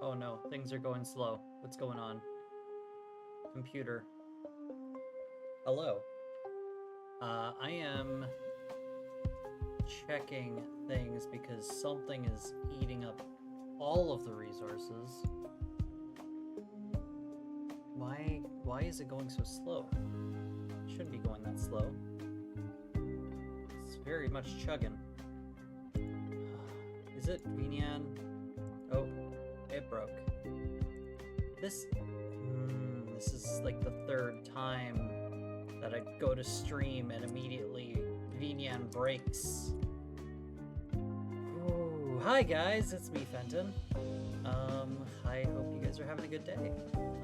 Oh no, things are going slow. What's going on? Computer. Hello. I am checking things because something is eating up all of the resources. Why is it going so slow? It shouldn't be going that slow. It's very much chugging. Is it Vinian? Oh, it broke. This is like the third time that I go to stream and immediately Vinian breaks. Ooh, hi guys, it's me, Fenton. I hope you guys are having a good day.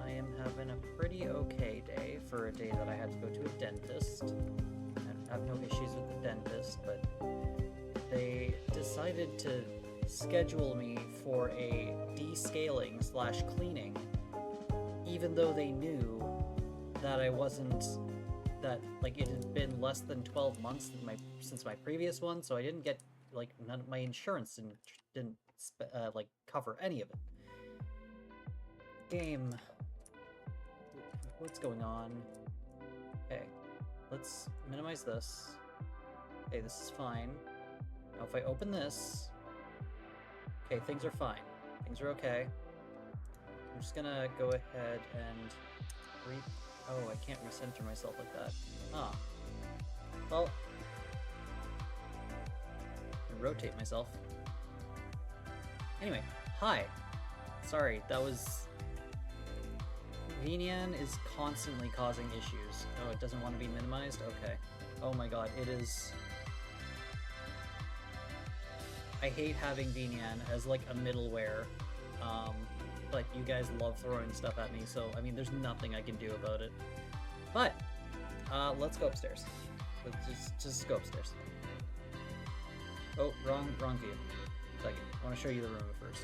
I am having a pretty okay day for a day that I had to go to a dentist. I have no issues with the dentist, but they decided to schedule me for a descaling / cleaning, even though they knew that I wasn't, that like it had been less than 12 months since my previous one, so I didn't get, like, none of my insurance didn't like cover any of it. Game, what's going on? Okay, let's minimize this. Okay, this is fine. Now if I open this, okay, things are fine. Things are okay. I'm just gonna go ahead and oh, I can't recenter myself like that. Ah. Well, I can rotate myself. Anyway, hi. Sorry, that was... Vinian is constantly causing issues. Oh, it doesn't want to be minimized? Okay. Oh my god, it is... I hate having Vinian as like a middleware. But you guys love throwing stuff at me, so I mean, there's nothing I can do about it. But let's go upstairs. Let's just go upstairs. Oh, wrong view. Second, I want to show you the room first.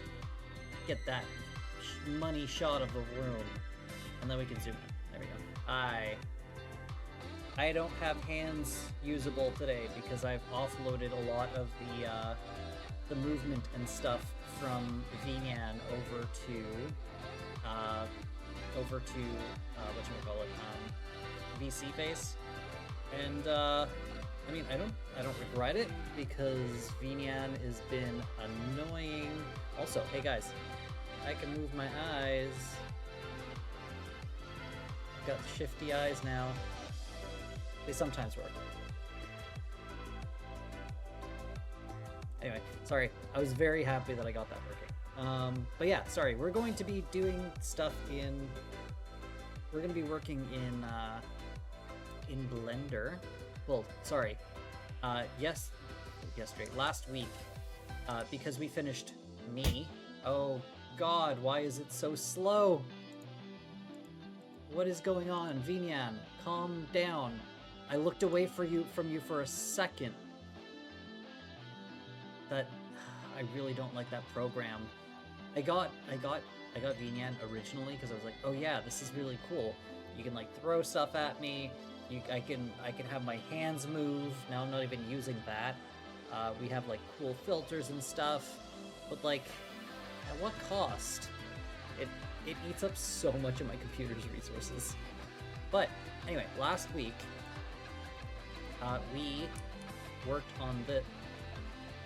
Get that money shot of the room, and then we can zoom in. There we go. I don't have hands usable today because I've offloaded a lot of the movement and stuff from Vinian over to whatchamacallit, VC base, and I mean, I don't regret it because Vinian has been annoying. Also, hey guys, I can move my eyes. I've got shifty eyes now. They sometimes work. Anyway, sorry. I was very happy that I got that working. But yeah, sorry. We're going to be doing stuff in... We're going to be working in Blender. Well, sorry. Yesterday, last week, because we finished me. Oh god, why is it so slow? What is going on? Vinian, calm down. I looked away from you for a second. That I really don't like that program. I got Vinian originally because I was like, oh yeah, this is really cool. You can like throw stuff at me. I can have my hands move. Now I'm not even using that. We have like cool filters and stuff, but like, at what cost? It eats up so much of my computer's resources. But anyway, last week we worked on the...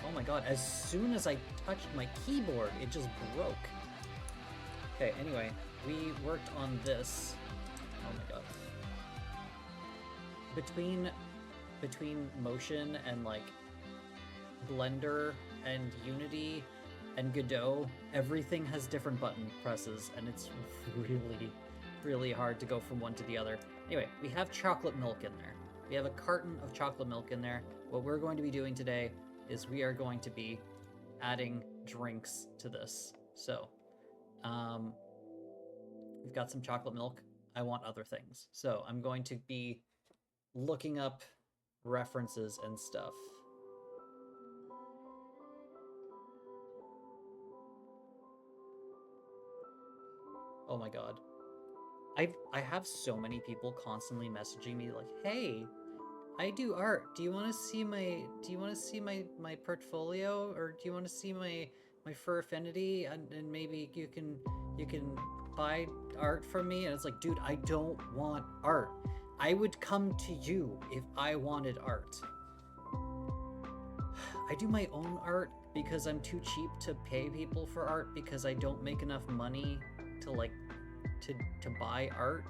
Oh my god, as soon as I touched my keyboard, it just broke. Okay, anyway, we worked on this. Oh my god. Between Motion and like Blender and Unity and Godot, everything has different button presses, and it's really, really hard to go from one to the other. Anyway, we have chocolate milk in there. We have a carton of chocolate milk in there. What we're going to be doing today is we are going to be adding drinks to this. So, we've got some chocolate milk. I want other things. So I'm going to be looking up references and stuff. Oh my god. I have so many people constantly messaging me like, hey, I do art. Do you want to see my portfolio, or do you want to see my my fur affinity, and maybe you can buy art from me. And it's like, dude, I don't want art. I would come to you if I wanted art. I do my own art because I'm too cheap to pay people for art because I don't make enough money to like to buy art.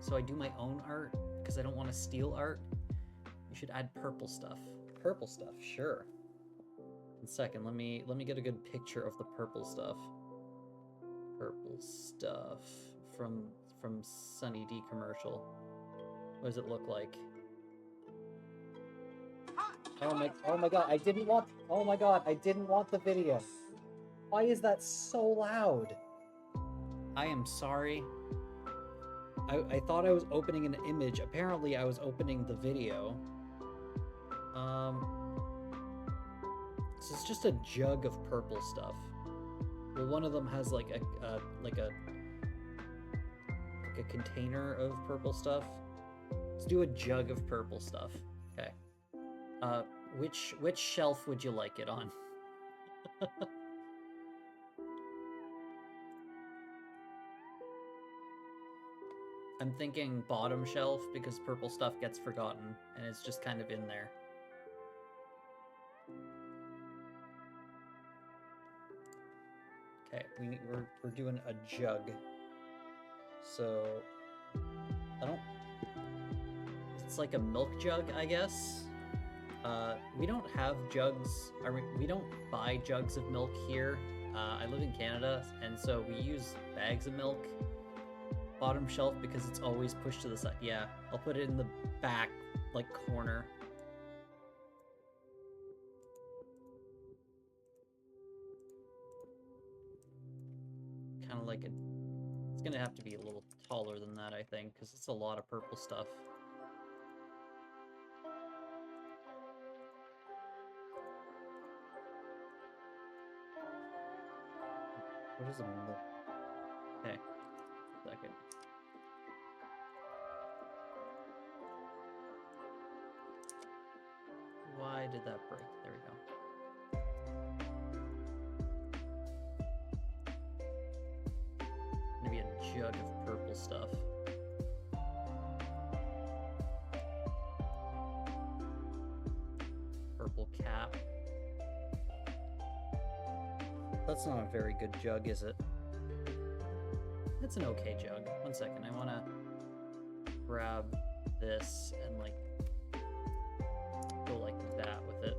So I do my own art because I don't want to steal art. You should add purple stuff. Purple stuff, sure. One second, let me get a good picture of the purple stuff. Purple stuff from Sunny D commercial. What does it look like? Oh my god, I didn't want the video. Why is that so loud? I am sorry. I thought I was opening an image. Apparently I was opening the video. This is just a jug of purple stuff. Well, one of them has like a container of purple stuff. Let's do a jug of purple stuff. Okay. Which shelf would you like it on? I'm thinking bottom shelf because purple stuff gets forgotten and it's just kind of in there. Okay, we're doing a jug. So it's like a milk jug, I guess. We don't have jugs, we don't buy jugs of milk here. I live in Canada, and so we use bags of milk. Bottom shelf because it's always pushed to the side. Yeah, I'll put it in the back, like, corner. Kind of like it. It's gonna have to be a little taller than that, I think, because it's a lot of purple stuff. What is a milk? Okay, second. Why did that break? There we go. Maybe a jug of purple stuff. Purple cap. That's not a very good jug, is it? It's an okay jug. One second, I wanna grab this and like go like that with it.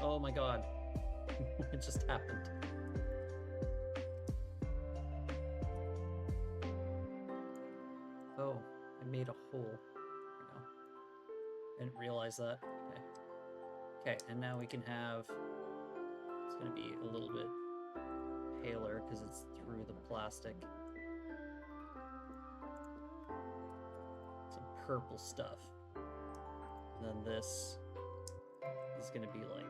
Oh my god. It just happened. Oh, I made a hole. There we go. Didn't realize that. Okay. Okay, and now we can have... It's gonna be a little bit paler because it's through the plastic. Some purple stuff. And then this is gonna be like...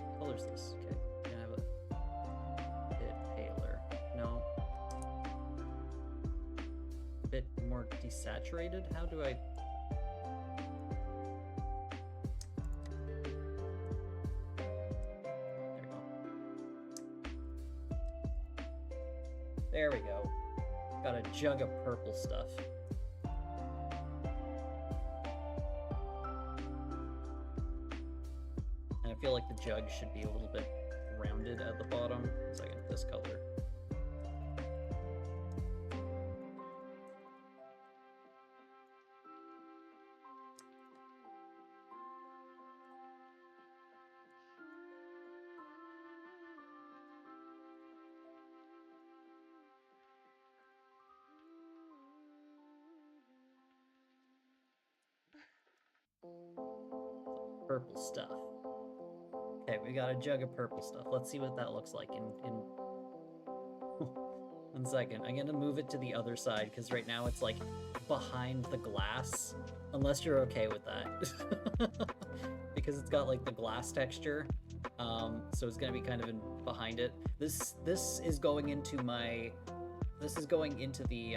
What color's this? Okay, I'm gonna have a bit paler. No. A bit more desaturated? How do I... There we go. Got a jug of purple stuff. And I feel like the jug should be a little bit rounded at the bottom. So I get this color. Purple stuff. Okay, we got a jug of purple stuff. Let's see what that looks like in 1 second. I'm gonna move it to the other side because right now it's like behind the glass. Unless you're okay with that. Because it's got like the glass texture. So it's gonna be kind of behind it. This is going into my... This is going into the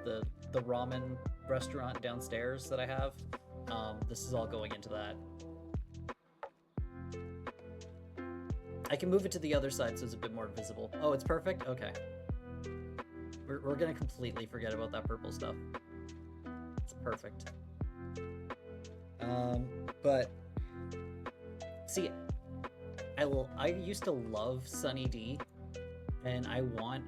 the ramen restaurant downstairs that I have. This is all going into that. I can move it to the other side so it's a bit more visible. Oh, it's perfect? Okay. We're gonna completely forget about that purple stuff. It's perfect. But see, I used to love Sunny D, and I want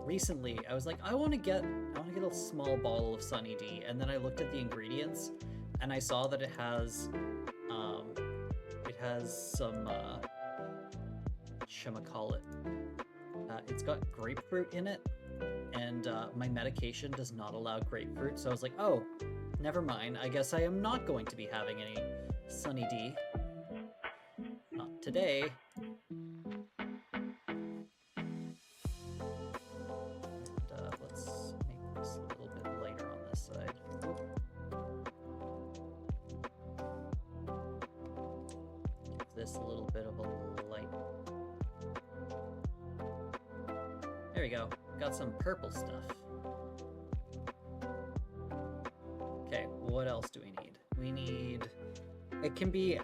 recently I was like, I want to get a small bottle of Sunny D, and then I looked at the ingredients and I saw that it has some whatchamacallit, it's got grapefruit in it, and my medication does not allow grapefruit, so I was like, oh, never mind, I guess I am not going to be having any Sunny D. Not today. And let's make this a little bit lighter on this side. Give this a little bit of a light. There we go. Got some purple stuff. Okay, what else do we need? We need... It can be...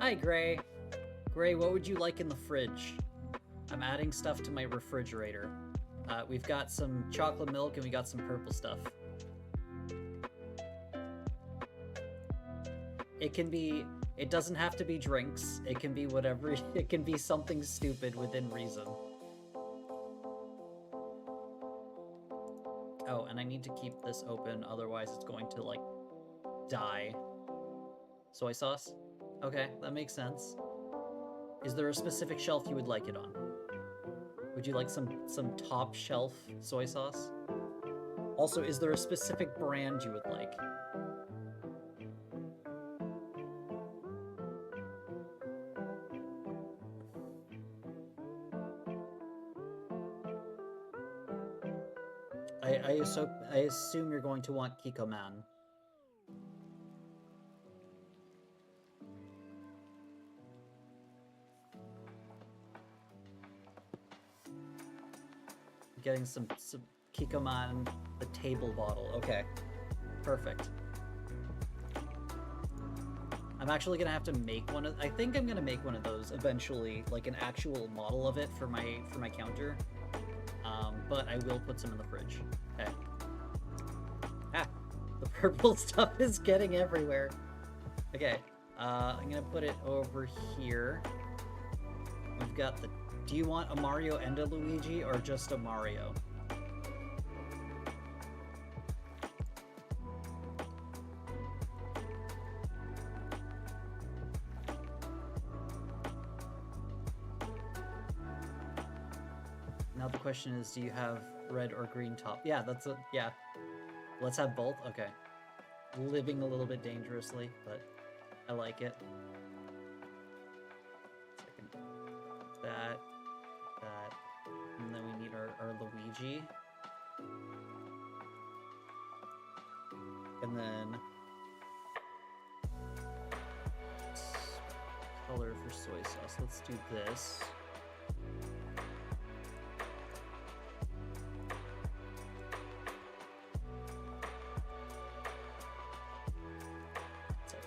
Hi, Gray. Gray, what would you like in the fridge? I'm adding stuff to my refrigerator. We've got some chocolate milk and we got some purple stuff. It can be... It doesn't have to be drinks. It can be whatever... It can be something stupid within reason. Oh, and I need to keep this open, otherwise it's going to, like, die. Soy sauce? Okay, that makes sense. Is there a specific shelf you would like it on? Would you like some top shelf soy sauce? Also, is there a specific brand you would like? I assume you're going to want Kikkoman. Getting some Kikkoman, the table bottle. Okay, perfect. I'm actually gonna have to make one of... I think I'm gonna make one of those eventually, like an actual model of it for my counter. But I will put some in the fridge. Okay. Ah, the purple stuff is getting everywhere. Okay, I'm gonna put it over here. We've got the... Do you want a Mario and a Luigi, or just a Mario? Now the question is, do you have red or green top? Yeah, that's a... Yeah. Let's have both? Okay. Living a little bit dangerously, but I like it. Second. That. And then we need our Luigi. And then... color for soy sauce. Let's do this.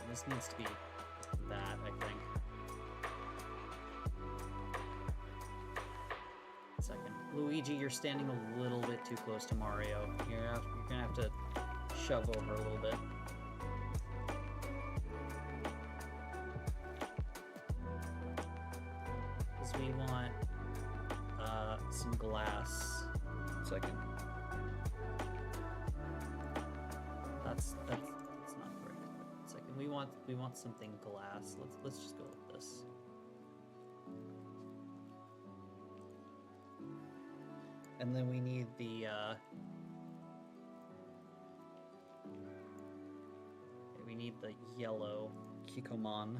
This needs to be that, I think. Second. Luigi, you're standing a little bit too close to Mario. You're gonna have to shove over a little bit. Because we want some glass. Second. That's not correct. Second. We want something glass. Let's just go with this. And then we need the yellow Kikkoman.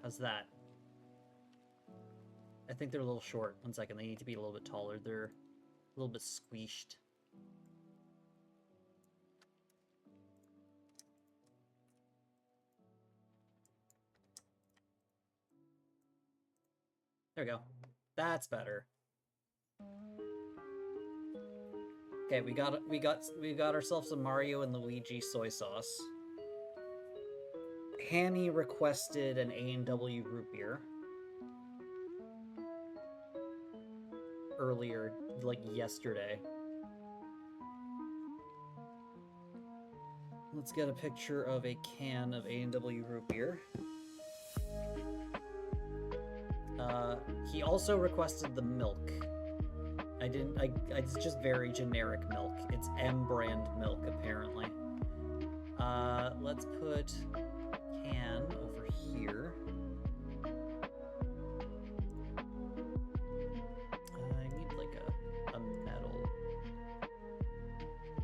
How's that? I think they're a little short. One second, they need to be a little bit taller. They're a little bit squeezed. There we go. That's better. Okay, we got ourselves a Mario and Luigi soy sauce. Hammy requested an A&W root beer earlier, like yesterday. Let's get a picture of a can of A&W root beer. He also requested the milk. It's just very generic milk. It's M brand milk, apparently. Let's put can over here. I need like a metal,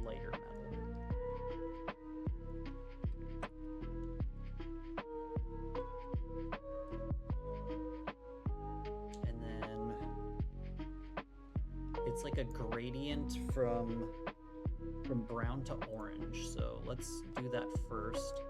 lighter metal. And then it's like a gradient from brown to orange, so let's do that first.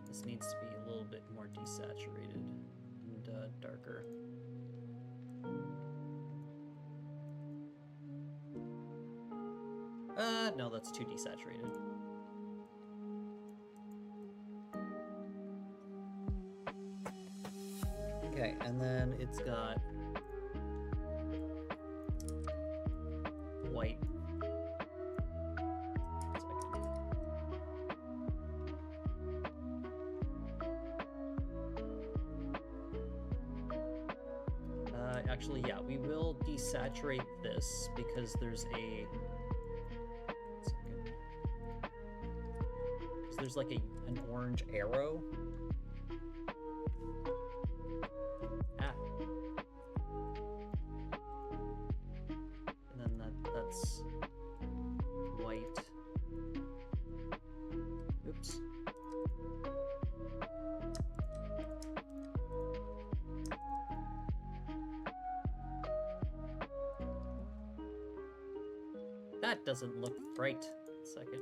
This needs to be a little bit more desaturated and darker. No, that's too desaturated. Okay, and then it's got white. Actually, yeah, we will desaturate this because there's a... There's like an orange arrow. And then that's white. Oops. That doesn't look right. Second.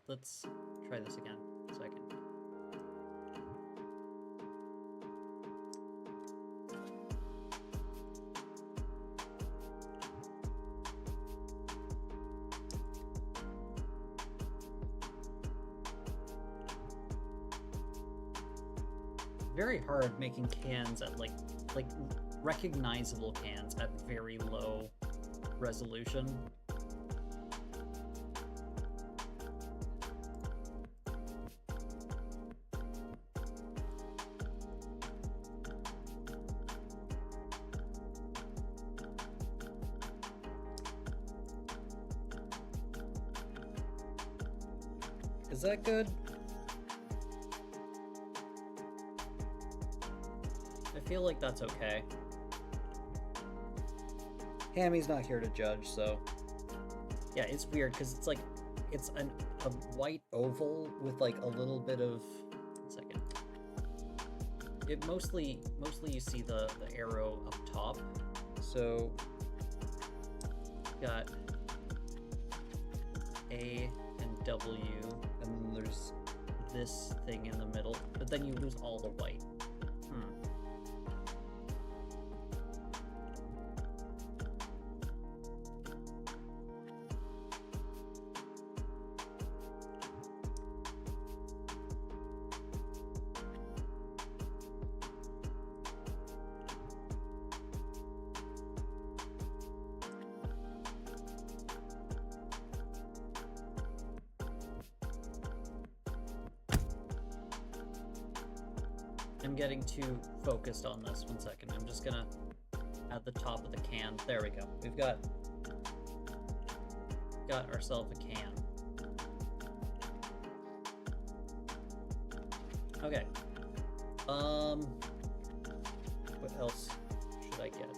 Let's try this again. Second. Very hard making cans at like recognizable cans at very low resolution. Is that good? I feel like that's okay. Hammy's not here to judge, so... Yeah, it's weird, because it's like... It's a white oval with like a little bit of... One second. It mostly you see the arrow up top. So... Got... A and W, and then there's this thing in the middle, but then you lose all the white. I'm getting too focused on this. One second. I'm just gonna at the top of the can. There we go. We've got ourselves a can. Okay. What else should I get?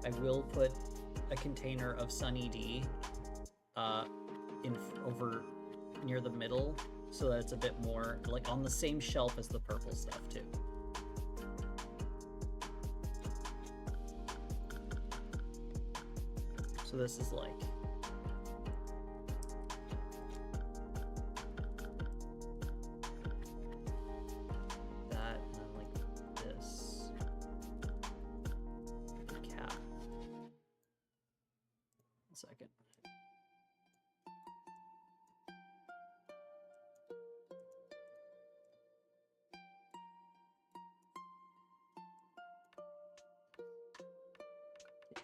I will put a container of Sunny D over near the middle so that it's a bit more like on the same shelf as the purple stuff too. So this is like that, and then like this cap. 1 second.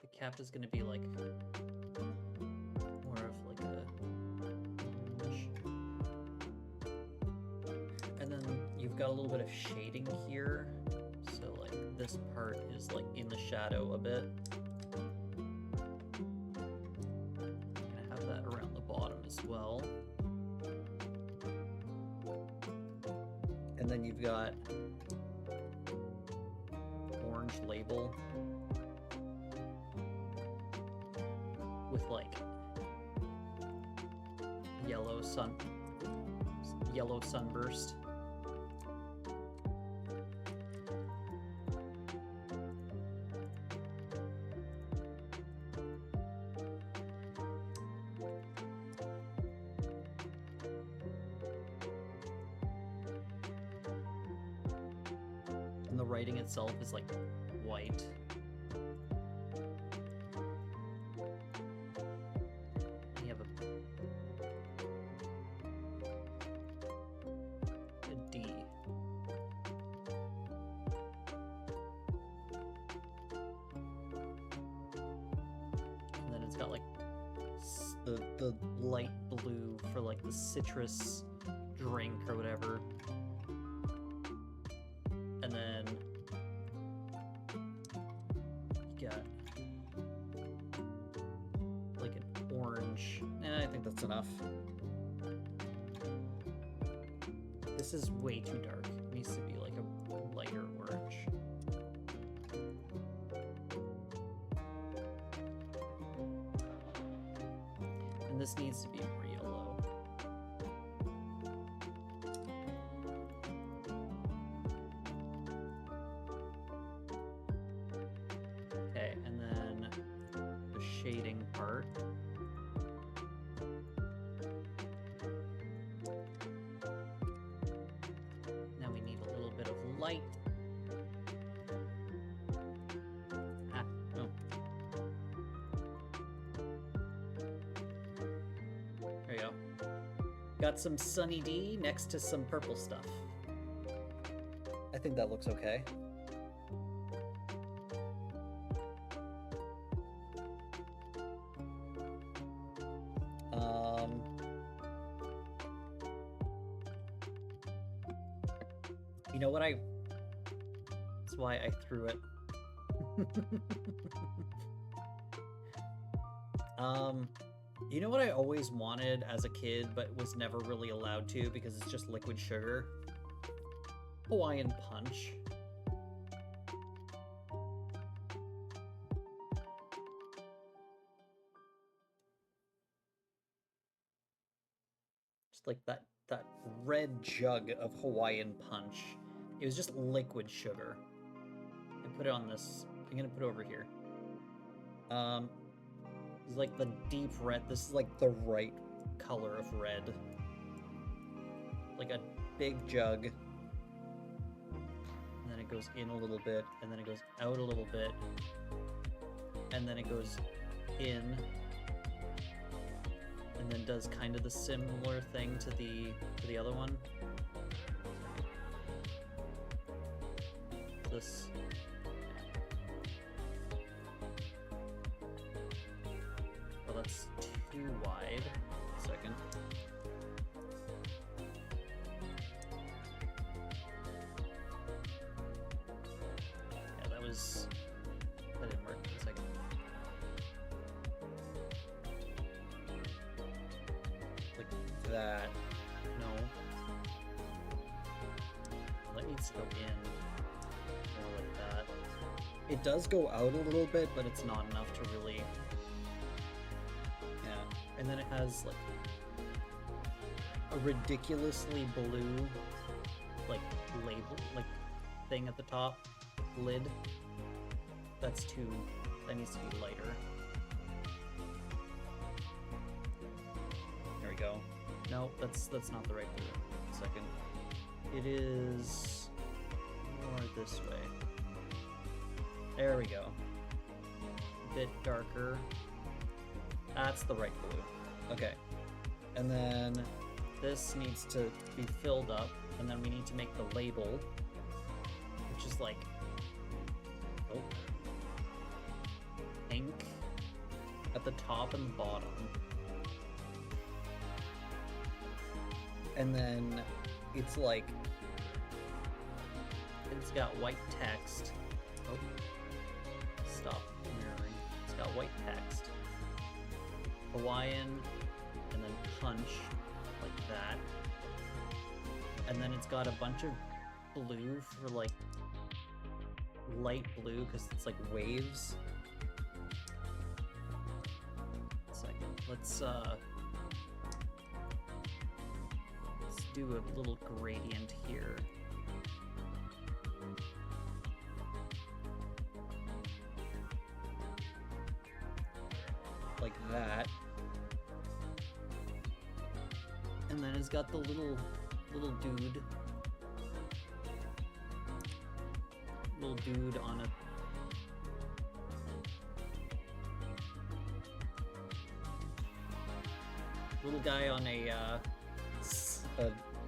The cap is going to be like more of like a, and then you've got a little bit of shading here, so like this part is like in the shadow a bit. I'm gonna have that around the bottom as well. And then you've got orange label with like yellow sunburst. And the writing itself is like white. The light blue for like the citrus drink or whatever, and then you got like an orange, and I think that's enough. This is way too dark. It needs to be like a lighter orange. This needs to be more yellow. Okay, and then the shading part. Now we need a little bit of light. Got some Sunny D next to some purple stuff. I think that looks okay. You know what that's why I threw it. You know what I always wanted as a kid, but was never really allowed to because it's just liquid sugar? Hawaiian Punch. Just like that red jug of Hawaiian Punch. It was just liquid sugar. I put it on this. I'm gonna put it over here. It's like the deep red. This is like the right color of red. Like a big jug. And then it goes in a little bit, and then it goes out a little bit. And then it goes in. And then does kind of the similar thing to the other one. This. Oh, that's too wide. A second. Yeah, that didn't work. A second. that. No. That needs to go in. More like that. It does go out a little bit, but it's not enough to really... Yeah. And then it has, like, a ridiculously blue, like, label, like, thing at the top. Lid. That's too... That needs to be lighter. There we go. No, that's not the right blue. Second. It is more this way. There we go. A bit darker. That's the right blue. Okay. And then this needs to be filled up, and then we need to make the label, which is like, oh, pink at the top and the bottom. And then it's like, it's got white text. Oh, stop mirroring. It's got white text. Hawaiian, and then punch, like that. And then it's got a bunch of blue for like, light blue, because it's like waves. Second, let's do a little gradient here. Like that. And then it's got the little dude. Little dude on a... Little guy on a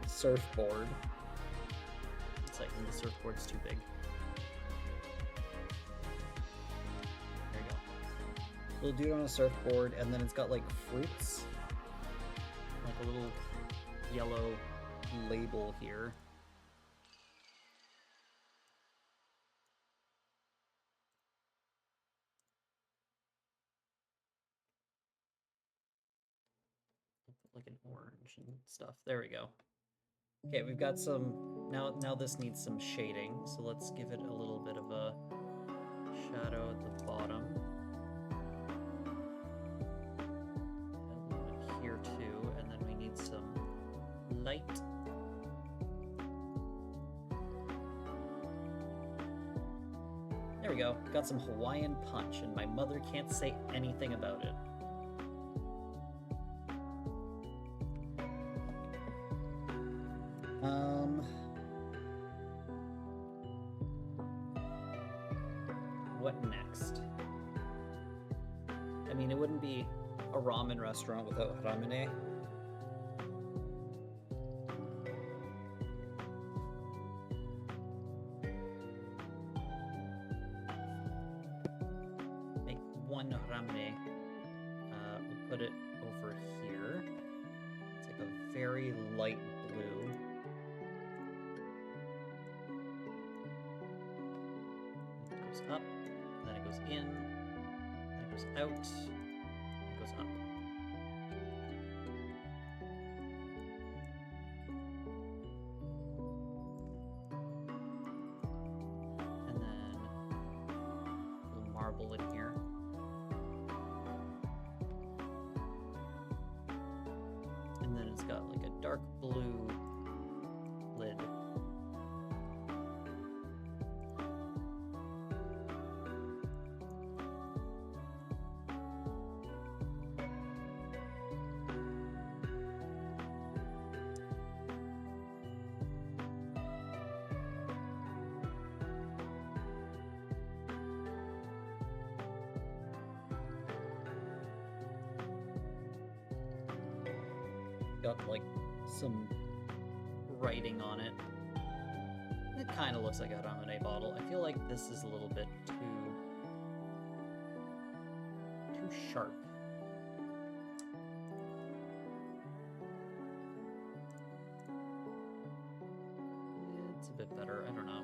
surfboard. It's like the surfboard's too big. There you go. Little dude on a surfboard, and then it's got like fruits. Like a little yellow label here. Like an orange and stuff. There we go. Okay, we've got some... Now this needs some shading, so let's give it a little bit of a shadow at the bottom. And a little bit here too, and then we need some light. There we go. Got some Hawaiian punch, and my mother can't say anything about it. What next? I mean, it wouldn't be a ramen restaurant without ramune. Make one ramune. We'll put it over here. It's like a very light blue. It goes up. Then it goes in, then it goes out, it goes up. And then a little marble in here. And then it's got like a dark blue lid. Got like some writing on it. It kind of looks like a ramune bottle. I feel like this is a little bit too sharp. It's a bit better. I don't know.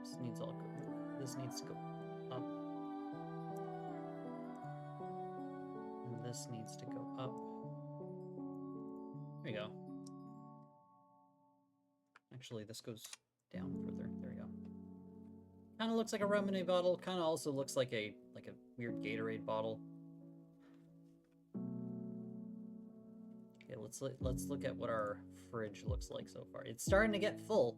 This needs to go up. And this needs to go up. There you go. Actually, this goes down further. There we go. Kind of looks like a lemonade bottle. Kind of also looks like a weird Gatorade bottle. Okay, let's look at what our fridge looks like so far. It's starting to get full.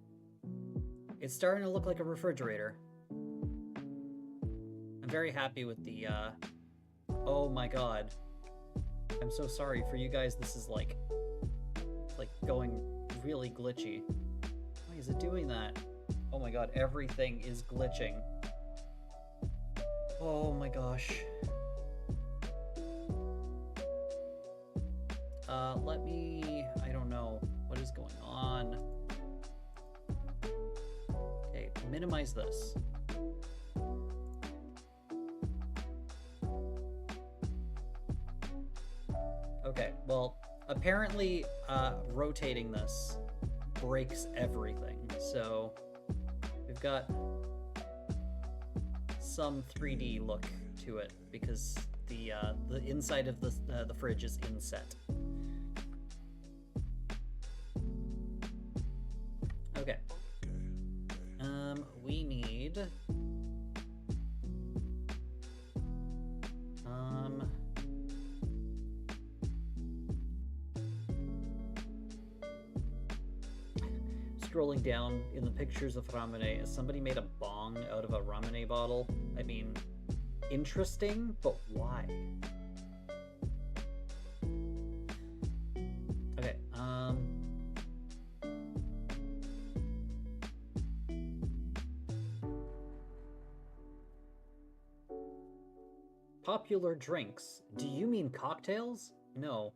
It's starting to look like a refrigerator. I'm very happy with the oh my god. I'm so sorry for you guys. This is like going really glitchy. Why is it doing that? Oh my god, everything is glitching. Oh my gosh. I don't know. What is going on? Okay, minimize this. Okay, well, apparently rotating this breaks everything, so we've got some 3D look to it because the inside of the fridge is inset. Okay. We need scrolling down in the pictures of ramen, somebody made a bong out of a ramen bottle. I mean, interesting, but why? Okay, popular drinks. Do you mean cocktails? No.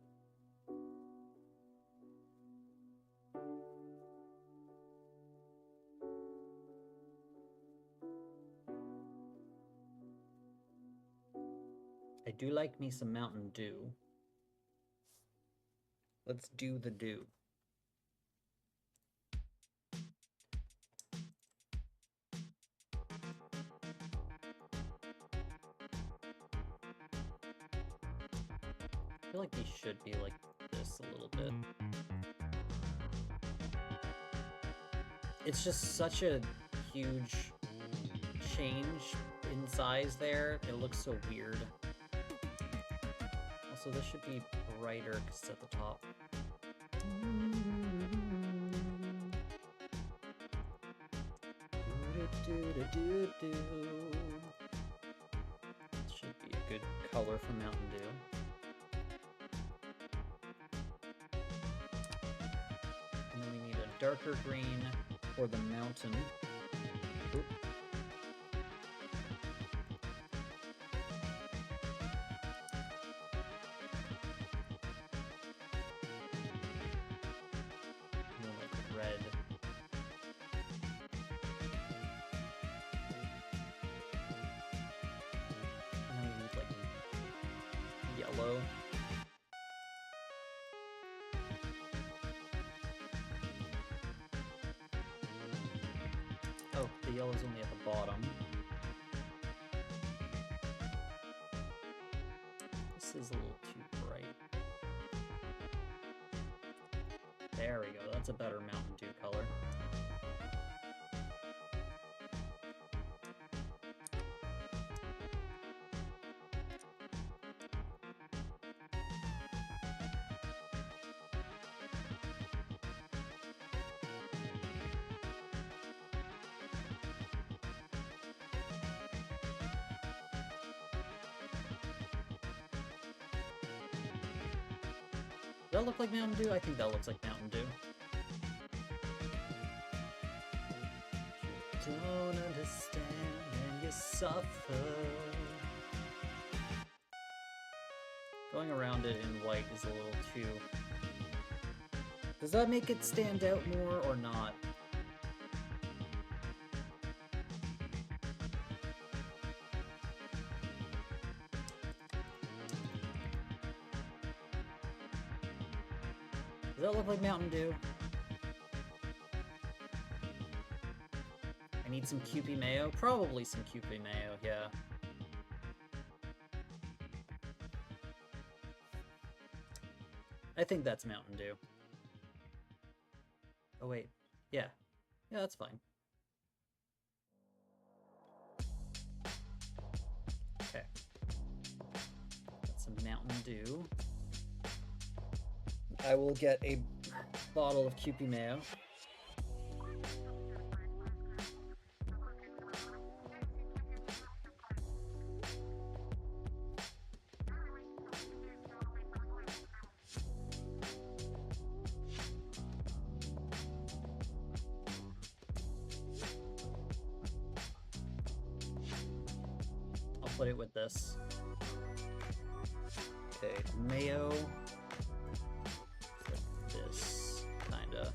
I do like me some Mountain Dew. Let's do the dew. I feel like these should be like this a little bit. It's just such a huge change in size there. It looks so weird. Also, this should be brighter because it's at the top. This should be a good color for Mountain Dew. And then we need a darker green for the mountain. Oop. Red. And then we need like yellow. Oh, the yellow's only at the bottom. This is a little too bright. There we go, that's a better Mountain Dew color. Does that look like Mountain Dew? I think that looks like Mountain Dew. You don't understand and you suffer. Going around it in white is a little too... Does that make it stand out more or not? Does that look like Mountain Dew? I need some Kewpie mayo? Probably some Kewpie mayo, yeah. I think that's Mountain Dew. Oh wait, yeah, that's fine. Okay, got some Mountain Dew. I will get a bottle of Kewpie mayo. I'll put it with this. Okay, mayo. It's like this, kinda.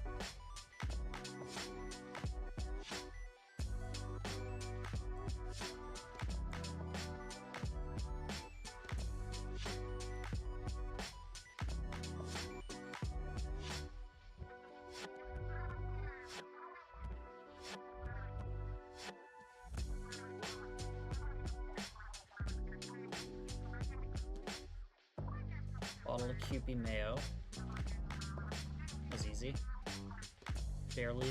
Bottle of Kewpie mayo. Was easy. Barely a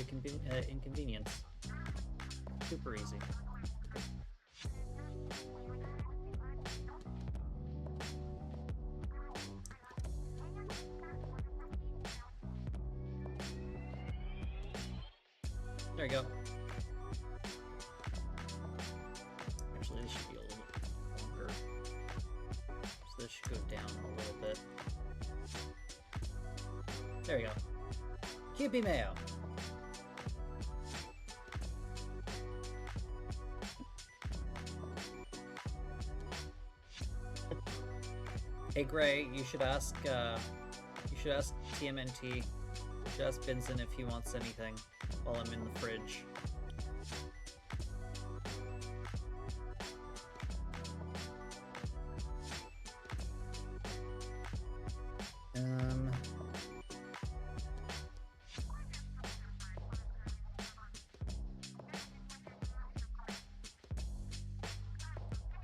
inconvenience. Super easy. There you go. Actually, this should be a little bit longer. So this should go down a little bit. There you go. Kewpie mayo. Hey Gray, you should ask TMNT, you should ask Vincent if he wants anything while I'm in the fridge.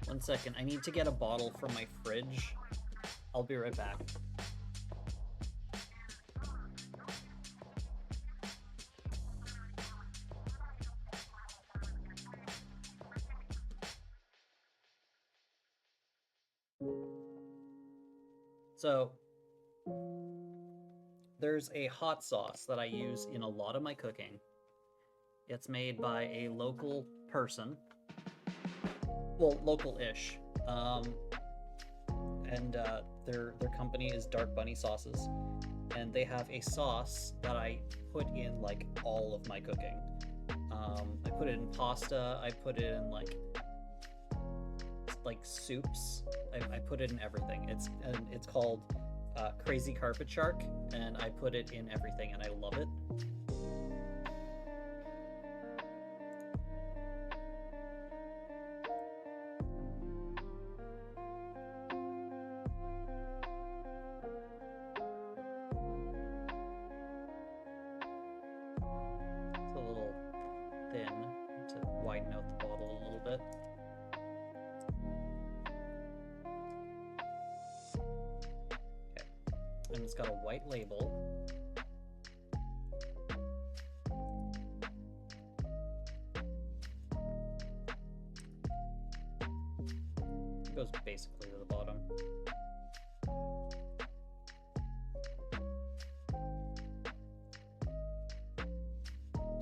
One second, I need to get a bottle from my fridge. I'll be right back. So, there's a hot sauce that I use in a lot of my cooking. It's made by a local person. Well, local-ish. Their company is Dark Bunny Sauces, and they have a sauce that I put in like all of my cooking. I put it in pasta. I put it in like soups. I put it in everything. It's called Crazy Carpet Shark, and I put it in everything, and I love it. And it's got a white label. It goes basically to the bottom.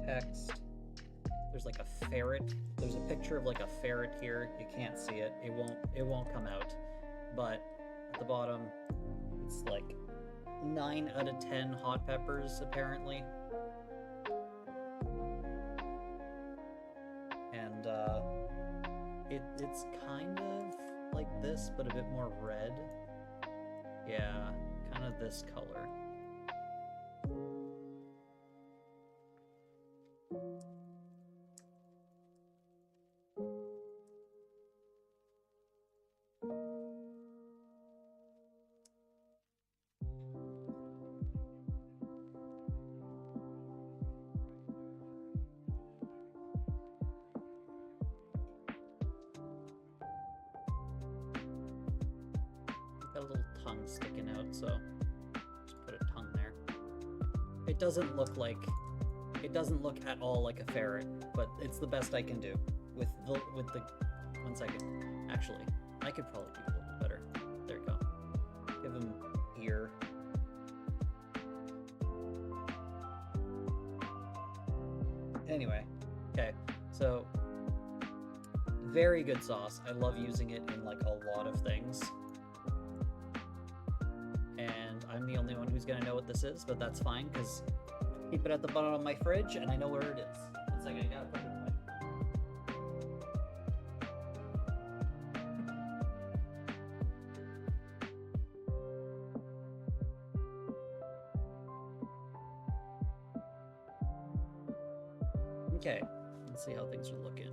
Text. There's like a ferret. There's a picture of like a ferret here. You can't see it. It won't come out. But at the bottom, it's like 9 out of 10 hot peppers, apparently. And it's kind of like this, but a bit more red. Yeah, kind of this color. Got a little tongue sticking out, so just put a tongue there. It doesn't look like It doesn't look at all like a ferret, but it's the best I can do with the 1 second. Actually, I could probably do a little bit better. There we go. Give him ear. Anyway, okay, so very good sauce. I love using it in like a lot of things. And I'm the only one who's gonna know what this is, but that's fine because I keep it at the bottom of my fridge and I know where it is. 1 second, I gotta put it away. Okay, let's see how things are looking.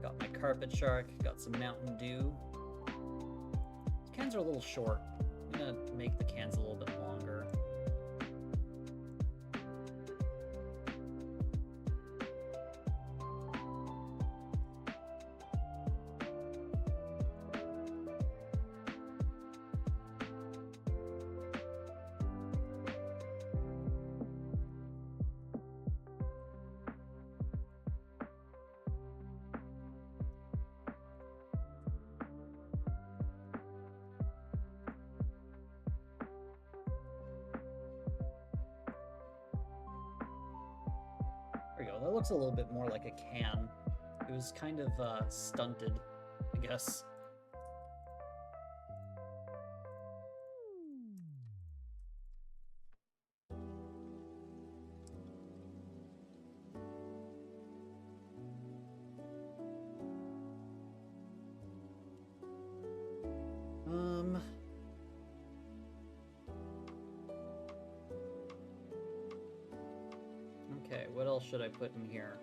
Got my carpet shark, got some Mountain Dew. These cans are a little short. I'm gonna make the cans a little bit longer. There we go. That looks a little bit more like a can. It was kind of stunted, I guess. Okay, what else should I put in here?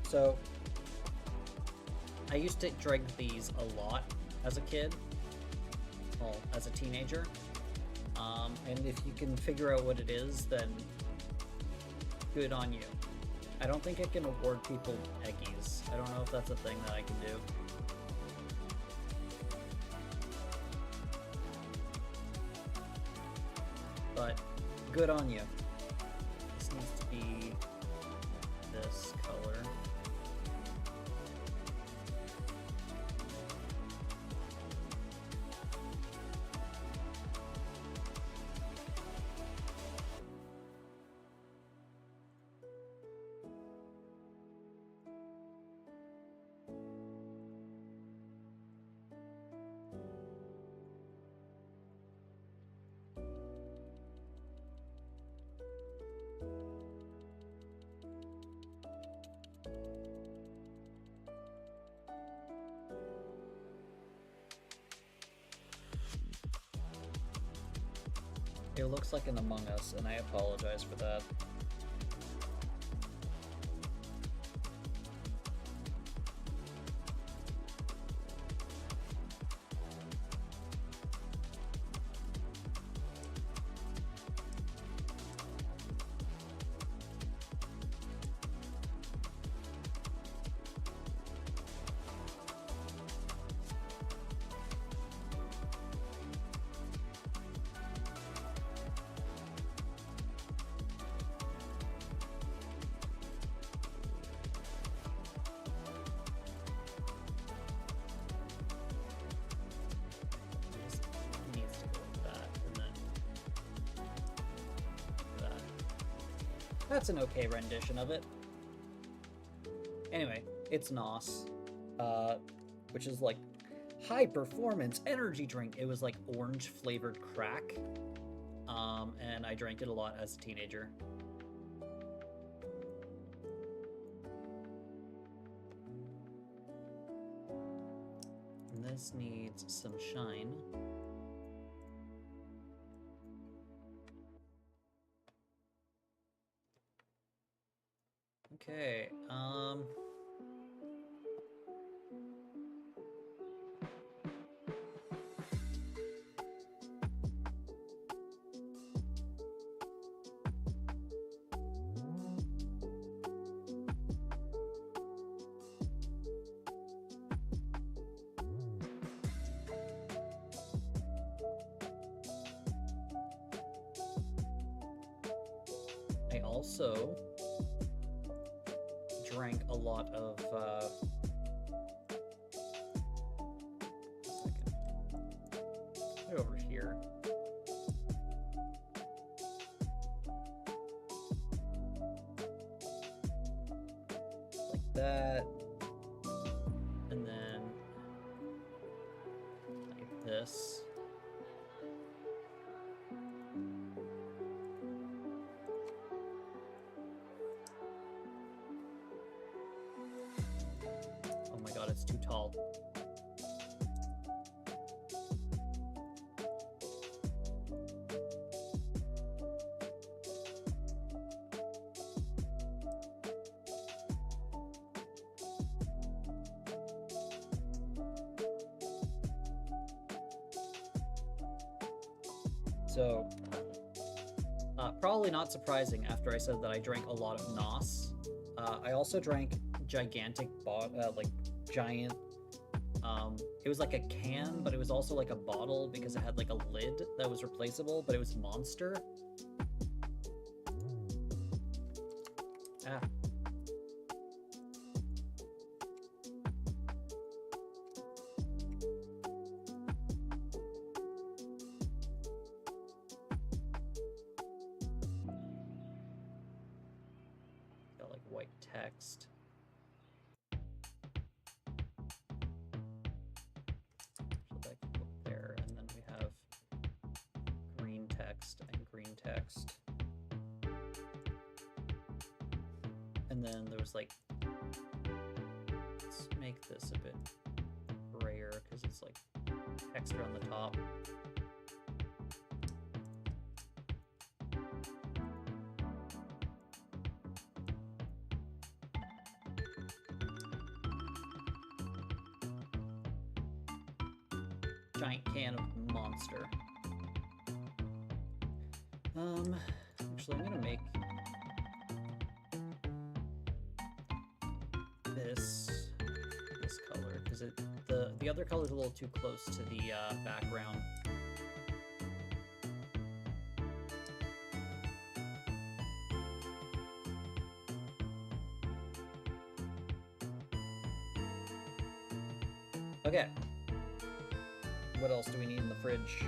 So, I used to drink these a lot as a kid, well, as a teenager. And if you can figure out what it is, then good on you. I don't think I can award people Eggies. I don't know if that's a thing that I can do. But good on you. This needs to be this color. It looks like an Among Us, and I apologize for that. That's an okay rendition of it. Anyway, it's NOS, which is like high performance energy drink. It was like orange flavored crack, and I drank it a lot as a teenager. And this needs some shine. Okay, also drank a lot of put it over here. Like that. And then like this. Oh my god, it's too tall. So, probably not surprising after I said that I drank a lot of NOS. I also drank gigantic, like giant, it was like a can, but it was also like a bottle because it had like a lid that was replaceable, but it was Monster. Ah. Got like white text. So that can go there, and then we have green text and green text. And then there was like, let's make this a bit grayer because it's like texture on the top. Giant can of Monster. Actually, I'm gonna make this color because the other color is a little too close to the background. Okay. What else do we need in the fridge?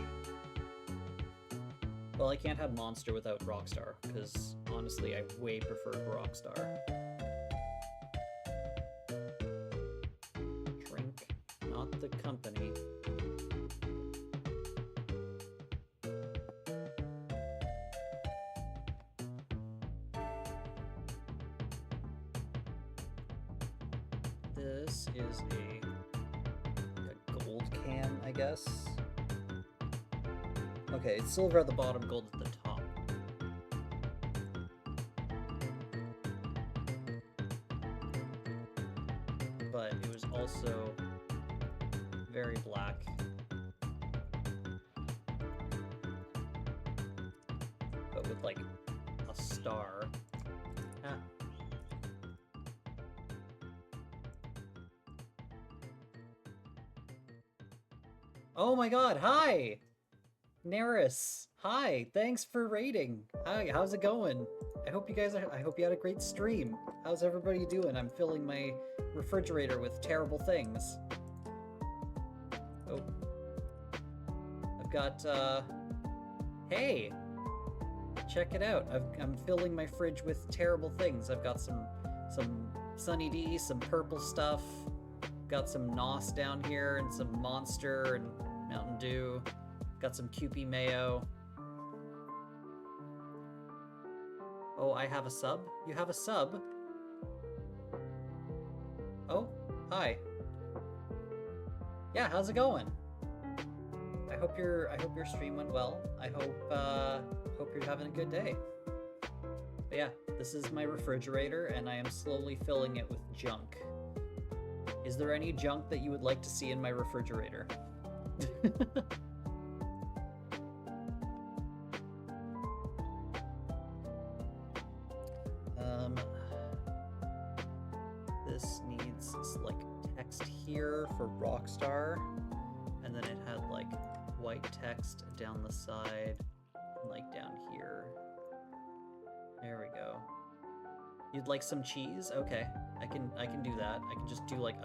Well, I can't have Monster without Rockstar, because honestly, I way prefer Rockstar. Drink, not the company. This is a gold can, I guess. Okay, it's silver at the bottom, gold at the top. But it was also very black. But with like a star. Ah. Oh my god, hi! Neris, hi, thanks for raiding. Hi, how's it going? I hope you had a great stream. How's everybody doing? I'm filling my refrigerator with terrible things. Oh. I've got, hey! Check it out. I'm filling my fridge with terrible things. I've got some Sunny D, some purple stuff. Got some NOS down here, and some Monster, and Mountain Dew. Got some Kewpie mayo. Oh, I have a sub? You have a sub? Oh, hi. Yeah, how's it going? I hope your stream went well. I hope you're having a good day. But yeah, this is my refrigerator, and I am slowly filling it with junk. Is there any junk that you would like to see in my refrigerator? This needs like text here for Rockstar, and then it had like white text down the side and like down here. There we go. You'd like some cheese? Okay, I can do that. I can just do like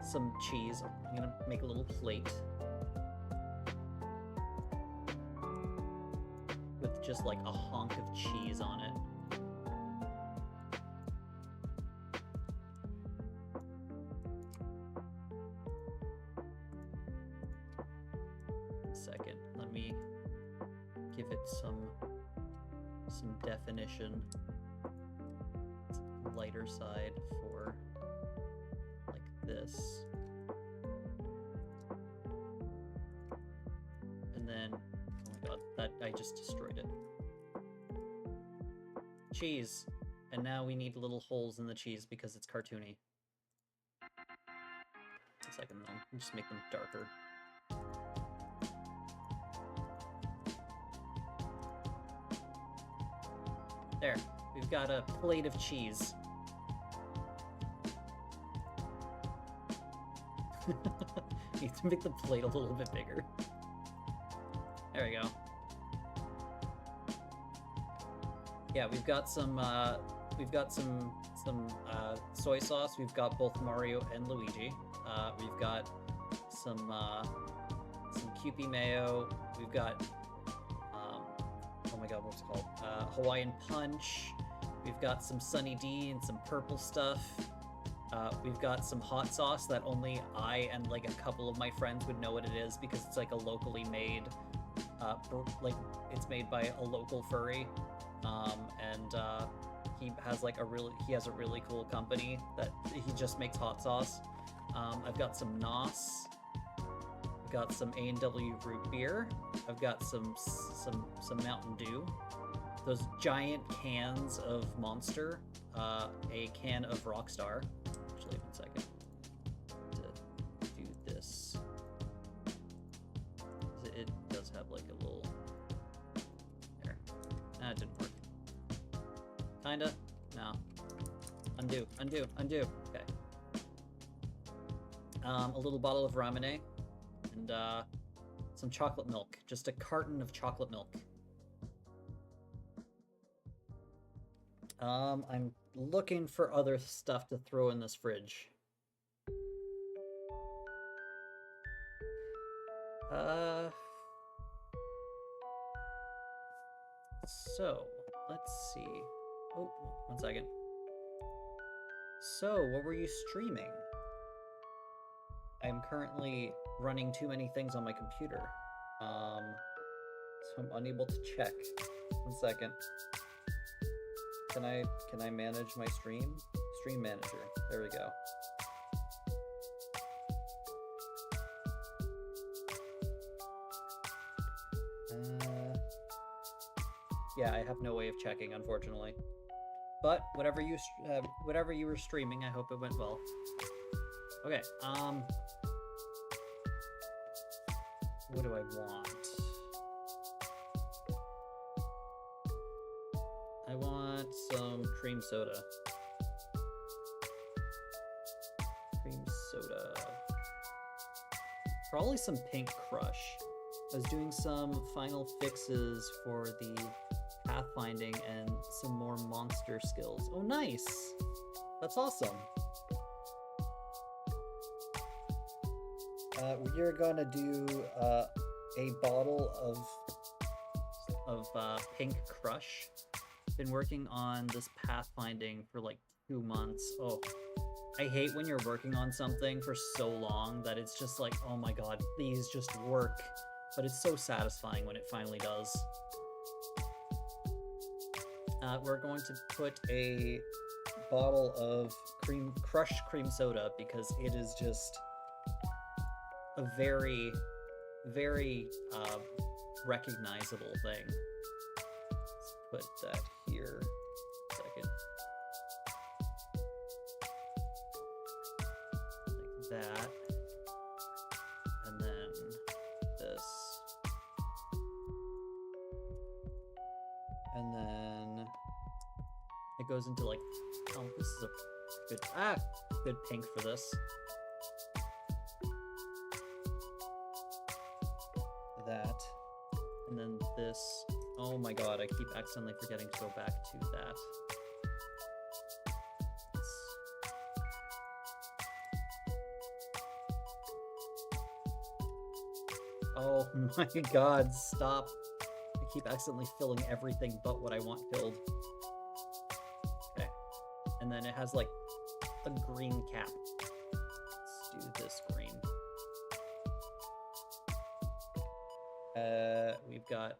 some cheese. I'm gonna make a little plate with just like a hunk of cheese on it. Second, let me give it some definition. It's lighter side for like this. And then, oh my god, that I just destroyed it. Cheese. And now we need little holes in the cheese because it's cartoony. A second though, I'll just make them darker. There, we've got a plate of cheese. Need to make the plate a little bit bigger. There we go. Yeah, we've got some soy sauce. We've got both Mario and Luigi. We've got some Kewpie mayo. We've got oh my god, what's it called? Hawaiian Punch. We've got some Sunny D and some purple stuff. We've got some hot sauce that only I and like a couple of my friends would know what it is because it's like a locally made, like it's made by a local furry, and he has like a really cool company that he just makes hot sauce. I've got some NOS. I've got some A&W root beer. I've got some Mountain Dew. Those giant cans of Monster. A can of Rockstar. Actually, 1 second. To do this. It does have like a little... There. That didn't work. Kinda? No. Undo. Okay. A little bottle of Ramune. And some chocolate milk. Just a carton of chocolate milk. I'm looking for other stuff to throw in this fridge. So, let's see. Oh, 1 second. So, what were you streaming? I'm currently running too many things on my computer. So I'm unable to check. 1 second. Can I manage my stream? Stream manager. There we go. Yeah, I have no way of checking, unfortunately. But whatever you were streaming, I hope it went well. Okay. What do I want? I want some cream soda. Cream soda. Probably some Pink Crush. I was doing some final fixes for the pathfinding and some more monster skills. Oh, nice! That's awesome. We're gonna do a bottle of Pink Crush. Been working on this pathfinding for like 2 months. Oh, I hate when you're working on something for so long that it's just like, oh my god, these just work. But it's so satisfying when it finally does. We're going to put a bottle of crushed cream soda because it is just a very, very recognizable thing. Let's put that here. Second. Like that. And then this. And then it goes into like, oh, this is a good pink for this. That. And then this. Oh my god, I keep accidentally forgetting to go back to that. Oh my god, stop. I keep accidentally filling everything but what I want filled. Okay. And then it has like a green cap. Let's do this green. We've got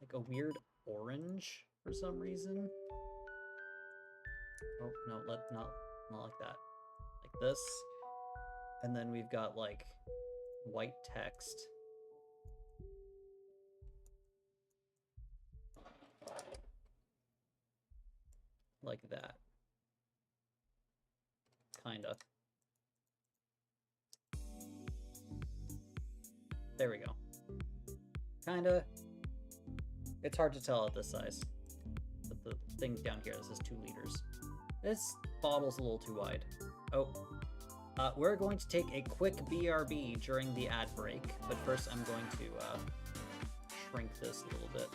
like a weird orange for some reason. Oh no, not like that. Like this. And then we've got like white text. Like that. Kinda. There we go. Kinda. It's hard to tell at this size. But the thing down here, this is 2 liters. This bottle's a little too wide. Oh. We're going to take a quick BRB during the ad break, but first I'm going to shrink this a little bit.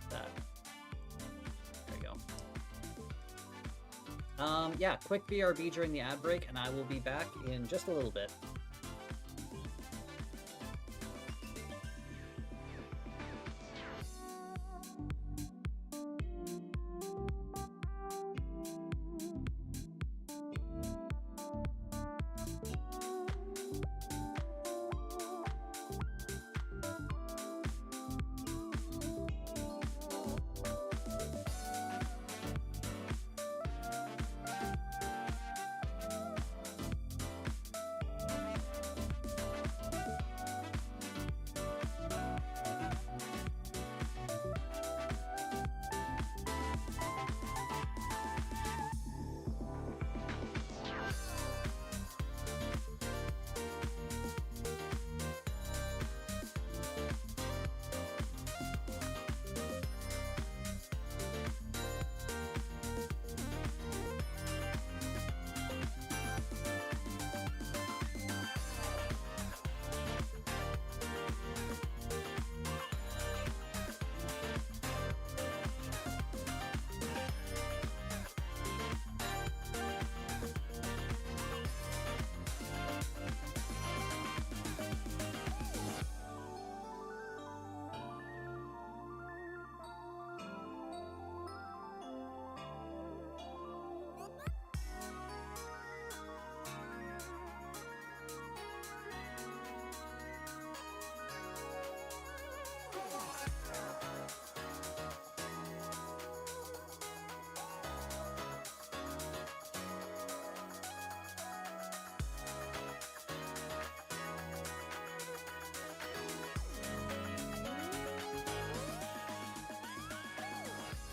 That. There we go. Yeah, quick BRB during the ad break, and I will be back in just a little bit.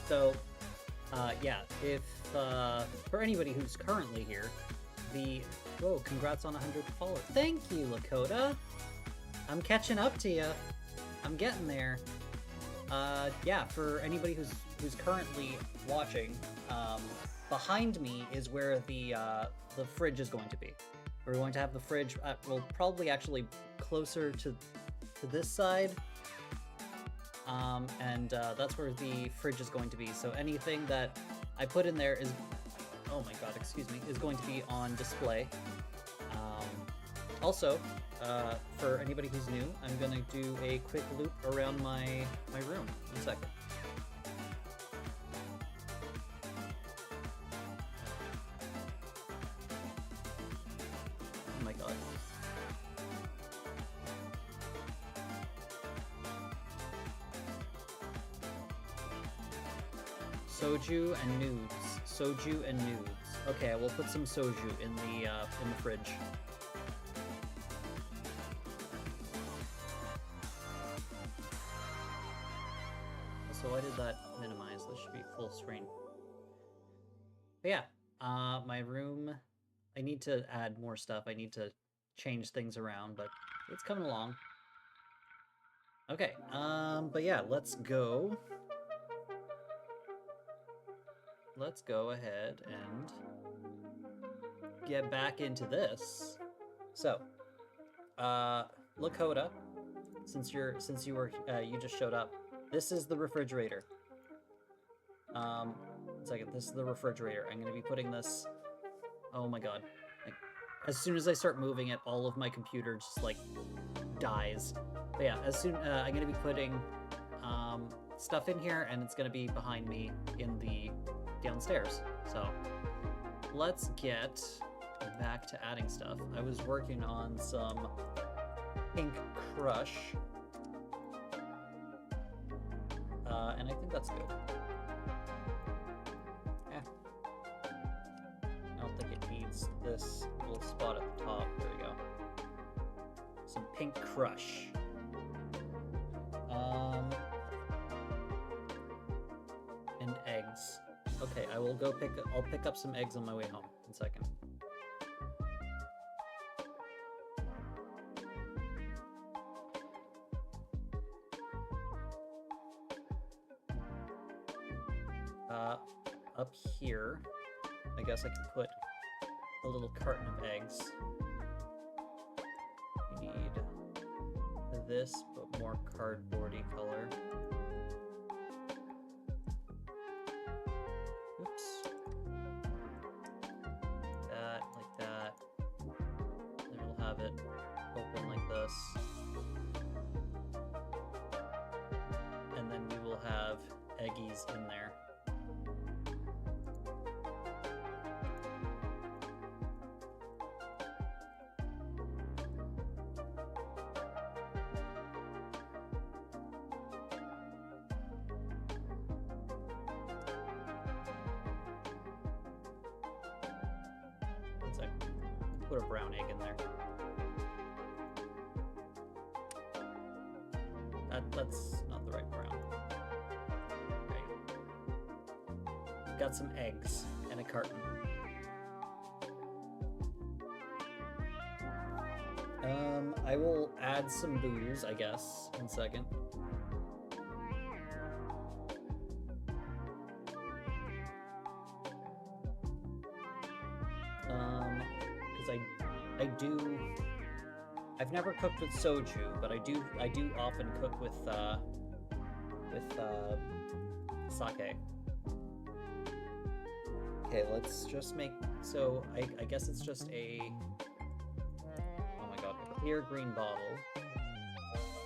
So, yeah, if, for anybody who's currently here, whoa, congrats on 100 followers. Thank you, Lakota! I'm catching up to you. I'm getting there. Yeah, for anybody who's currently watching, behind me is where the fridge is going to be. We're going to have the fridge, well, probably actually closer to this side. And that's where the fridge is going to be. So anything that I put in there is, oh my god, excuse me, is going to be on display. Also, for anybody who's new, I'm gonna do a quick loop around my room. 1 second. Oh my god. Soju and nudes. Soju and nudes. Okay, I will put some soju in the fridge. So why did that minimize? This should be full screen. But yeah, my room, I need to add more stuff. I need to change things around, but it's coming along. Okay, but yeah, let's go. Let's go ahead and get back into this. So, Lakota, since you just showed up, this is the refrigerator. One second, this is the refrigerator. I'm gonna be putting this. Oh my god! Like, as soon as I start moving it, all of my computer just like dies. But yeah, I'm gonna be putting stuff in here, and it's gonna be behind me in the downstairs. So let's get back to adding stuff. I was working on some pink crush, and I think that's good. I don't think it needs this little spot at the top. There we go. Some pink crush. And eggs. Okay, I'll pick up some eggs on my way home. 1 second. Up here, I guess I can put a little carton of eggs. We need this, but more cardboardy color. Oops. That, like that. Then we'll have it open like this. And then we will have eggies in there. Put a brown egg in there. That's not the right brown. Okay. Got some eggs and a carton. I will add some booze, I guess, in a second. I've never cooked with soju, but I do often cook with sake. Okay, let's just make, so I guess it's just a, oh my god, a clear green bottle,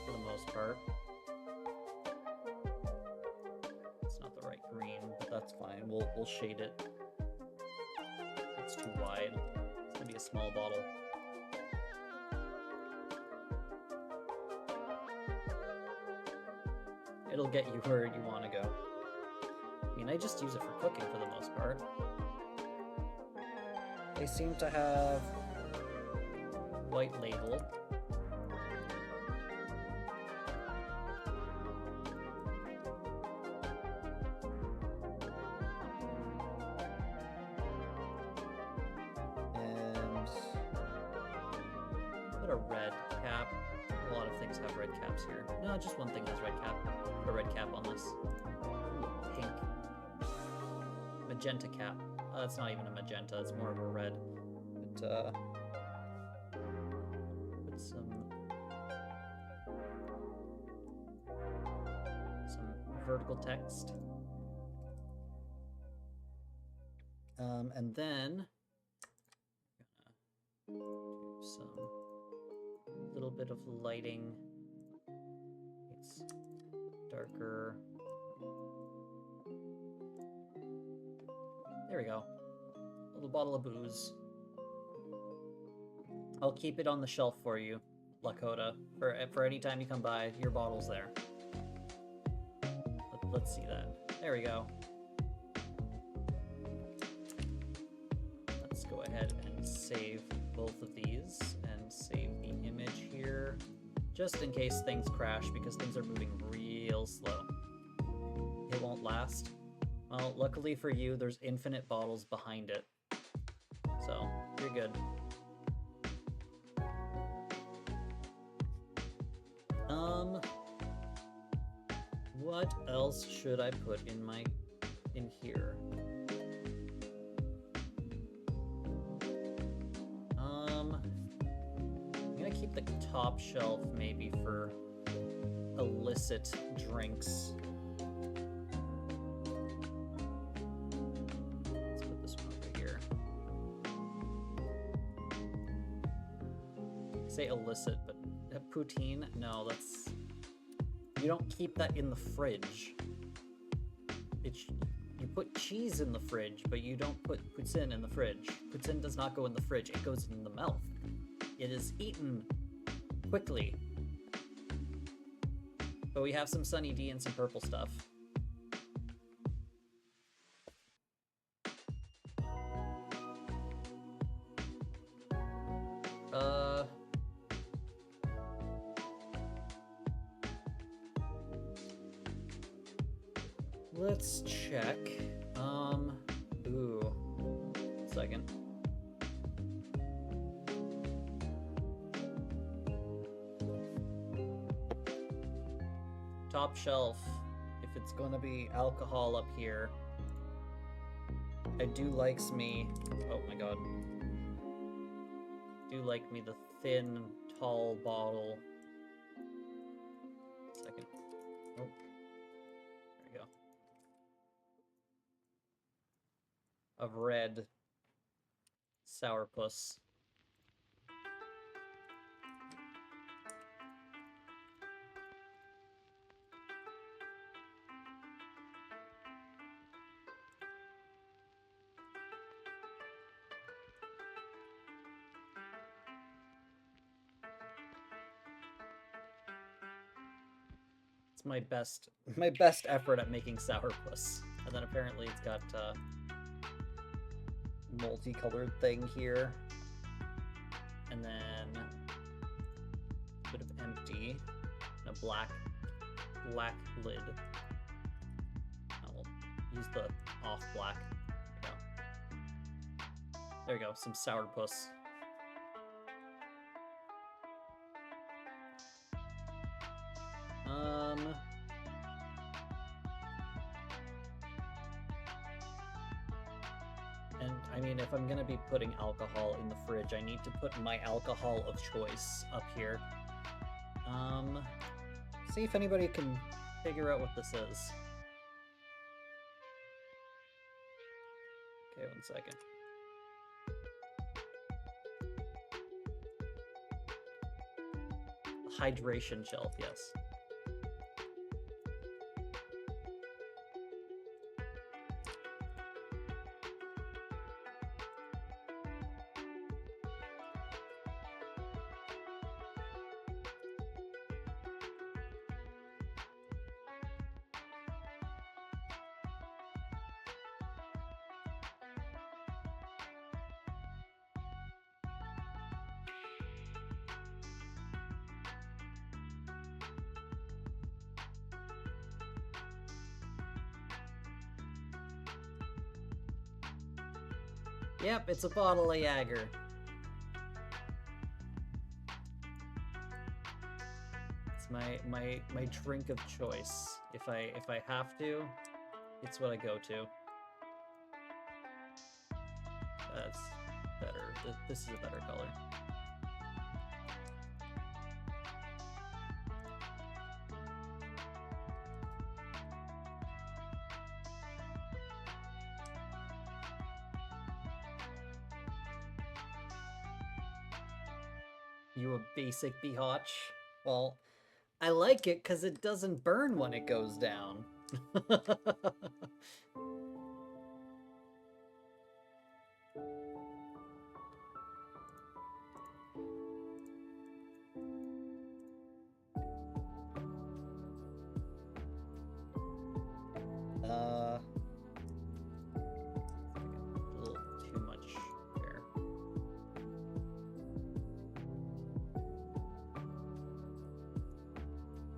for the most part. It's not the right green, but that's fine, we'll shade it. It's too wide, it's gonna be a small bottle. It'll get you where you want to go. I mean, I just use it for cooking for the most part. They seem to have white label. And put a red cap. A lot of things have red caps here. No, just one thing has red cap. Put a red cap on this. Pink. Magenta cap. That's not even a magenta, it's more of a red. But, put some vertical text. And then I'm gonna do some little bit of lighting. It's darker. There we go. A little bottle of booze. I'll keep it on the shelf for you, Lakota. For any time you come by, your bottle's there. Let's see that. There we go. Let's go ahead and save both of these and save the image here, just in case things crash, because things are moving real slow. It won't last. Well, luckily for you, there's infinite bottles behind it, so you're good. What else should I put in here? I'm gonna keep the top shelf maybe for illicit drinks. Let's put this one over here. I say illicit, but poutine? No, that's... You don't keep that in the fridge. You put cheese in the fridge, but you don't put poutine in the fridge. Poutine does not go in the fridge, it goes in the mouth. It is eaten quickly. But we have some Sunny D and some purple stuff. Let's check. Ooh. Second. Top shelf. If it's gonna be alcohol up here. I do likes me. Oh my god. Do like me the thin, tall bottle. Second. Oh. There we go. Of red sourpuss. It's my best effort at making sourpuss. And then apparently it's got multicolored thing here, and then a bit of empty, and a black lid. I'll use the off black. There we go. Some sourpuss. And I mean, if I'm gonna be putting alcohol in the fridge, I need to put my alcohol of choice up here. See if anybody can figure out what this is. Okay, 1 second. Hydration shelf, yes. Yep, it's a bottle of Jaeger. It's my drink of choice. If I have to, it's what I go to. That's better. This is a better color. You a basic biatch? Well, I like it because it doesn't burn when it goes down. A little too much there.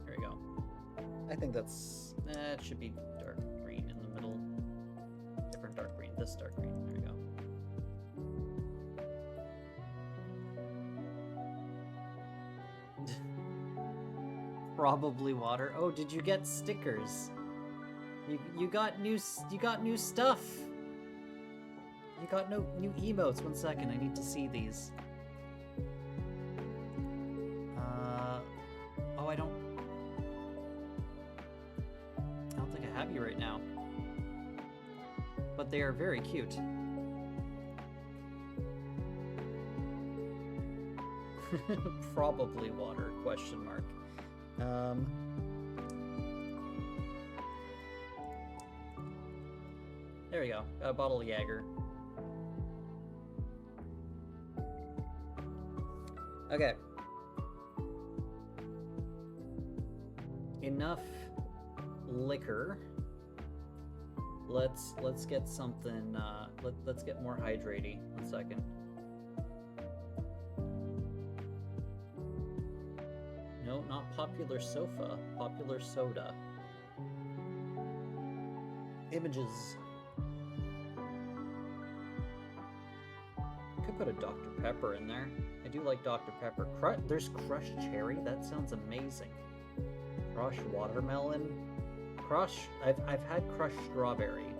There we go. I think that's... it should be dark green in the middle. Different dark green. This dark green. There we go. Probably water. Oh, did you get stickers? You got new stuff. You got new emotes. 1 second, I need to see these. Oh, I don't. chubby right now. But they are very cute. Probably water, question mark. There we go. Got a bottle of Jaeger. Okay. Enough liquor. Let's get something. Let's get more hydraty. 1 second. No, not popular sofa. Popular soda. Images. Could put a Dr. Pepper in there. I do like Dr. Pepper. There's crushed cherry. That sounds amazing. Crushed watermelon. I've had crushed strawberry,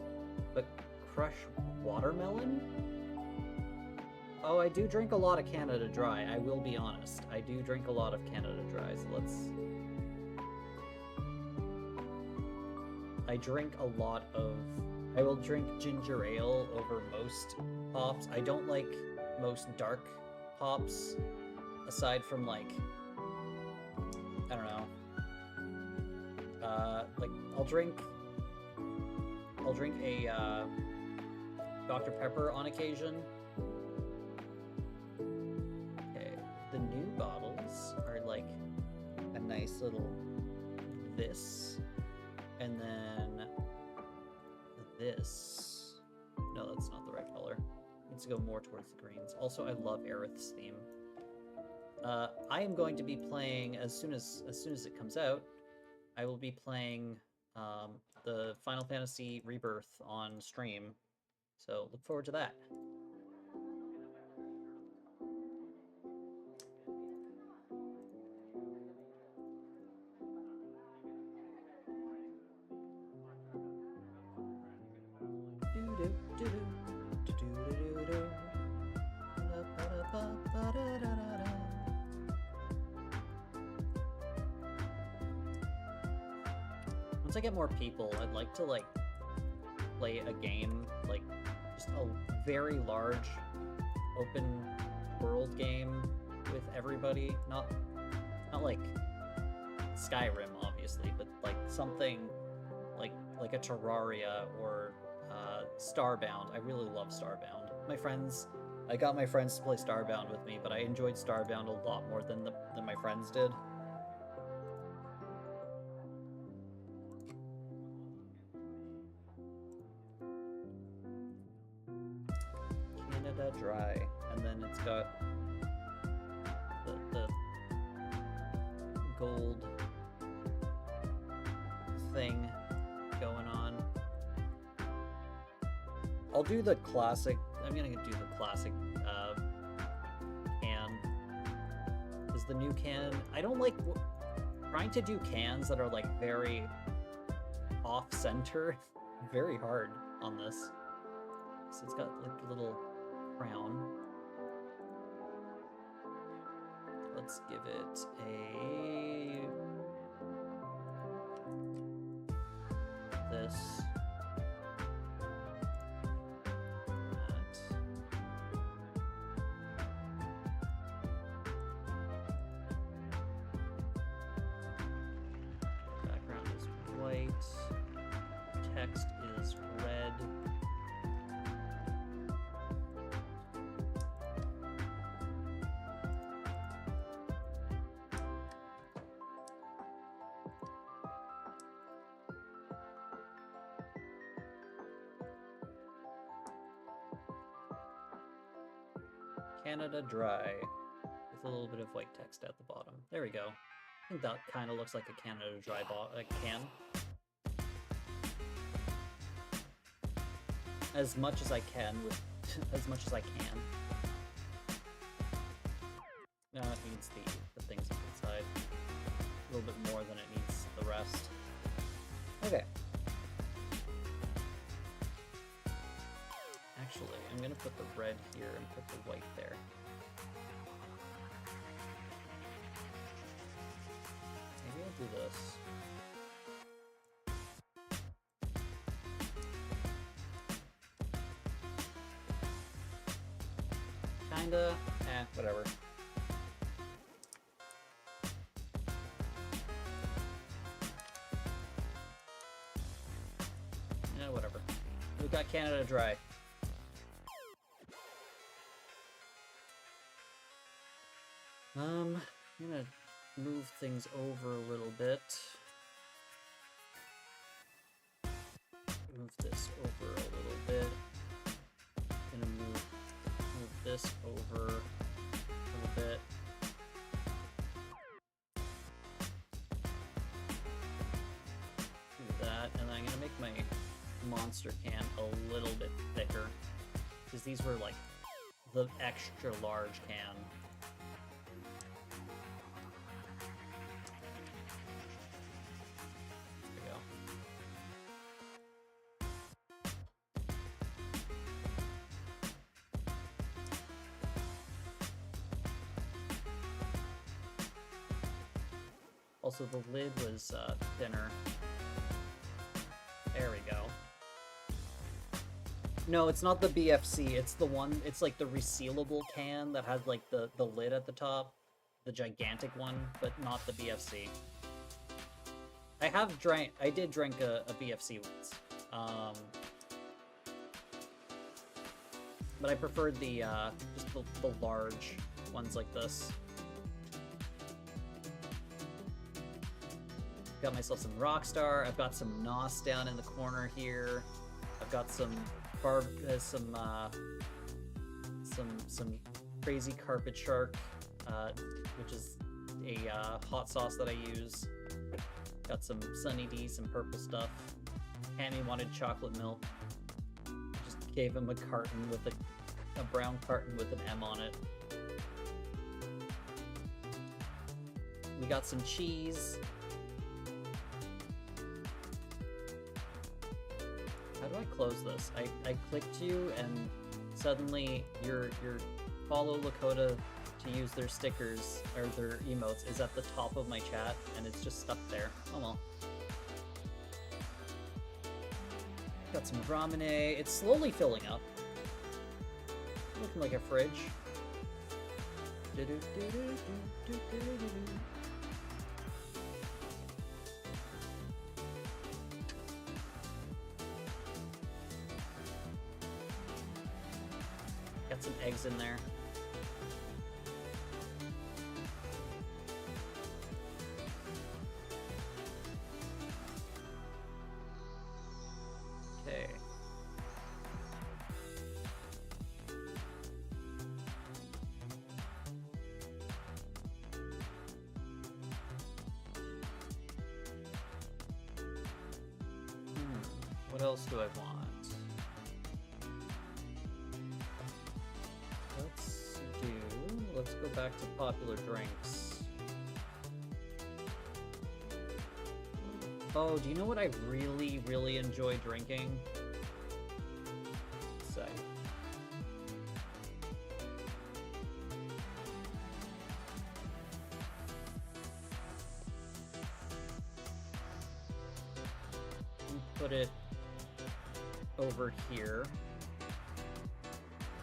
but crushed watermelon? Oh, I do drink a lot of Canada Dry. I will be honest. I do drink a lot of Canada Dry. So I drink a lot of. I will drink ginger ale over most hops. I don't like most dark hops, aside from like, I don't know. Like I'll drink a Dr. Pepper on occasion. Okay, the new bottles are like a nice little this, and then this. No, that's not the right color. It needs to go more towards the greens. Also, I love Aerith's theme. I am going to be playing as soon as it comes out. I will be playing the Final Fantasy Rebirth on stream, so look forward to that. Once I get more people, I'd like to like play a game, like just a very large open world game with everybody. Not like Skyrim, obviously, but like something like a Terraria or Starbound. I really love Starbound. I got my friends to play Starbound with me, but I enjoyed Starbound a lot more than my friends did. Canada Dry, and then it's got the gold thing going on. I'll do the classic. I'm gonna do the classic can. Is the new can? I don't like trying to do cans that are like very off-center. Very hard on this. So it's got like a little crown. Let's give it a this. Text is red. Canada Dry with a little bit of white text at the bottom. There we go. I think that kind of looks like a Canada Dry can. As much as I can with as much as I can. Now it needs the things inside a little bit more than it needs the rest. Okay. Actually, I'm gonna put the red here and put the white there. Maybe I'll do this. kinda, whatever. Whatever. We've got Canada Dry. I'm gonna move things over a little bit. Move this over a little bit. Gonna move this over a little bit. Do that, and then I'm gonna make my monster can a little bit thicker, because these were like the extra large can. Also, the lid was thinner. There we go. No, it's not the BFC. It's the one. It's like the resealable can that has like the lid at the top, the gigantic one, but not the BFC. I did drink a BFC once, but I preferred the just the large ones like this. Got myself some Rockstar. I've got some NOS down in the corner here. I've got some some crazy carpet shark, which is a hot sauce that I use. Got some Sunny D, some purple stuff. Hammy wanted chocolate milk. Just gave him a carton with a brown carton with an M on it. We got some cheese. How do I close this? I clicked you and suddenly your follow Lakota to use their stickers or their emotes is at the top of my chat and it's just stuck there. Oh well. Got some ramune. It's slowly filling up. Looking like a fridge. Got some eggs in there. Okay. What else do I want? Let's go back to popular drinks. Oh, do you know what I really, really enjoy drinking? Say. Put it over here.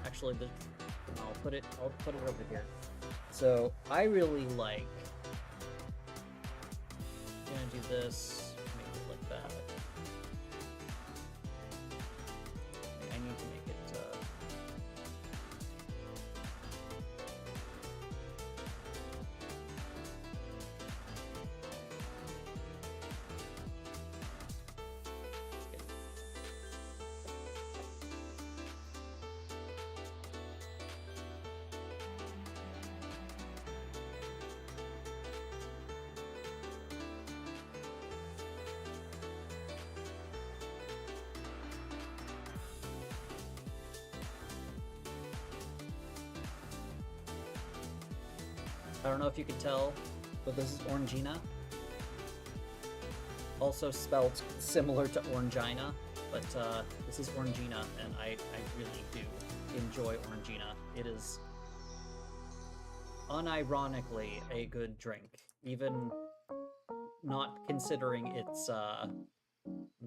Actually, I'll put it over here. So I really like. I'm gonna do this, make it like that. I need to make it. I don't know if you can tell, but this is Orangina. Also spelled similar to Orangina, but this is Orangina, and I really do enjoy Orangina. It is unironically a good drink, even not considering its, 1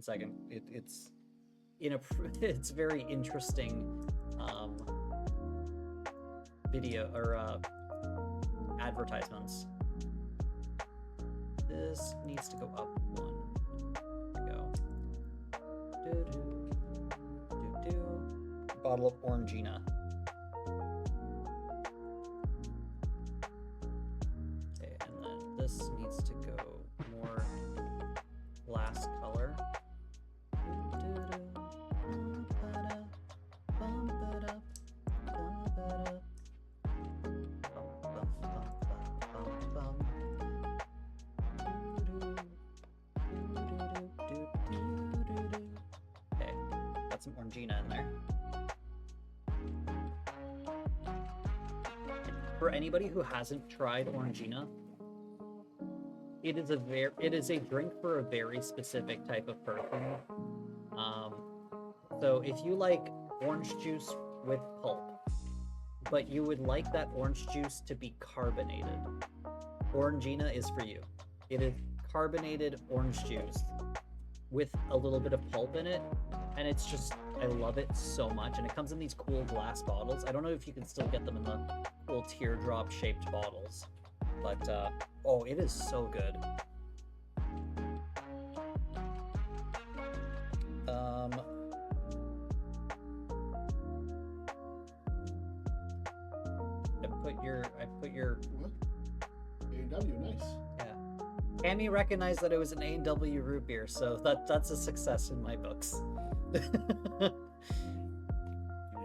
second, it's very interesting, video or advertisements. This needs to go up one. There we go. Bottle of Orangina. Okay, and then this needs to go more glass color. Okay, got some Orangina in there. For anybody who hasn't tried Orangina, it is a drink for a very specific type of person. So if you like orange juice with pulp, but you would like that orange juice to be carbonated, Orangina is for you. It is carbonated orange juice with a little bit of pulp in it, and it's just, I love it so much. And it comes in these cool glass bottles. I don't know if you can still get them in the cool teardrop shaped bottles, but oh, it is so good. I put your What? A&W, nice. Yeah. Cammy recognized that it was an A&W root beer, so that's a success in my books. Do we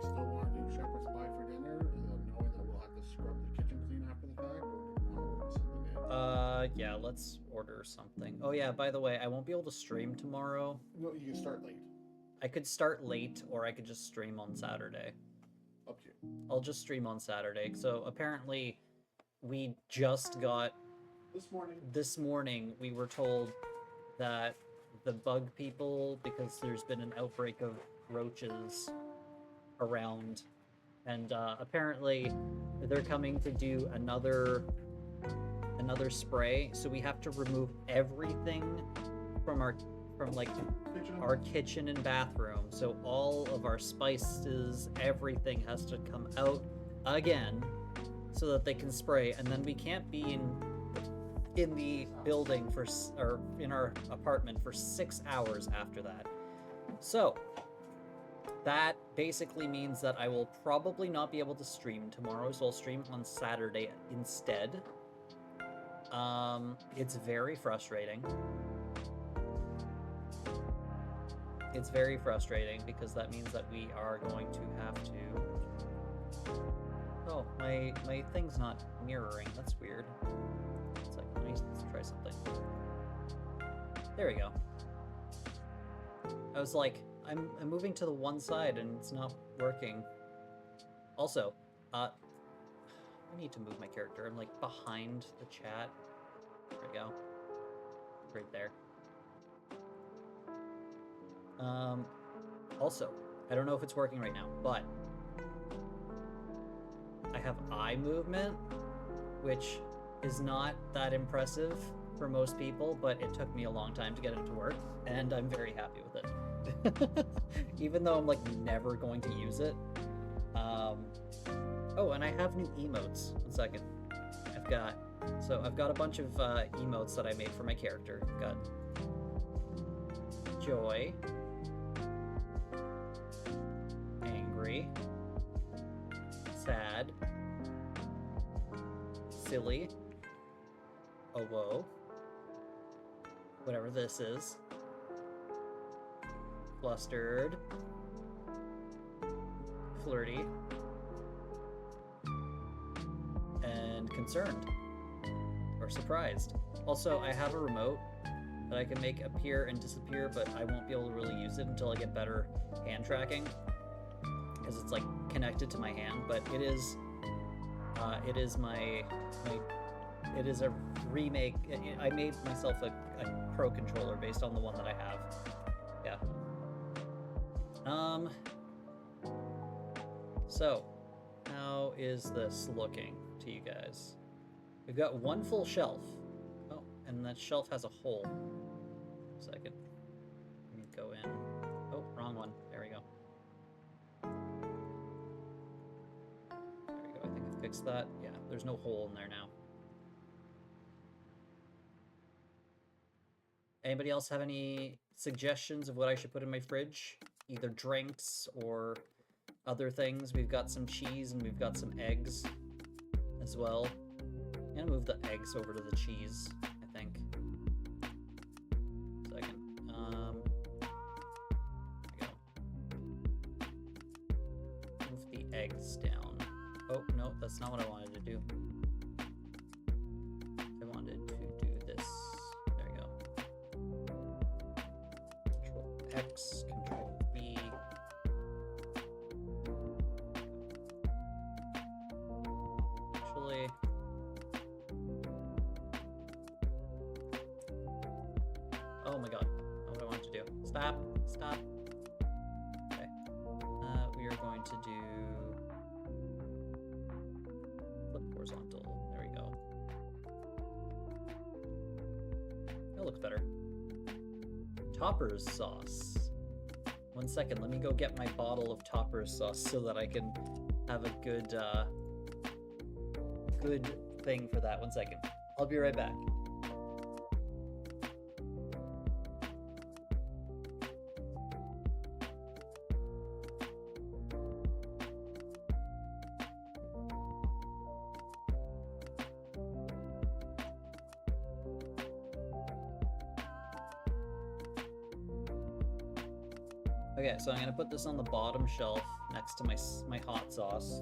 still want to do shepherd's pie for dinner, knowing that we'll have to scrub the kitchen clean after the fact, or do we want to order something in? Yeah, let's order something. Oh yeah, by the way, I won't be able to stream tomorrow. No, you can start late. I could start late, or I could just stream on Saturday. Up to you. I'll just stream on Saturday. So apparently, we just got... This morning, we were told that the bug people, because there's been an outbreak of roaches around, and apparently they're coming to do another spray, so we have to remove everything from our kitchen and bathroom. So all of our spices, everything has to come out again so that they can spray, and then we can't be in the building or in our apartment for 6 hours after that. So that basically means that I will probably not be able to stream tomorrow, so I'll stream on Saturday instead. It's very frustrating. It's very frustrating because that means that we are going to have to... Oh, my thing's not mirroring. That's weird. It's like, let's try something. There we go. I was like, I'm moving to the one side and it's not working. Also, I need to move my character. I'm like behind the chat. There we go. Right there. Also, I don't know if it's working right now, but I have eye movement, which is not that impressive for most people, but it took me a long time to get it to work, and I'm very happy with it. Even though I'm like never going to use it. Oh, and I have new emotes. 1 second. I've got a bunch of emotes that I made for my character. I've got joy, angry, sad, silly, oh whoa, whatever this is, flustered, flirty, and concerned, or surprised. Also, I have a remote that I can make appear and disappear, but I won't be able to really use it until I get better hand tracking, because it's like connected to my hand. But it is a remake. I made myself a pro controller based on the one that I have. Yeah. So how is this looking to you guys? We've got one full shelf. Oh, and that shelf has a hole. Second. Let me go in. Oh, wrong one. There we go. There we go. I think I've fix that? Yeah, there's no hole in there now. Anybody else have any suggestions of what I should put in my fridge? Either drinks or other things. We've got some cheese and we've got some eggs as well. I'm gonna move the eggs over to the cheese, I think. Second. There we go. Move the eggs down. Oh, no, that's not what I wanted to do. I wanted to do this. There we go. Control X, Control B. Actually, oh my god, not what I want to do. Stop, stop. Okay. We are going to do flip horizontal. There we go. That looks better. Toppers sauce. 1 second, let me go get my bottle of Toppers sauce so that I can have a good good thing for that. 1 second. I'll be right back. Okay, so I'm gonna put this on the bottom shelf next to my hot sauce.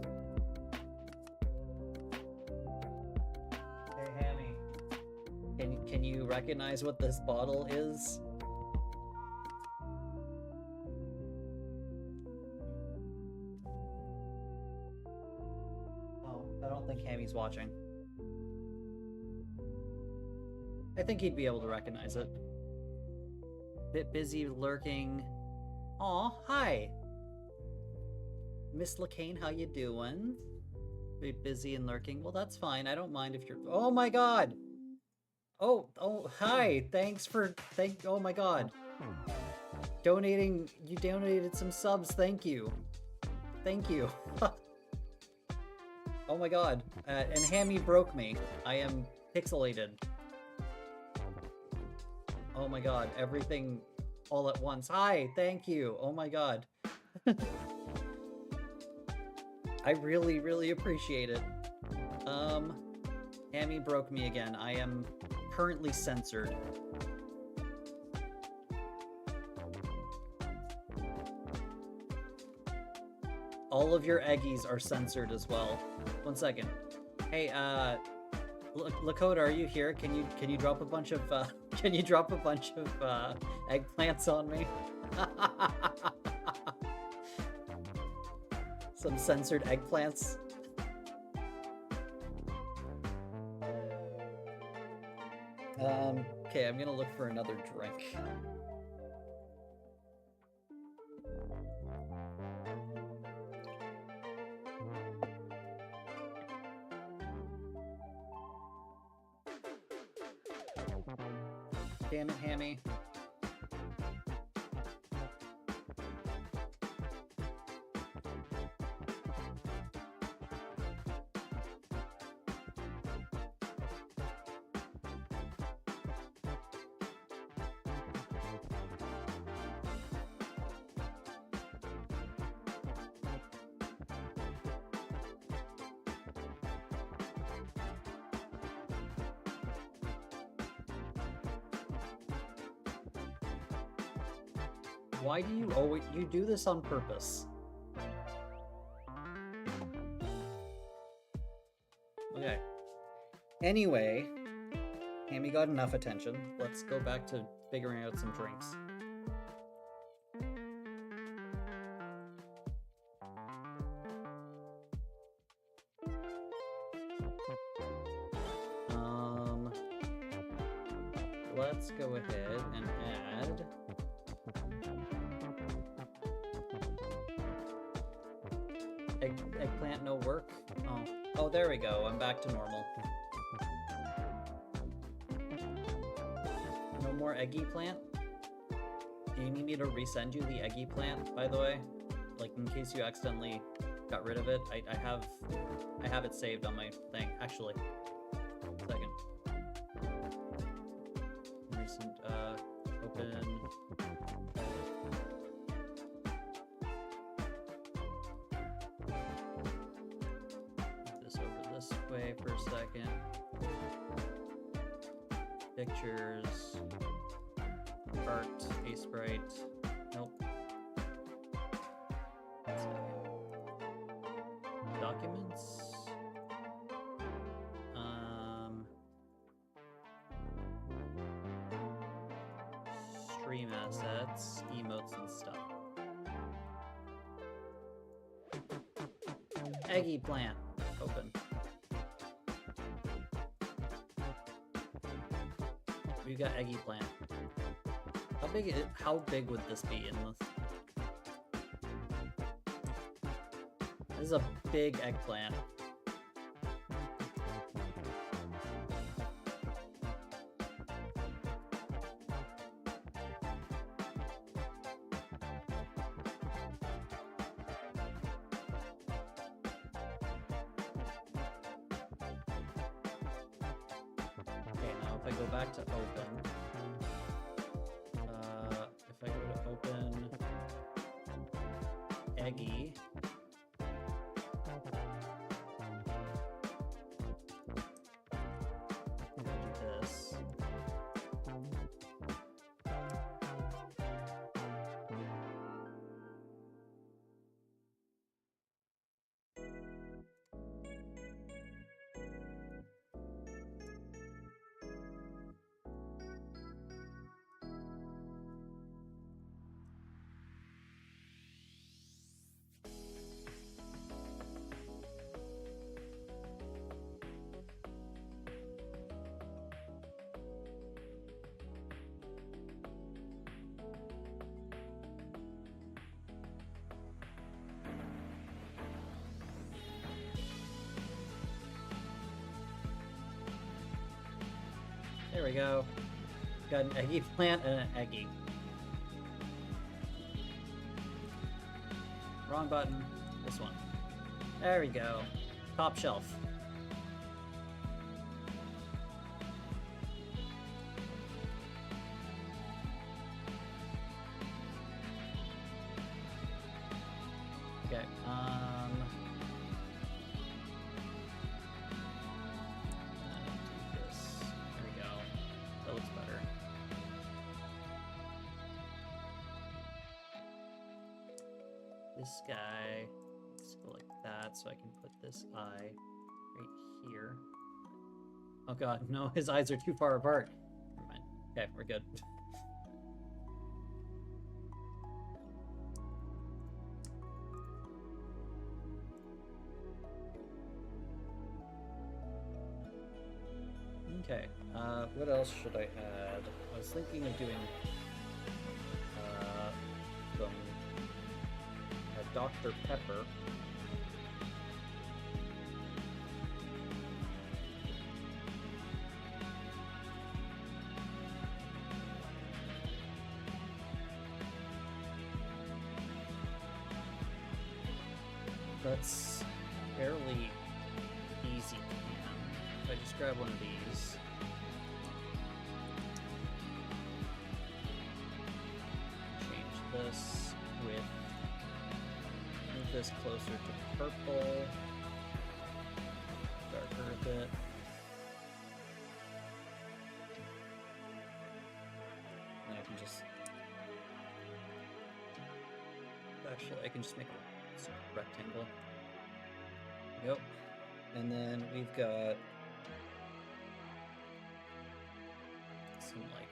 Hey, Hammy, can you recognize what this bottle is? Oh, I don't think Hammy's watching. I think he'd be able to recognize it. Bit busy lurking. Aw, hi! Miss LaCane, how you doing? Bit busy and lurking. Well, that's fine. I don't mind if you're... Oh my god! Oh, hi! Thanks for... Oh my god. You donated some subs, thank you. Thank you. Oh my god. And Hammy broke me. I am pixelated. Oh my god, everything... all at once. Hi, thank you. Oh my god. I really, really appreciate it. Hammy broke me again. I am currently censored. All of your eggies are censored as well. 1 second. Hey, Lakota, are you here? Can you drop a bunch of eggplants on me? Some censored eggplants. Okay, I'm gonna look for another drink. Damn it, Hammy. Why do you always... You do this on purpose. Okay. Anyway, Hammy got enough attention. Let's go back to figuring out some drinks. Let's go ahead and add... Eggplant no work? Oh, there we go. I'm back to normal. No more eggy plant? Do you need me to resend you the eggy plant, by the way? Like, in case you accidentally got rid of it. I have it saved on my thing. Actually, second. Recent open. Move this over this way for a second. Pictures. Art. A sprite. Nope. Documents. Stream assets, emotes and stuff. Eggy plant. Open. We've got eggy plant. How big would this be in this? This is a big eggplant. Okay, now if I go back to open, if I go to open eggy, this. There we go. Got an eggy plant and an eggy. Wrong button. This one. There we go. Top shelf. Okay. This guy, let's go like that, so I can put this eye right here. Oh god, no, his eyes are too far apart. Never mind. Okay, we're good. Okay, what else should I add? I was thinking of doing some Dr. Pepper. That's fairly easy. If I just grab one of these. Change this with, move this closer to purple, darker a bit. And I can just, actually I can just make a sort of rectangle. Yep. And then we've got some like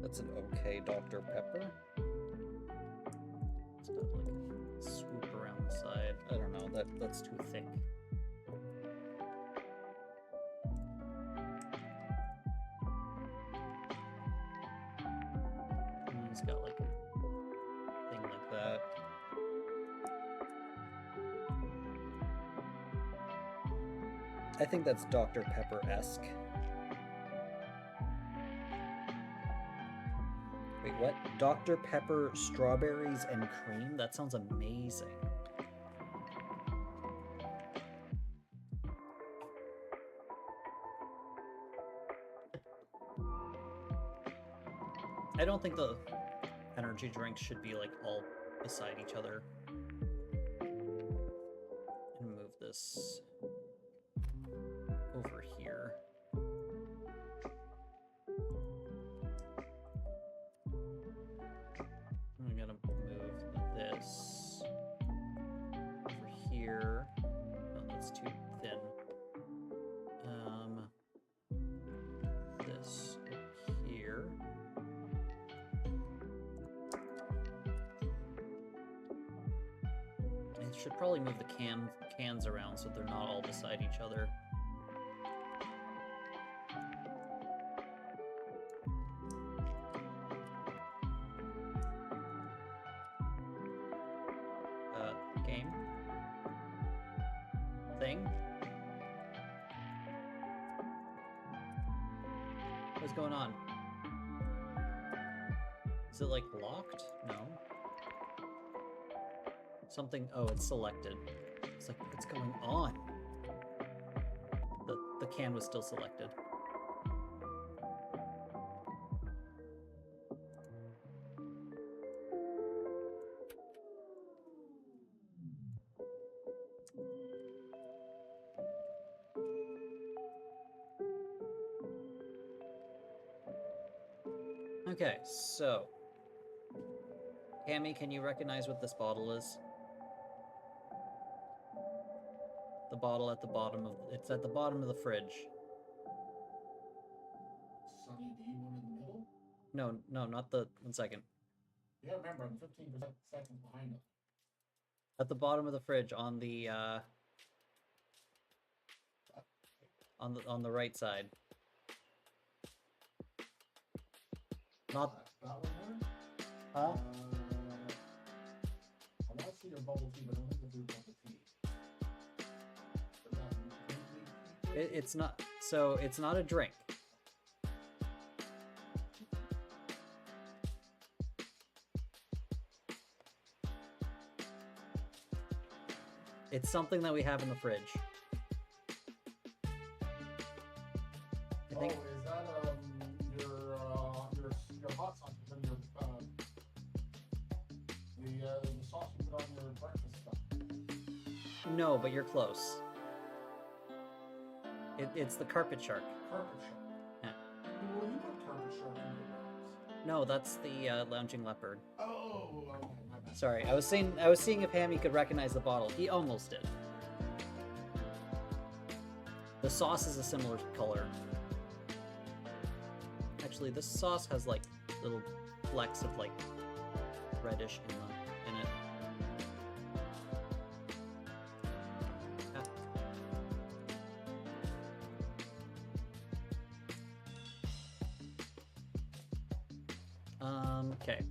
that's an okay Dr. Pepper. It's not like that's too thick. And it's got like a thing like that. I think that's Dr. Pepper-esque. Wait, what? Dr. Pepper, strawberries, and cream? That sounds amazing. I don't think the energy drinks should be like all beside each other. And move this over here. I'm gonna move this over here. Oh, that's too thin. This over here. I should probably move the cans around so they're not all beside each other. Game? Thing? What's going on? Is it like locked? No. Something, oh, it's selected. It's like, what's going on? The can was still selected. Okay, so Cammy, can you recognize what this bottle is? The bottle at the bottom of it's at the bottom of the fridge. Sunny D one in the middle? No, not the 1 second. Yeah, remember, I'm 15 seconds behind it. At the bottom of the fridge on the on the right side. Not that one there? huh? I want to see your bubble tea, but I don't think it's your bubble tea. It's not, so it's not a drink. It's something that we have in the fridge. I think. Oh, is that your hot sauce and your the sauce you put on your breakfast stuff? No, but you're close. It's the carpet shark. Carpet shark. Yeah. Well, you put carpet shark in your breakfast. No, that's the lounging leopard. Oh, okay, my bad. Sorry, I was seeing if Hammy could recognize the bottle. He almost did. The sauce is a similar color. Actually, this sauce has like little flecks of like reddish in it. Okay.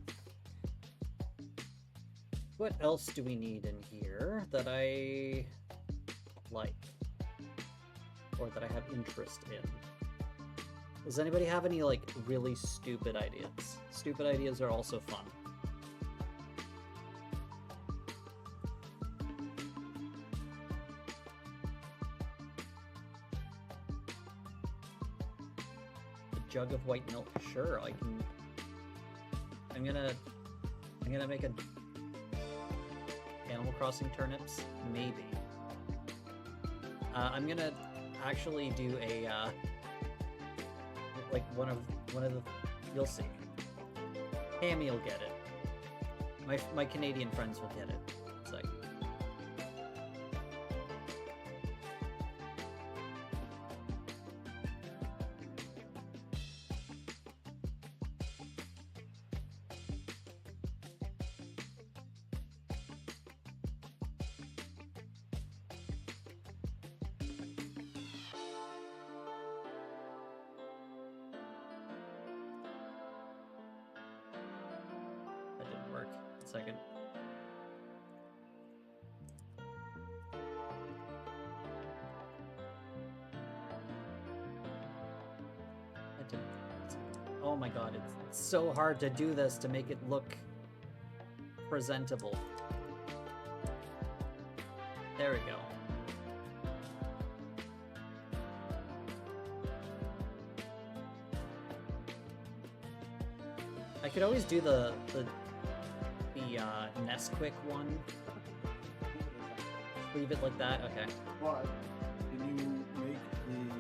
What else do we need in here that I like? Or that I have interest in? Does anybody have any, like, really stupid ideas? Stupid ideas are also fun. A jug of white milk? Sure, I can... I'm gonna make a Animal Crossing turnips? Maybe. I'm gonna actually do a, like one of the, you'll see. Hammy will get it. My Canadian friends will get it. It's like, second. Oh my god, it's so hard to do this to make it look presentable. There we go. I could always do the Nesquik one. Leave it like that? Okay. But can you make the inner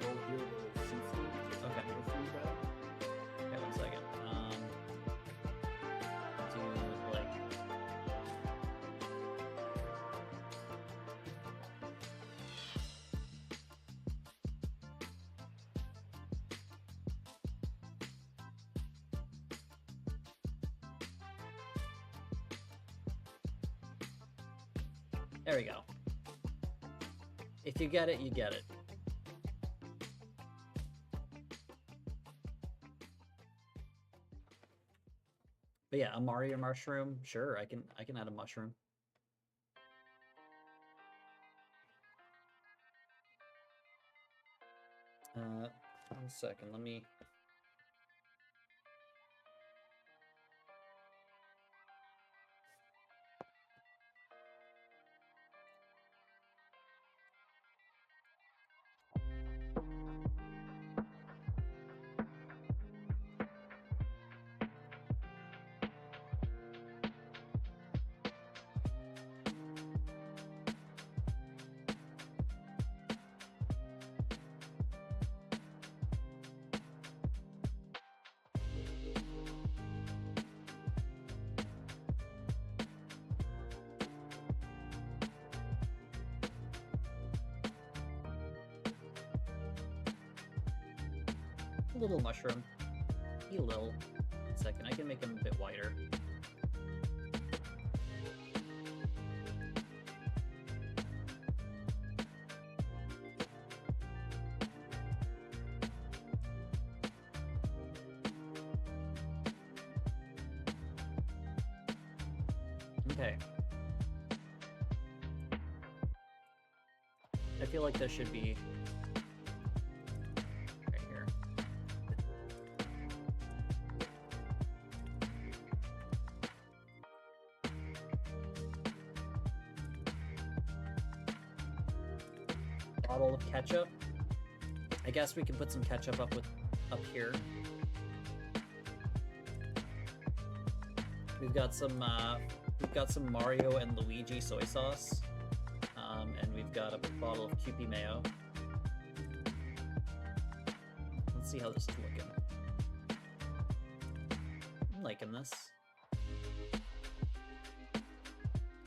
roll here the seafood? Okay. Food bag? Okay, 1 second. Do like there we go. If you get it, you get it. But yeah, a Mario mushroom, sure, I can add a mushroom. One second, let me a little mushroom. A little. 1 second, I can make them a bit wider. Okay. I feel like this should be right here. Bottle of ketchup. I guess we can put some ketchup up here. We've got some Mario and Luigi soy sauce, and we've got a bottle of Kewpie mayo. Let's see how this is looking. I'm liking this.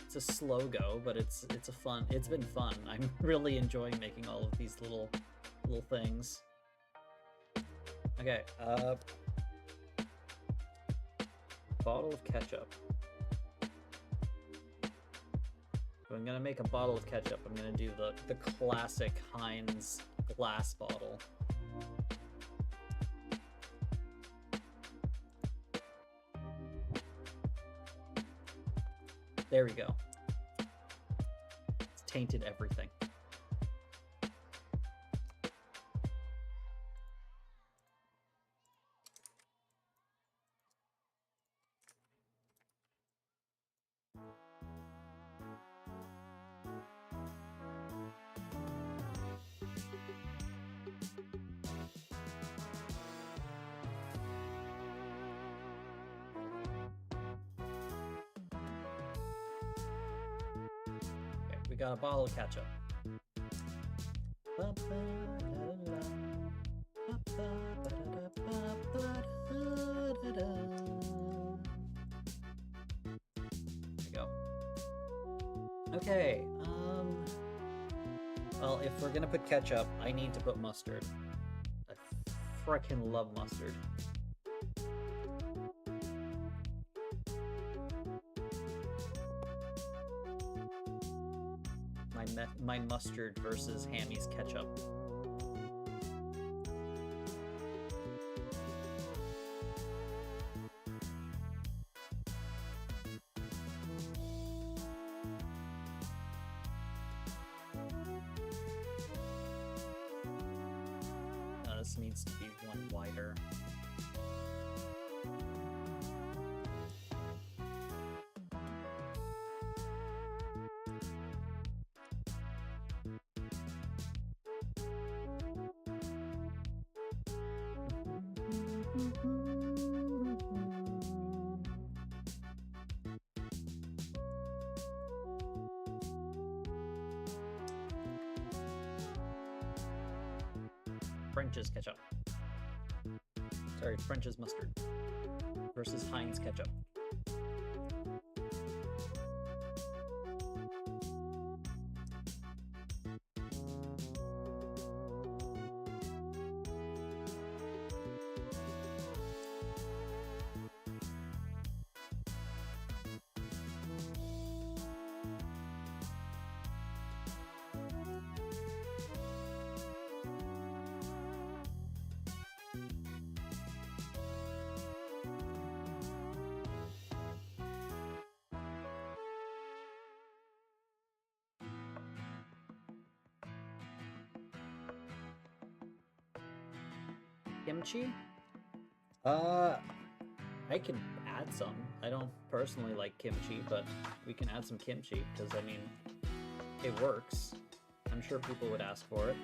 It's a slow go, but it's been fun. I'm really enjoying making all of these little things. Okay, bottle of ketchup. If I'm gonna make a bottle of ketchup, I'm gonna do the classic Heinz glass bottle. There we go. It's tainted everything. We got a bottle of ketchup. There we go. Okay, well, if we're gonna put ketchup, I need to put mustard. I frickin' love mustard. My mustard versus Hammy's ketchup. this needs to be one wider. French's ketchup. Sorry, French's mustard versus Heinz ketchup. Kimchi? I can add some. I don't personally like kimchi, but we can add some kimchi, because, I mean, it works. I'm sure people would ask for it.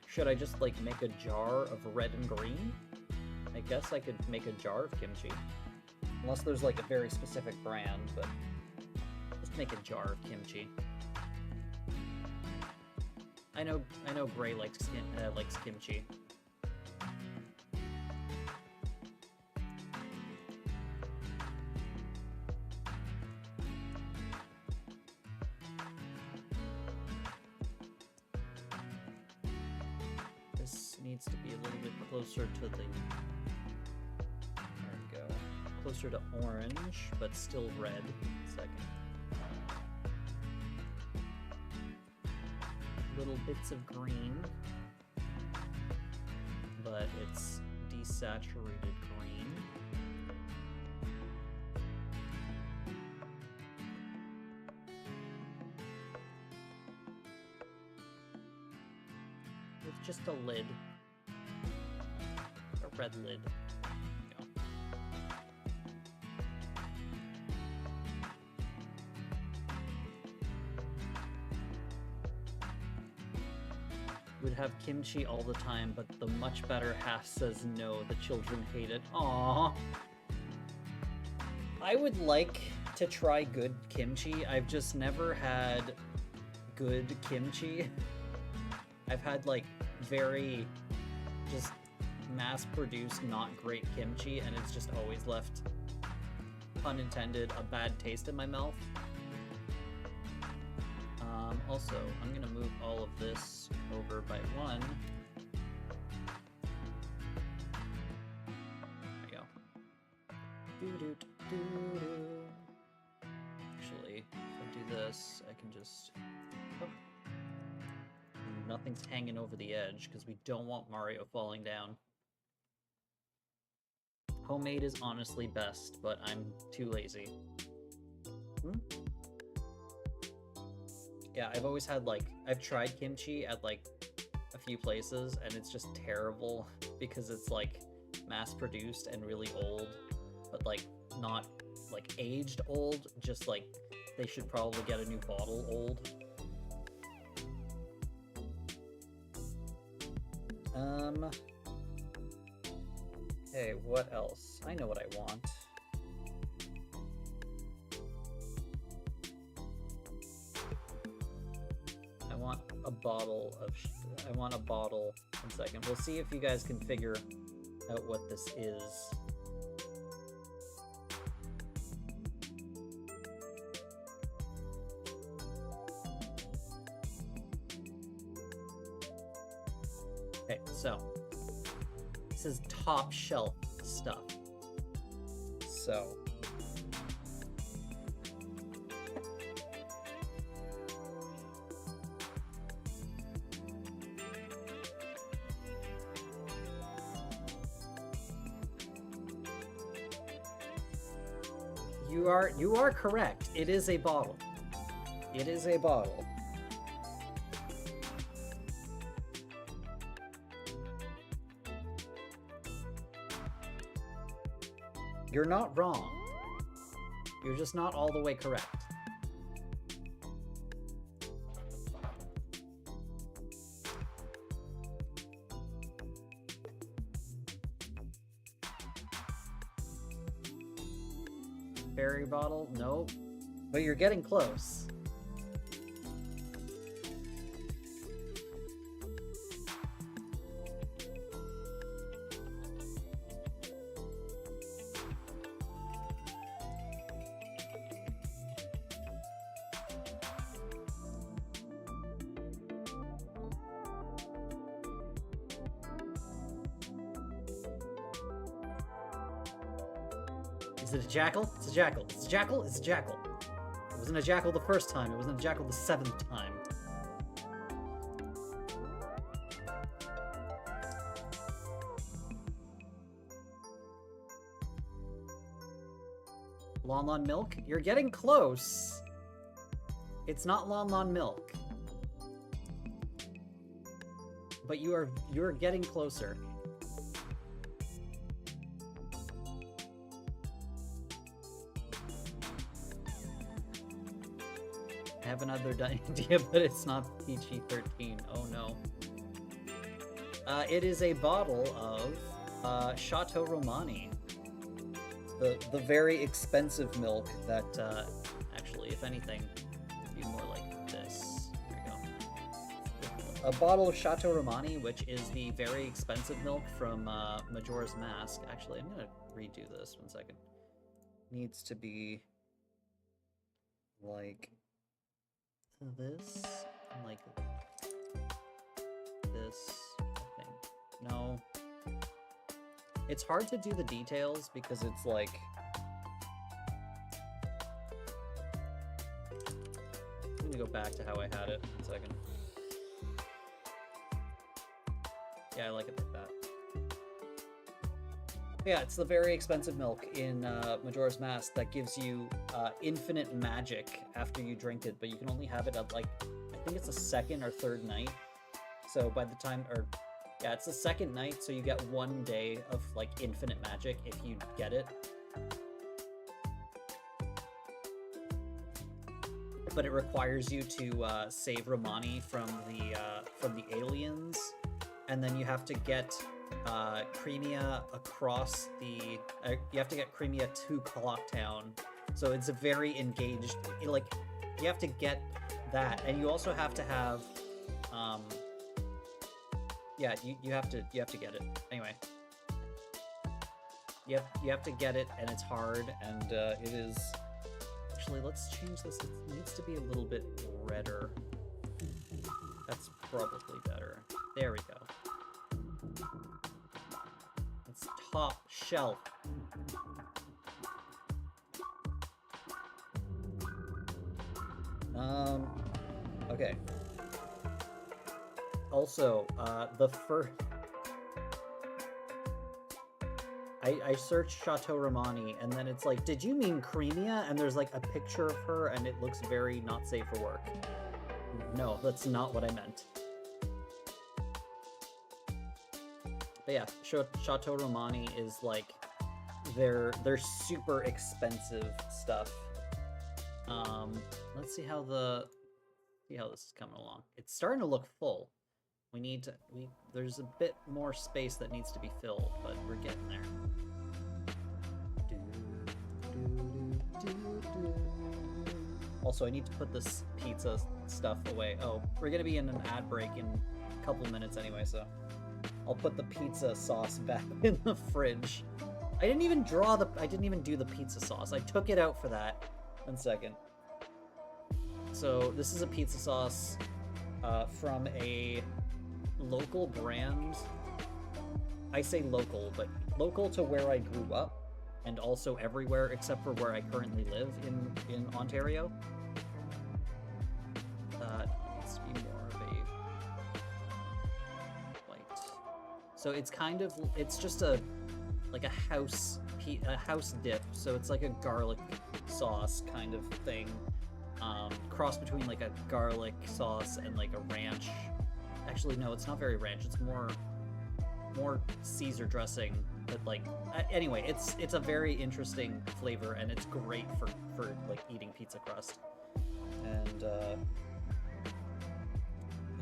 Should I just, like, make a jar of red and green? I guess I could make a jar of kimchi. Unless there's, like, a very specific brand, but just make a jar of kimchi. I know Gray likes kimchi. This needs to be a little bit closer to the... There we go. Closer to orange, but still red. Second. Little bits of green, but it's desaturated green. With just a lid, a red lid. Would have kimchi all the time, but the much better half says no, the children hate it. Aww. I would like to try good kimchi. I've just never had good kimchi. I've had, like, very just mass-produced, not great kimchi, and it's just always left, pun intended, a bad taste in my mouth. Also, I'm gonna move all of this over by one. There we go. Actually, if I do this, I can just... Oh. Nothing's hanging over the edge, because we don't want Mario falling down. Homemade is honestly best, but I'm too lazy. Yeah, I've always had, like, I've tried kimchi at, like, a few places, and it's just terrible, because it's, like, mass-produced and really old, but, like, not, like, aged old, just, like, they should probably get a new bottle old. Hey, what else? I know what I want. I want a bottle of... One second. We'll see if you guys can figure out what this is. Okay, so this is top shelf stuff. So you are correct. It is a bottle. It is a bottle. You're not wrong. You're just not all the way correct. Berry bottle? Nope. But you're getting close. Is it a jackal? It's a jackal. It's a jackal? It's a jackal. It wasn't a jackal the first time. It wasn't a jackal the 7th time. Lon Lon Milk? You're getting close. It's not Lon Lon Milk. But you're getting closer. I have another idea, but it's not PG-13. Oh no. It is a bottle of Chateau Romani. The very expensive milk that, actually, if anything, would be more like this. There we go. A bottle of Chateau Romani, which is the very expensive milk from Majora's Mask. Actually, I'm gonna redo this. 1 second. Needs to be like this, and like this, I think. No. It's hard to do the details because it's like... I'm gonna go back to how I had it. 1 second. Yeah, I like it like that. Yeah, it's the very expensive milk in Majora's Mask that gives you infinite magic after you drink it, but you can only have it at, like, I think it's the 2nd or 3rd night. So by the time, or yeah, it's the 2nd night, so you get 1 day of, like, infinite magic if you get it. But it requires you to save Romani from the aliens, and then you have to get Crimea across the... you have to get Crimea to Clocktown, so it's a very engaged... Like, you have to get that, and you also have to have... yeah, you have to get it. Anyway. You have to get it, and it's hard, and it is... Actually, let's change this. It needs to be a little bit redder. That's probably better. There we go. It's top shelf. Okay. Also, the first... I searched Chateau Romani, and then it's like, did you mean Crimea? And there's like a picture of her, and it looks very not safe for work. No, that's not what I meant. But yeah, Chateau Romani is like their super expensive stuff. Let's see how this is coming along. It's starting to look full. There's a bit more space that needs to be filled, but we're getting there. Also, I need to put this pizza stuff away. Oh, we're gonna be in an ad break in a couple minutes anyway, so I'll put the pizza sauce back in the fridge. I didn't even do the pizza sauce. I took it out for that. 1 second. So this is a pizza sauce from a local brand. I say local, but local to where I grew up, and also everywhere except for where I currently live in Ontario. Needs to be more of a white. So it's just a house dip. So it's like a garlic sauce kind of thing, cross between like a garlic sauce and like a ranch. Actually, no, it's not very ranch. It's more Caesar dressing But like, anyway, it's a very interesting flavor, and it's great for like eating pizza crust. And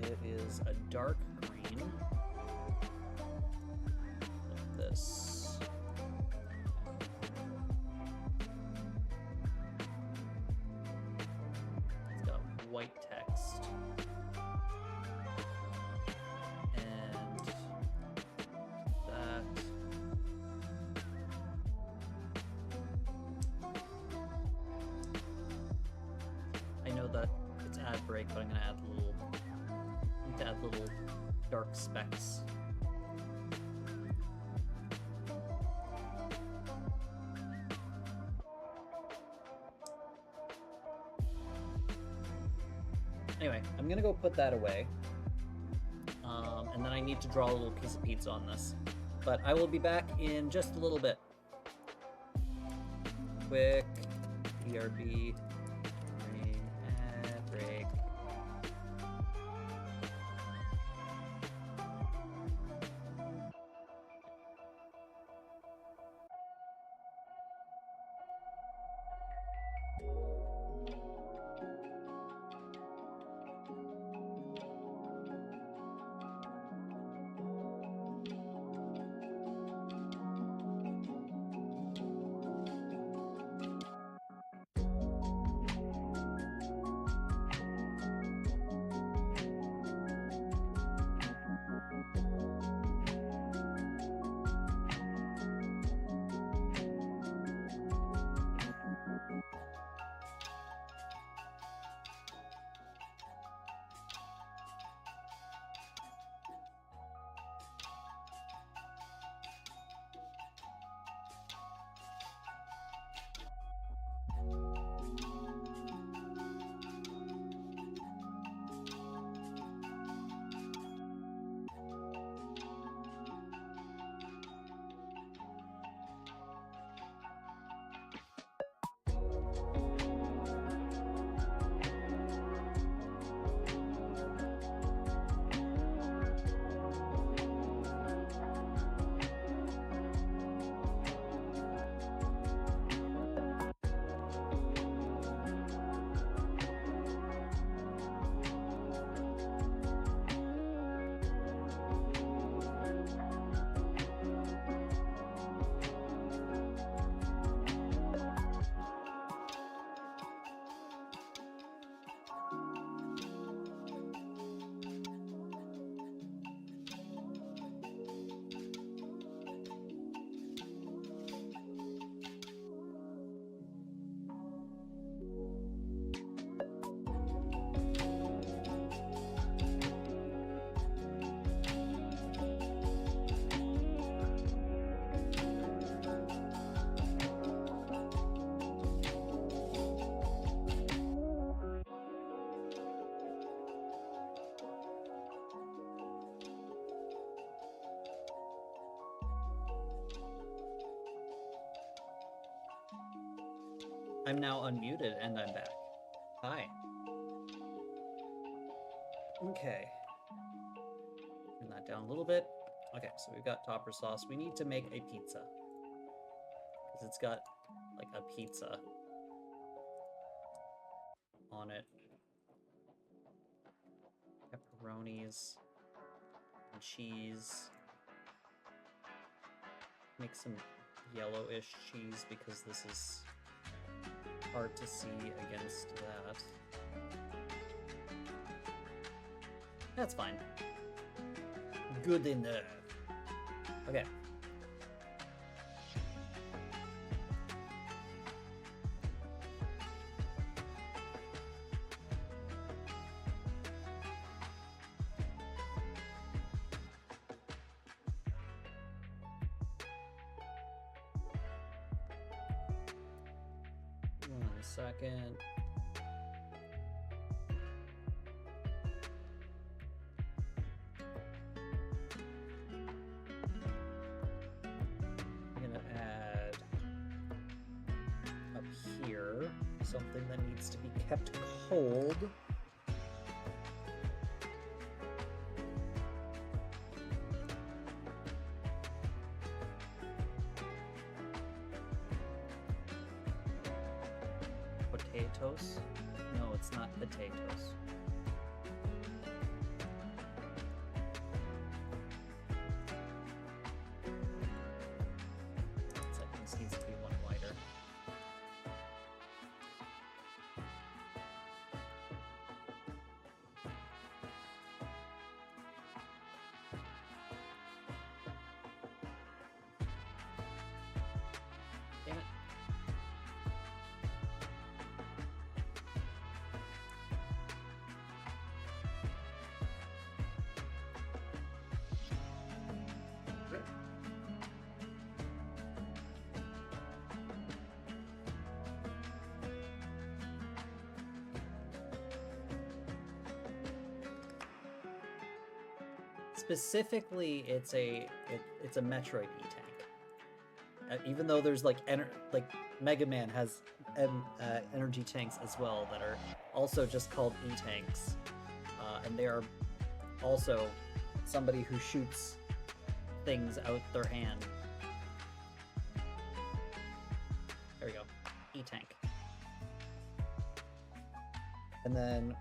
it is a dark green, like this. It's got white text. And that. I know that it's ad break, but I'm gonna add little dark specks. Anyway, I'm gonna go put that away. And then I need to draw a little piece of pizza on this. But I will be back in just a little bit. Quick BRB ad break. I'm now unmuted and I'm back. Hi. Okay. Turn that down a little bit. Okay, so we've got topper sauce. We need to make a pizza. Because it's got like a pizza on it. Pepperonis and cheese. Make some yellowish cheese because this is hard to see against that. That's fine. Good enough. Okay. Second. I'm gonna add up here something that needs to be kept cold. potatoes? No, it's not potatoes. It's like this needs to be one wider. Damn it. Specifically, it's a Metroid E-Tank. Even though there's like Mega Man has energy tanks as well that are also just called E-Tanks, and they are also somebody who shoots things out their hand. There we go, E-Tank. And then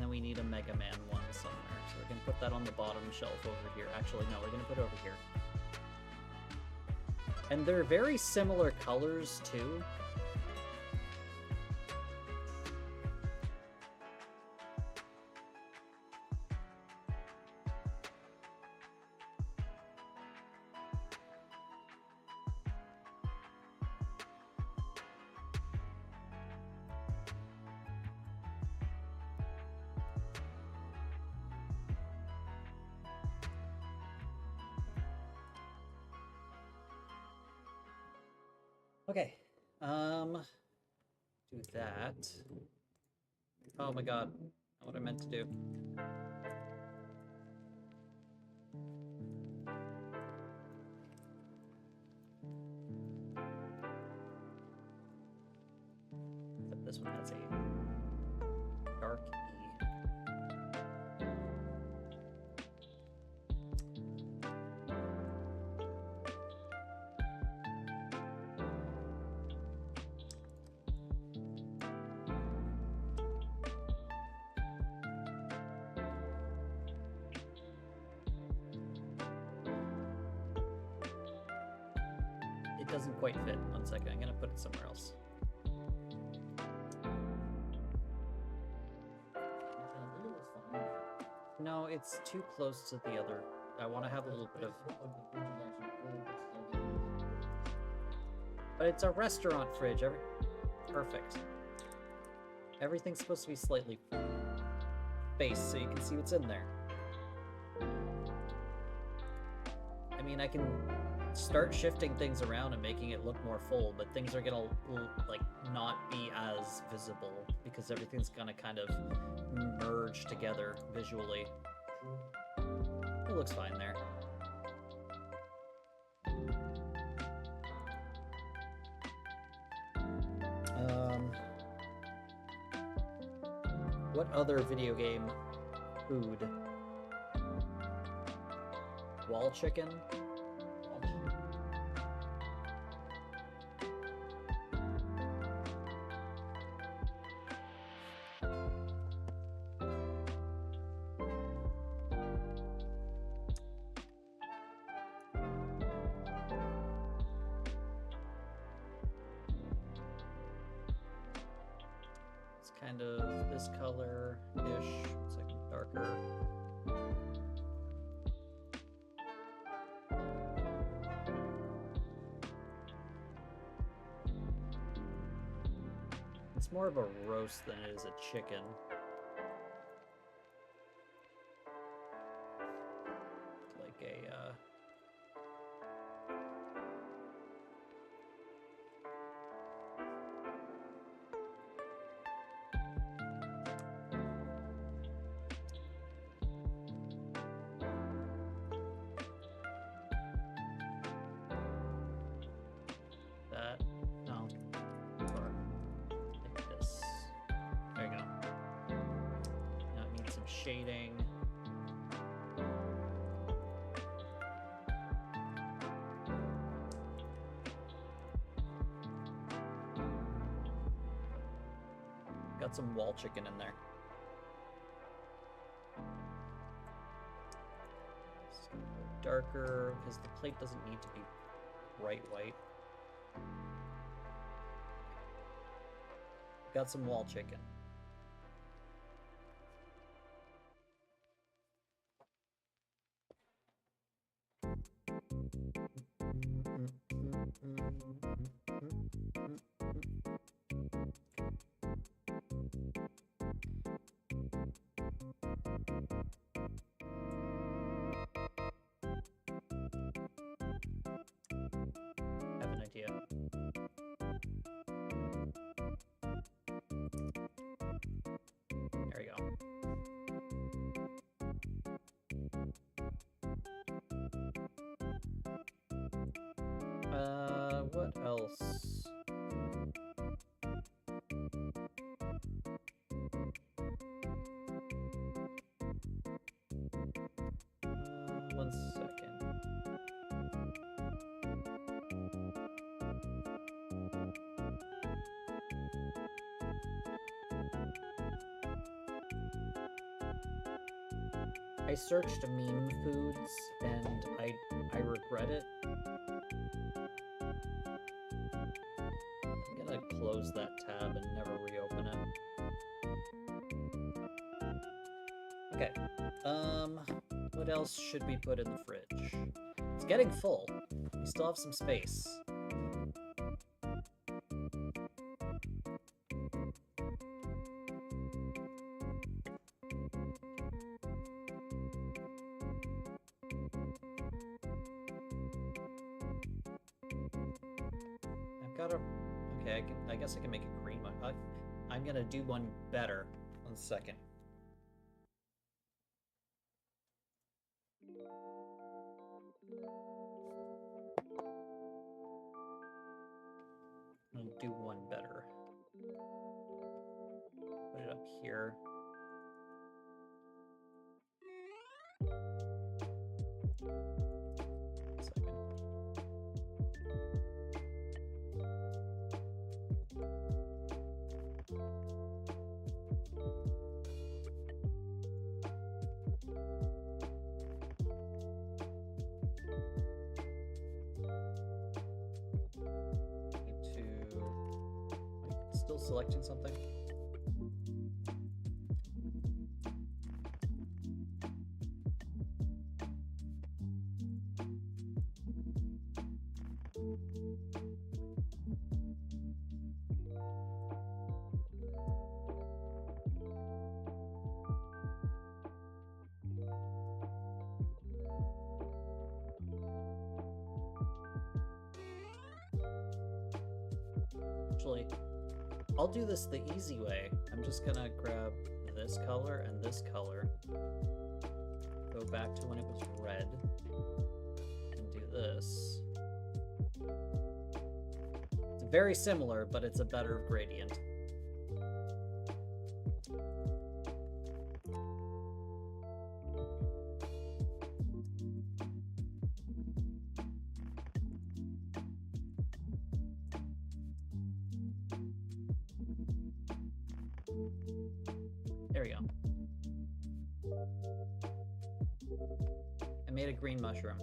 we need a Mega Man one somewhere. So we're gonna put that on the bottom shelf over here. Actually, no, we're gonna put it over here. And they're very similar colors too. Okay, do that. Oh my god, not what I meant to do. Except this one has a dark E. Doesn't quite fit. One second, I'm gonna put it somewhere else. No, it's too close to the other. I want to have a little bit of... But it's a restaurant fridge. Perfect. Everything's supposed to be slightly spaced so you can see what's in there. I mean, I can start shifting things around and making it look more full, but things are gonna like not be as visible because everything's gonna kind of merge together visually. It looks fine there. What other video game food? Wall chicken? Kind of this color-ish. It's like darker. It's more of a roast than it is a chicken. Like a shading. Got some wall chicken in there. So darker, because the plate doesn't need to be bright white. Got some wall chicken. I have an idea. There we go. What else? One second. I searched meme foods and I regret it. I'm gonna close that tab and never reopen it. Okay. What else should we put in the fridge? It's getting full. We still have some space. I've got a... Okay, I guess I can make a green one. I'm gonna do one better. 1 second. I'll do one better. Put it up here. Second. Still selecting something. Actually, I'll do this the easy way. I'm just gonna grab this color and this color, go back to when it was red, and do this. It's very similar, but it's a better gradient. There we go. I made a green mushroom.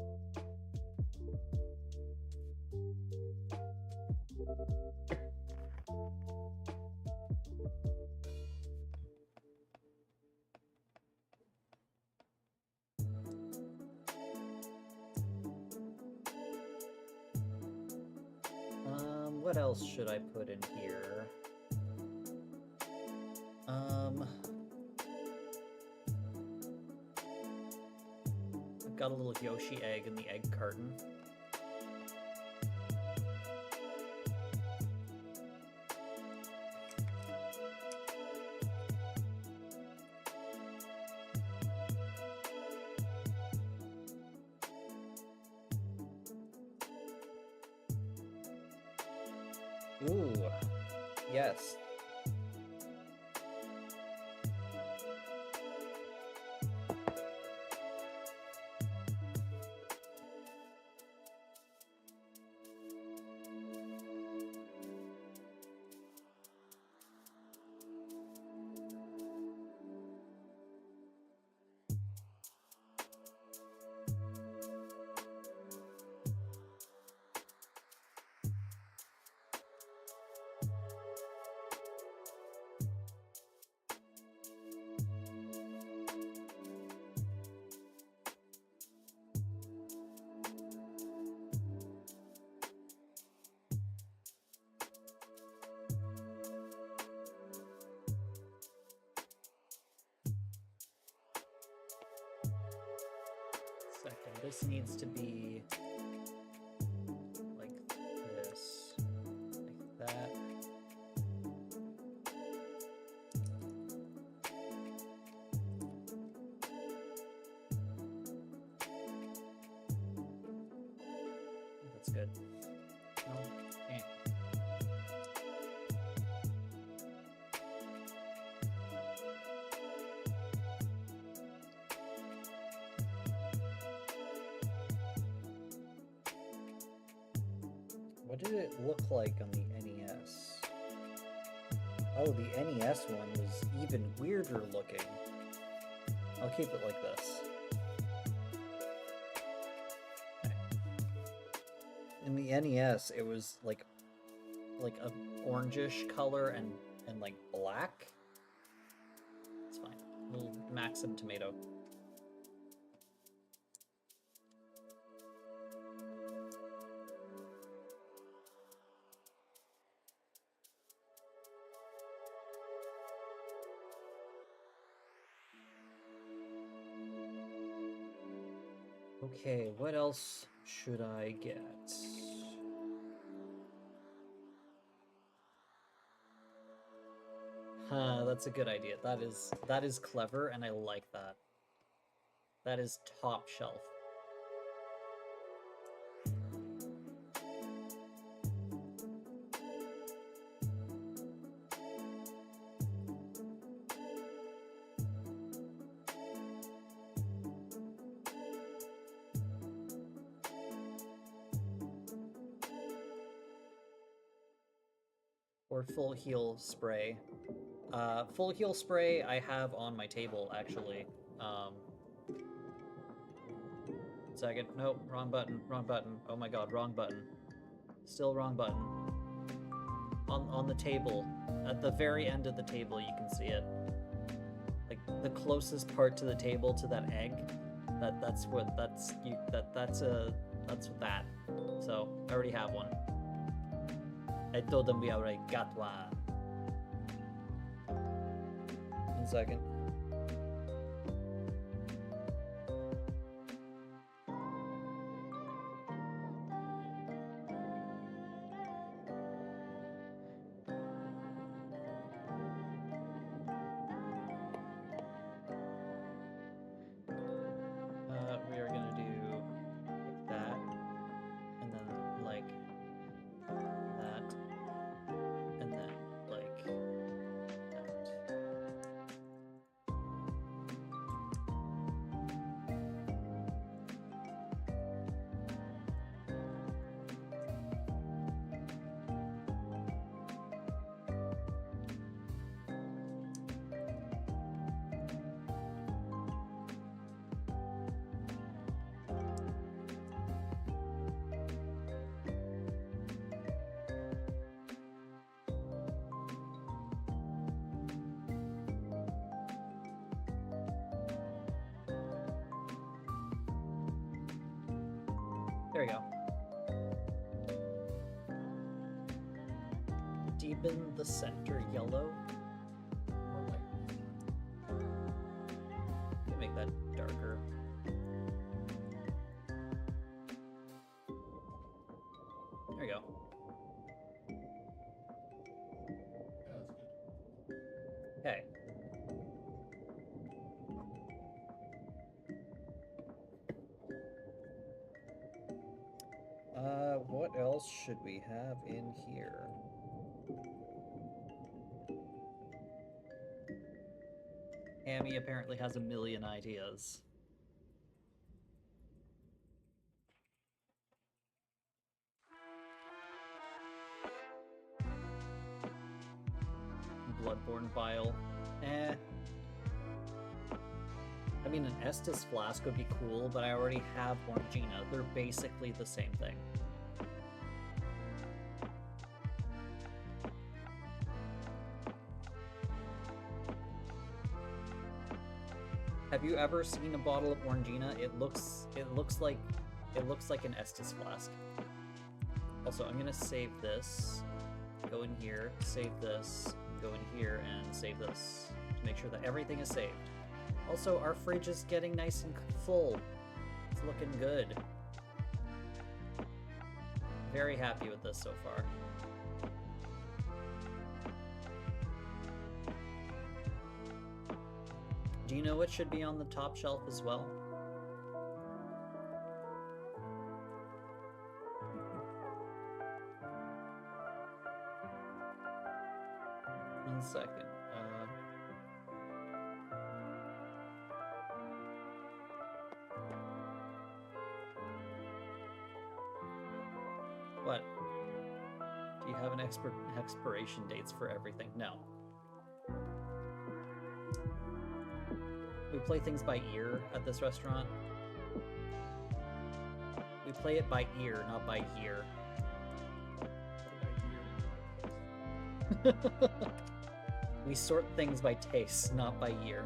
What else should I put in here? I've got a little Yoshi egg in the egg carton. Ooh, yes. This needs to be like this, like that. That's good. No, eh. What did it look like on the NES? Oh, the NES one was even weirder looking. I'll keep it like this. Okay. In the NES, it was like a orangish color and like black. It's fine. We'll max some tomato. Okay, what else should I get? Huh, that's a good idea. That is clever, and I like that. That is top shelf. Or full heal spray. Full heal spray I have on my table, actually. Second. Nope, wrong button, wrong button. Oh my god, wrong button. Still wrong button. On the table. At the very end of the table, you can see it. Like, the closest part to the table to that egg. That's that. So, I already have one. I told them we already got one. 1 second. We are gonna do like that, and then like that, and then like that. There we go. Deepen the center yellow. More like, make that darker. There we go. Okay. What else should we have in here? Amy apparently has a million ideas. Bloodborne vial. Eh. I mean, an Estus flask would be cool, but I already have Orangina. They're basically the same thing. Have you ever seen a bottle of Orangina? It looks like an Estus flask. Also, I'm gonna save this. Go in here, save this, go in here, and save this to make sure that everything is saved. Also, our fridge is getting nice and full. It's looking good. Very happy with this so far. Do you know what should be on the top shelf as well? One second. What? Do you have an expiration dates for everything? No. We play things by ear at this restaurant. We play it by ear, not by year. We sort things by taste, not by year.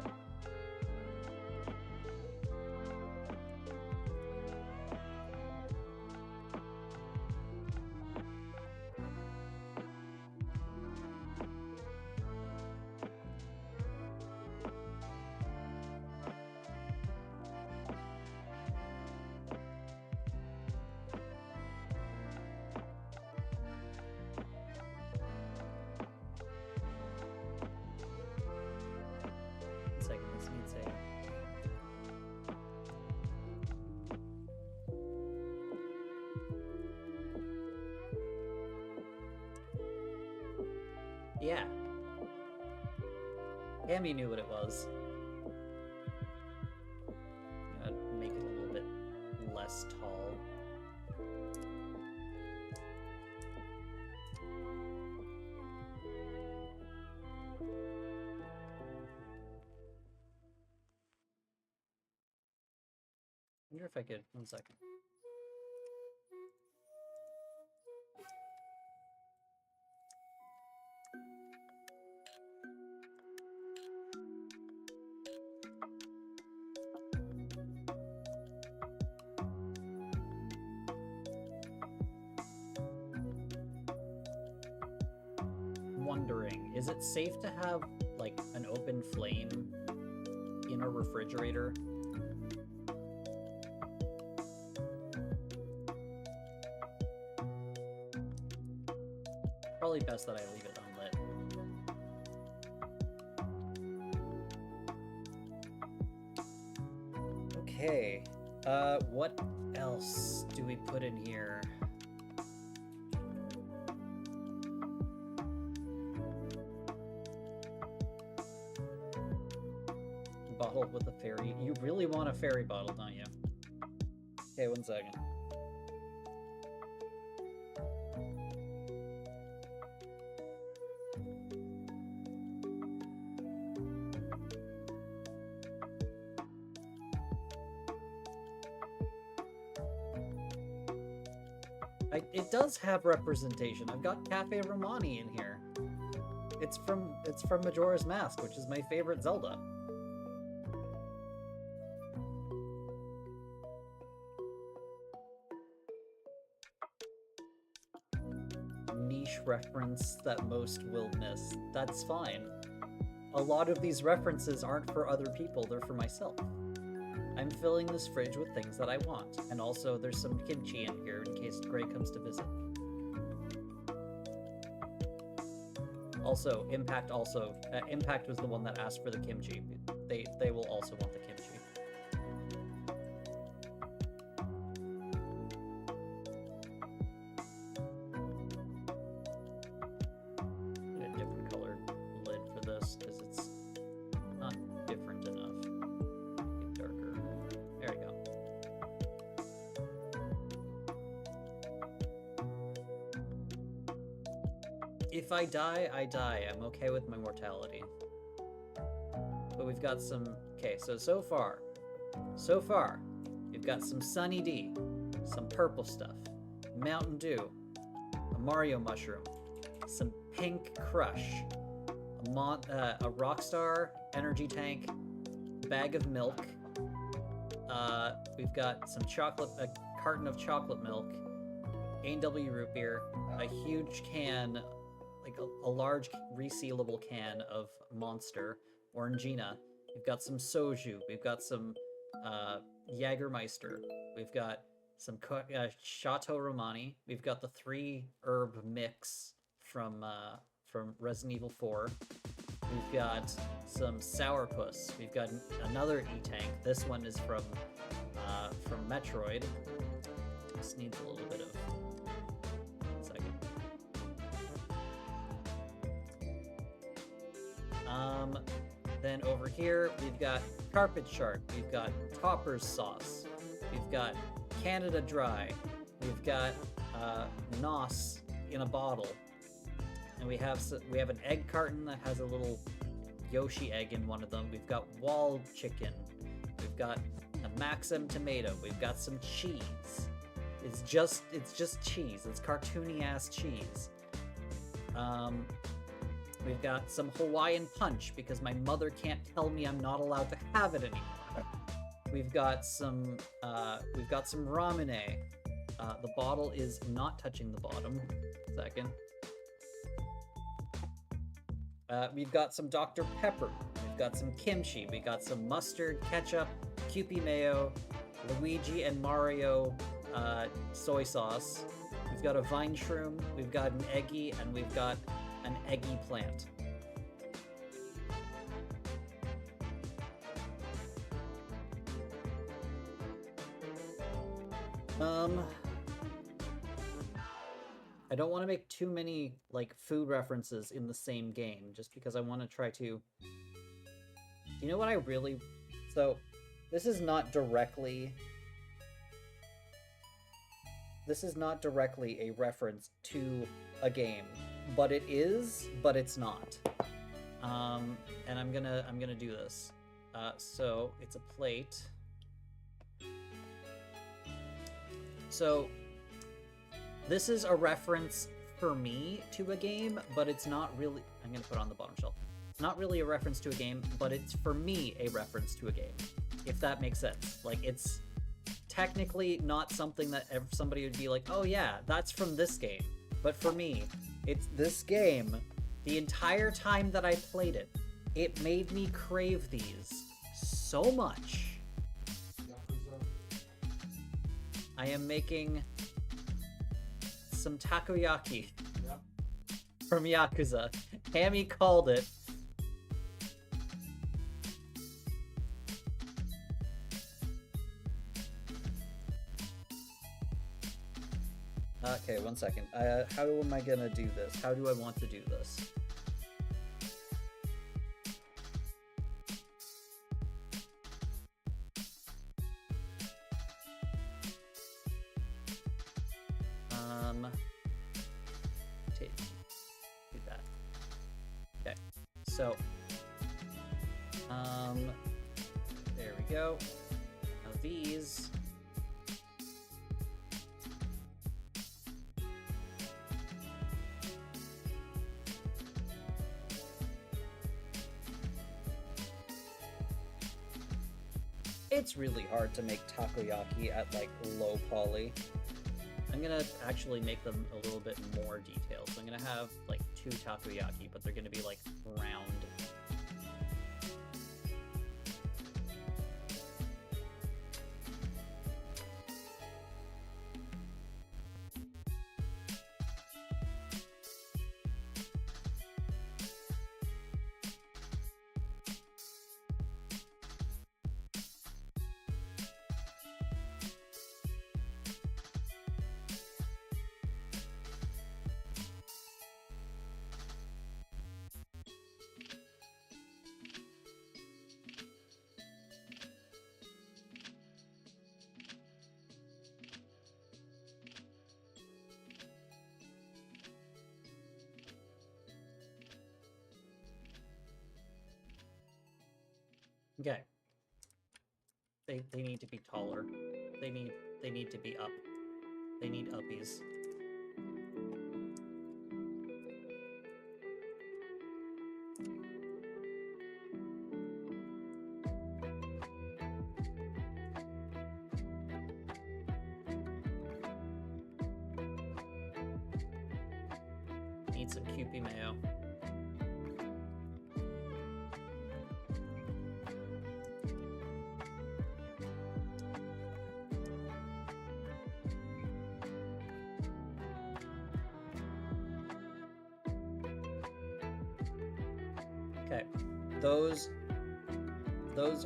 Yeah. Hammy knew what it was. Gotta make it a little bit less tall. I wonder if I could. 1 second. Wondering, is it safe to have like an open flame in a refrigerator? Probably best that I leave it unlit. Okay, what else do we put in here? Bottle with a fairy. You really want a fairy bottle, don't you? Okay, 1 second. It does have representation. I've got Cafe Romani in here. It's from Majora's Mask, which is my favorite Zelda. Niche reference that most will miss. That's fine. A lot of these references aren't for other people, they're for myself. I'm filling this fridge with things that I want. And also, there's some kimchi in here in case Gray comes to visit. Also, Impact was the one that asked for the kimchi. They will also want the kimchi. Get a different colored lid for this because it's not different enough. Get darker. There we go. If I die, I die. I'm okay with my mortality. But we've got some... Okay, so far, we've got some Sunny D, some purple stuff, Mountain Dew, a Mario Mushroom, some Pink Crush, a Rockstar Energy Tank, bag of milk, we've got some chocolate, a carton of chocolate milk, A&W root beer, a huge can, like a large resealable can of Monster, Orangina. We've got some soju. We've got some Jägermeister. We've got some Chateau Romani. We've got the 3-herb mix from Resident Evil 4. We've got some Sourpuss. We've got another E-Tank. This one is from Metroid. This needs a little bit of... One second. Then over here, we've got Carpet Shark. We've got Topper's Sauce. We've got Canada Dry. We've got Nos in a bottle. And we have an egg carton that has a little Yoshi egg in one of them. We've got wall chicken. We've got a Maxim tomato. We've got some cheese. It's just cheese. It's cartoony ass cheese. We've got some Hawaiian punch because my mother can't tell me I'm not allowed to have it anymore. We've got some ramune. The bottle is not touching the bottom. Second. We've got some Dr. Pepper. We've got some kimchi. We got some mustard, ketchup, Kewpie mayo, Luigi and Mario soy sauce. We've got a vine shroom. We've got an eggy, and we've got an eggy plant. I don't want to make too many, like, food references in the same game, just because I want to try to... You know what I really... So, this is not directly a reference to a game, but it is, but it's not. And I'm gonna do this. So, it's a plate. So, this is a reference for me to a game, but it's not really... I'm gonna put it on the bottom shelf. It's not really a reference to a game, but it's, for me, a reference to a game. If that makes sense. Like, it's technically not something that somebody would be like, oh yeah, that's from this game. But for me, it's this game, the entire time that I played it, it made me crave these so much. I am making some takoyaki from Yakuza. Hammy called it. Okay, one second. How am I gonna do this? How do I want to do this? Do that. Okay, so, there we go. Now these. It's really hard to make takoyaki at, like, low poly. I'm gonna actually make them a little bit more detailed. So I'm gonna have, like, 2 takoyaki, but they're gonna be, like, round. Okay. They need to be taller. They need to be up. They need uppies. Need some Kewpie mayo. Okay, those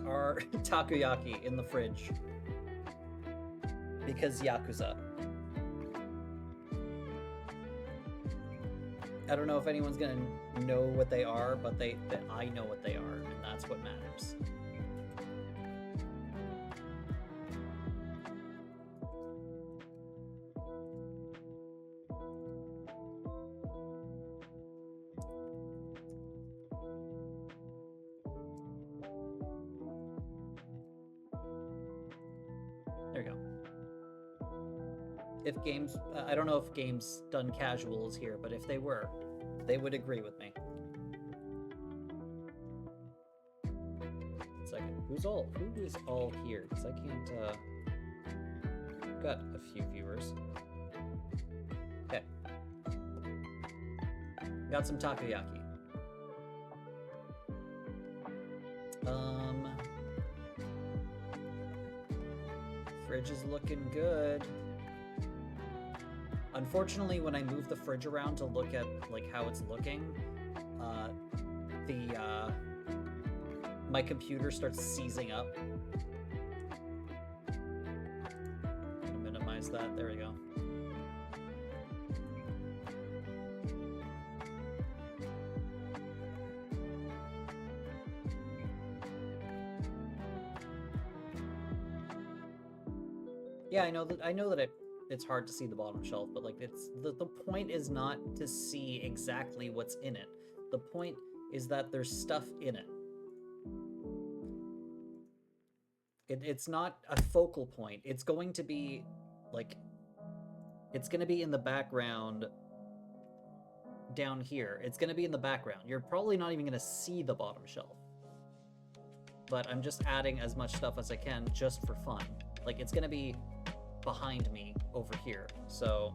are takoyaki in the fridge because Yakuza. I don't know if anyone's gonna know what they are, but I know what they are, and that's what matters. There you go. If games, I don't know if games done casual is here, but if they were, they would agree with me. Second, who is all here? Because I can't, got a few viewers. Okay. Got some takoyaki. Fridge is looking good. Unfortunately, when I move the fridge around to look at like how it's looking, my computer starts seizing up. I'm gonna minimize that. There we go. Yeah, I know that it's hard to see the bottom shelf, but like it's the point is not to see exactly what's in it. The point is that there's stuff in it. It's not a focal point. It's going to be like it's going to be in the background down here. It's going to be in the background. You're probably not even going to see the bottom shelf. But I'm just adding as much stuff as I can just for fun. Like it's going to be behind me over here, so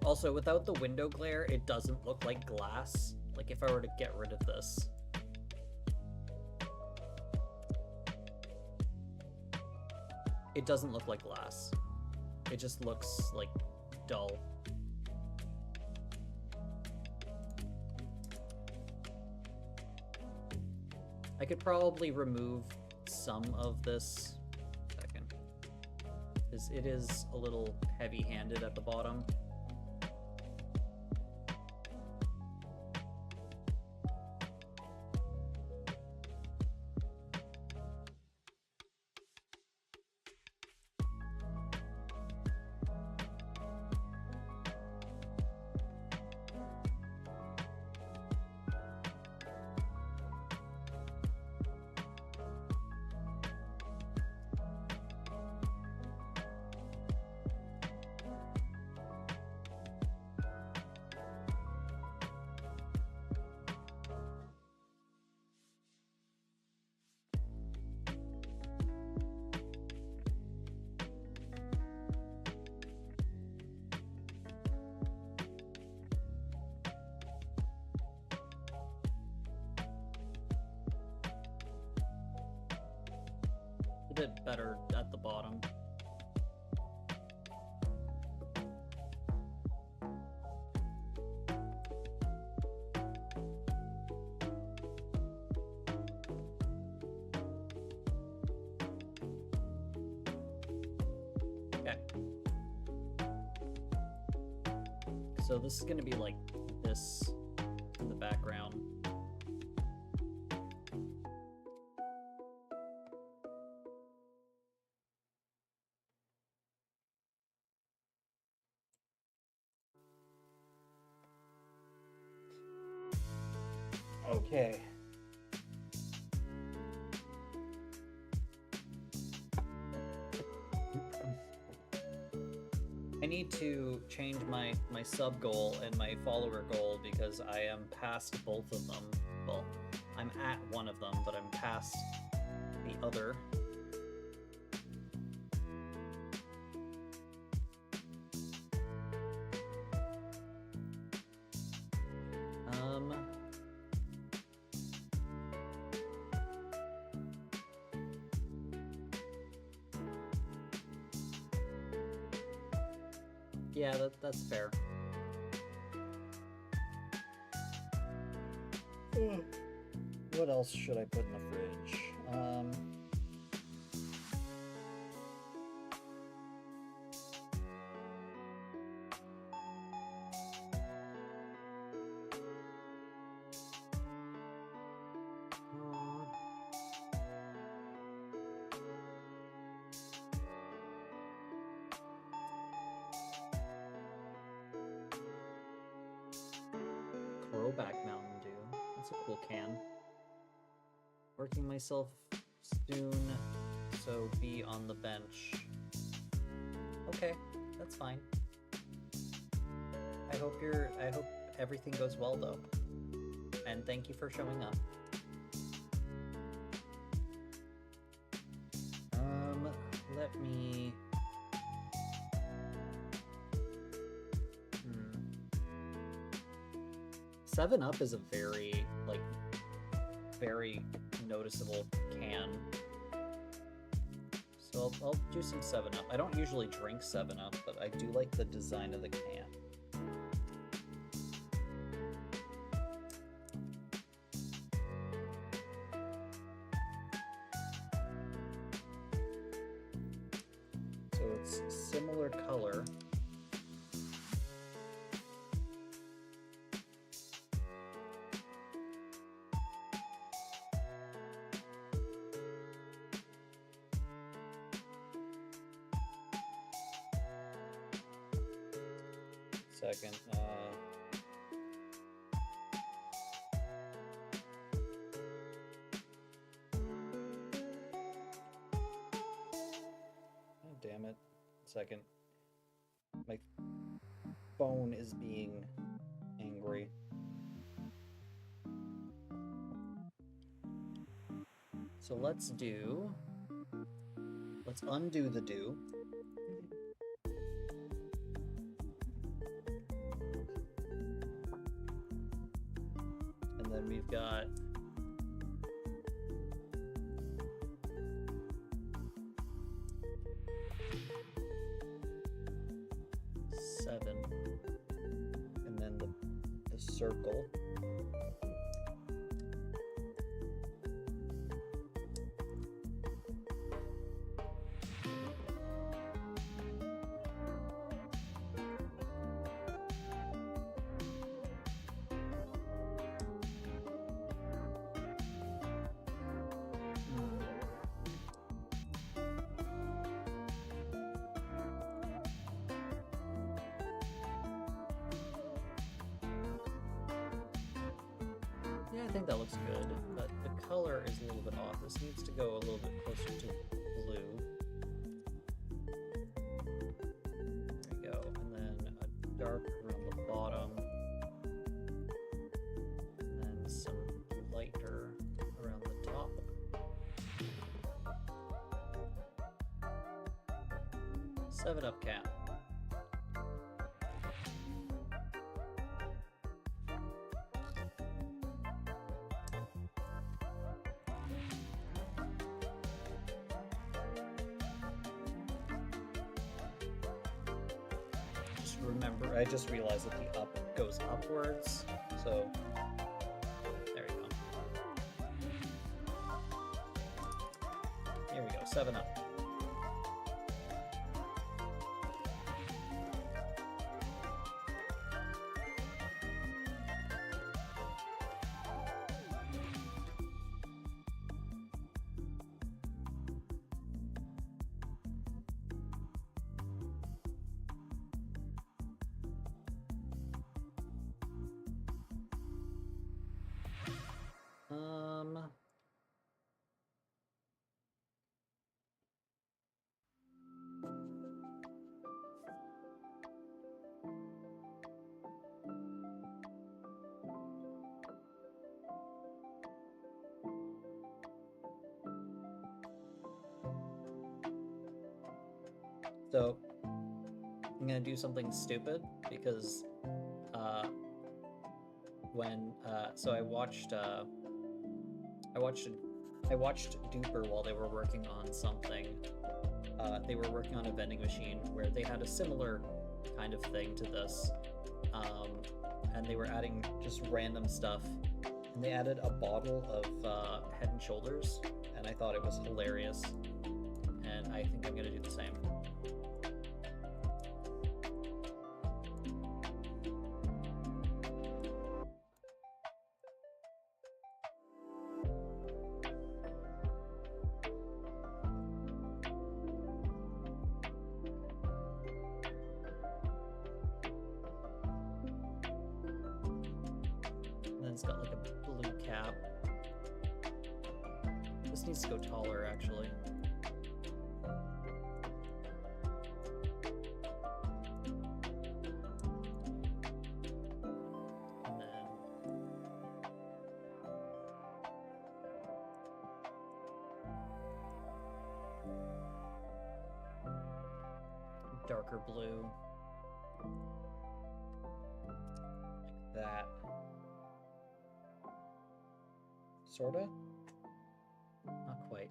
also, without the window glare, it doesn't look like glass. Like if I were to get rid of this. It doesn't look like glass. It just looks like dull. I could probably remove some of this. Second. Because it is a little heavy-handed at the bottom. Bit better at the bottom. Okay. So this is going to be like this in the background. Okay. I need to change my sub goal and my follower goal because I am past both of them. Well, I'm at one of them, but I'm past the other. Yeah, that's fair. What else should I put in the fridge? Throwback Mountain Dew. That's a cool can. Working myself soon, so be on the bench. Okay, that's fine. I hope everything goes well though. And thank you for showing up. Let me 7-Up is a very noticeable can. So I'll do some 7-Up. I don't usually drink 7-Up, but I do like the design of the can. So it's similar color. Second, oh, damn it. Second. My phone is being angry. So let's undo the do. And then we've got seven, and then the circle. Yeah, I think that looks good, but the color is a little bit off. This needs to go a little bit closer to blue. There we go, and then a dark around the bottom, and then some lighter around the top. Seven Up can. Remember, I just realized that the up goes upwards, so there we go. Here we go, 7-Up. So I'm gonna do something stupid because so I watched Duper while they were working on something. They were working on a vending machine where they had a similar kind of thing to this. And they were adding just random stuff. And they added a bottle of Head and Shoulders, and I thought it was hilarious. And I think I'm gonna do the same. It's got like a blue cap. This needs to go taller, actually. And then darker blue. Like that. Sorta? Not quite.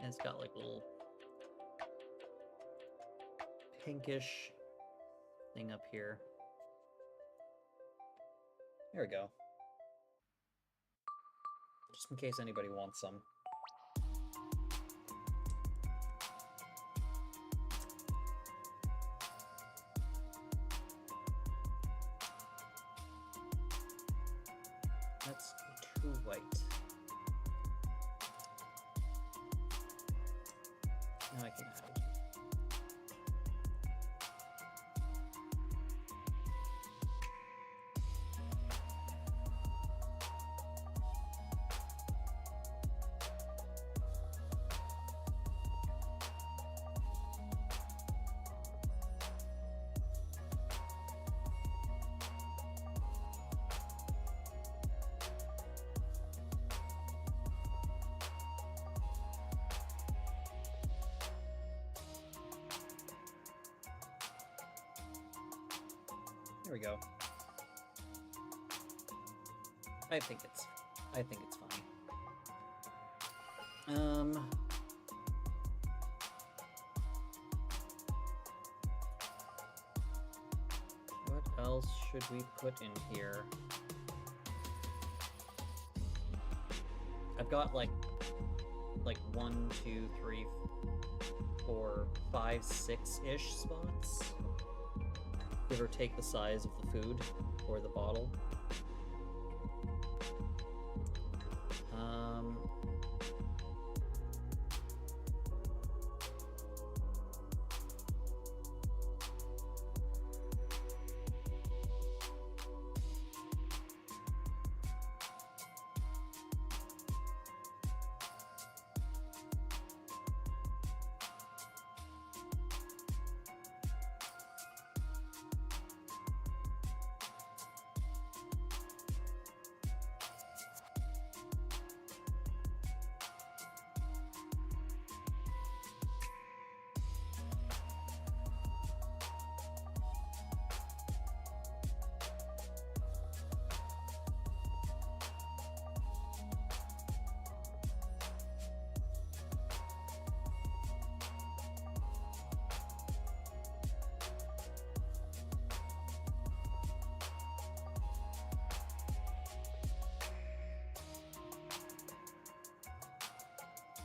And it's got like little pinkish thing up here. There we go. Just in case anybody wants some. That's too white. Now I can add. There we go. I think it's fine. What else should we put in here? I've got like 1, 2, 3, 4, 5, 6-ish spots. Give or take the size of the food or the bottle.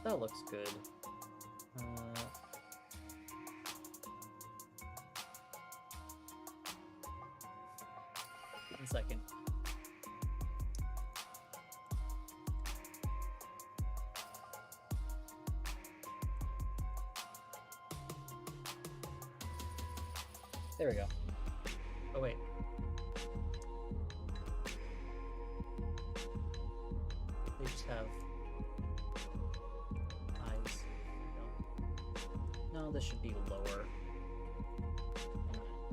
That looks good. 1 second. There we go. Oh wait. They just have eyes. There we go. No, this should be lower.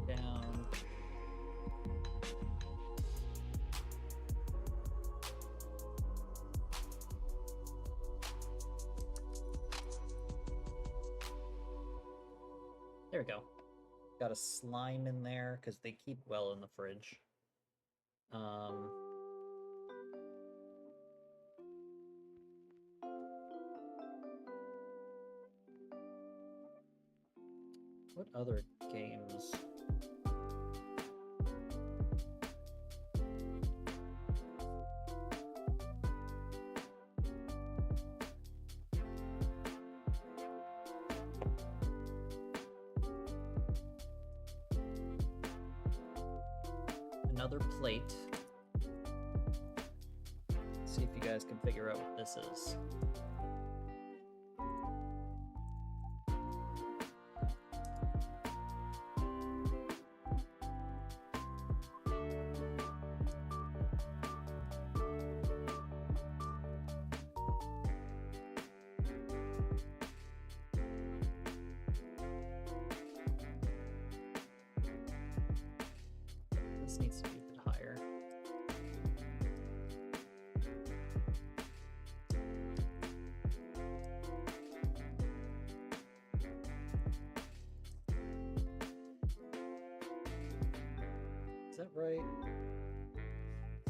Down. There we go. Got a slime in there because they keep well in the fridge. What other games? Another plate. Let's see if you guys can figure out what this is. This needs to be a bit higher. Is that right?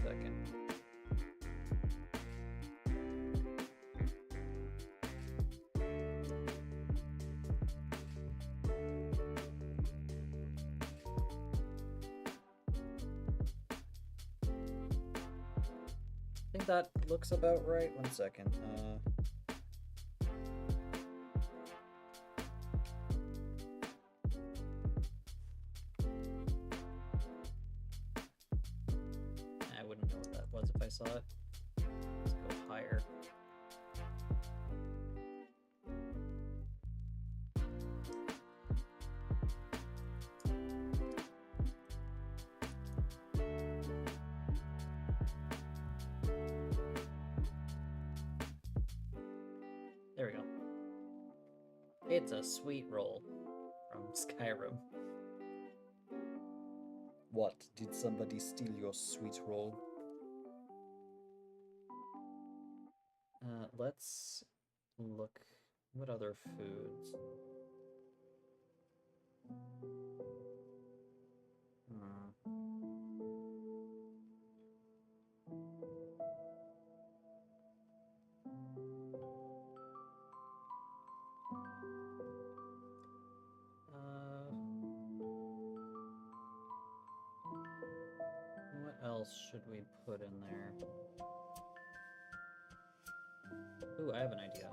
Second. I think that looks about right. One second. I wouldn't know what that was if I saw it. Let's go higher. There we go. It's a sweet roll from Skyrim. What? Did somebody steal your sweet roll? Let's look. What other foods? What else should we put in there? Ooh, I have an idea.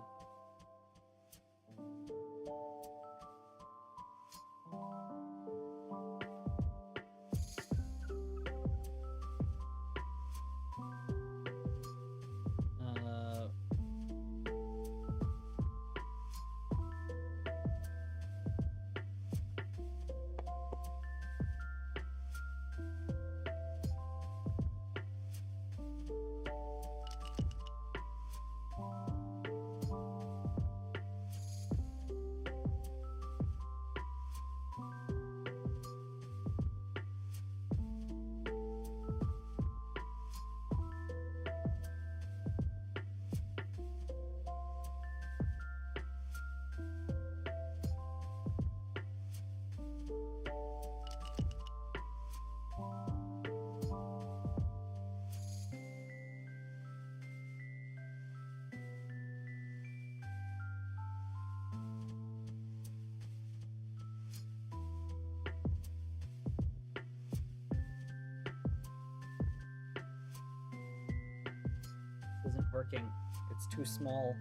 Isn't working. It's too small.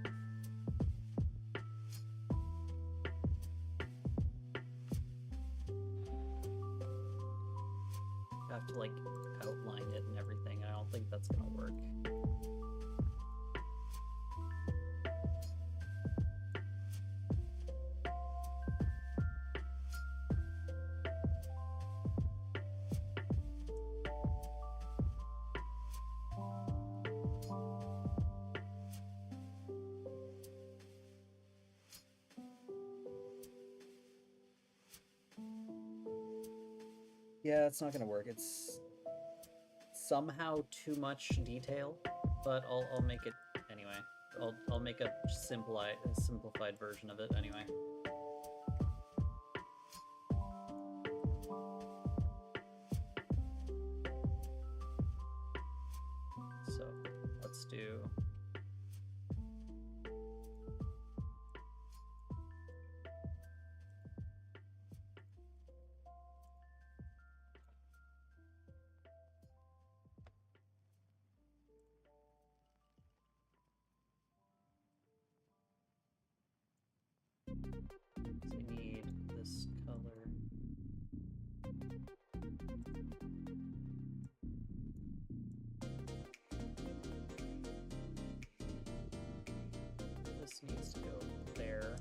I have to like outline it and everything. I don't think that's gonna work. Yeah, it's not gonna work. It's somehow too much detail, but I'll make it anyway. I'll make a simplified version of it anyway. So let's do. So I need this color. This needs to go there.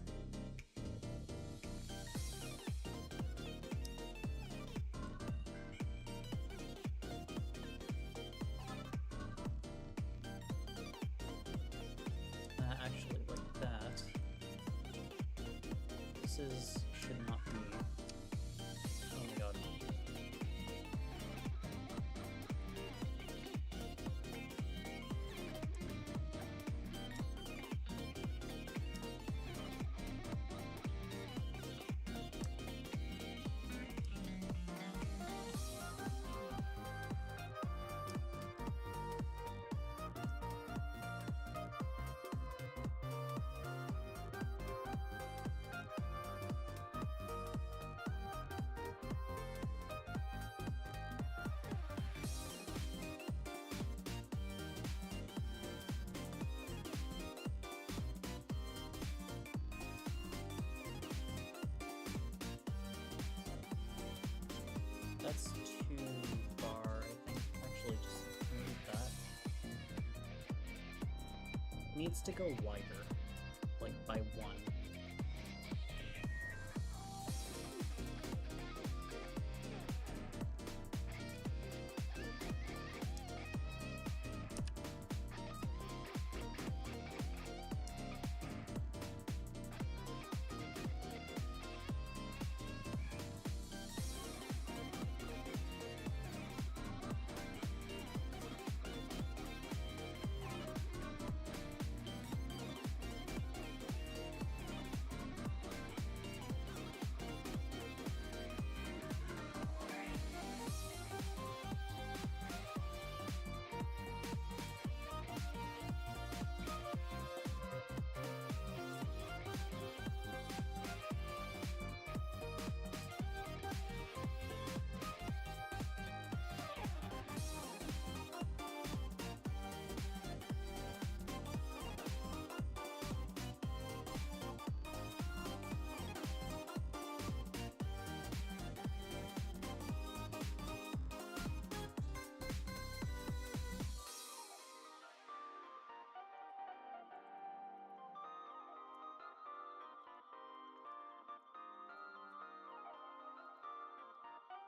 Actually, like that. This should not be. Oh my god. That's too far, I think. Actually, just move that. It needs to go wider, like by one.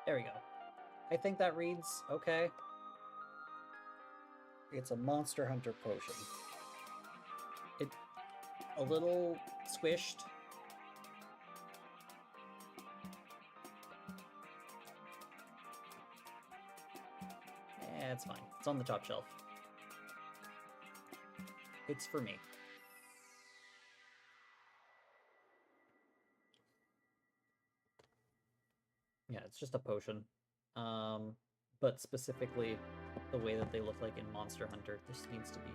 There we go. I think that reads okay. It's a Monster Hunter potion. It a little squished. It's fine. It's on the top shelf. It's for me. Yeah, it's just a potion. But specifically, the way that they look like in Monster Hunter, this needs to be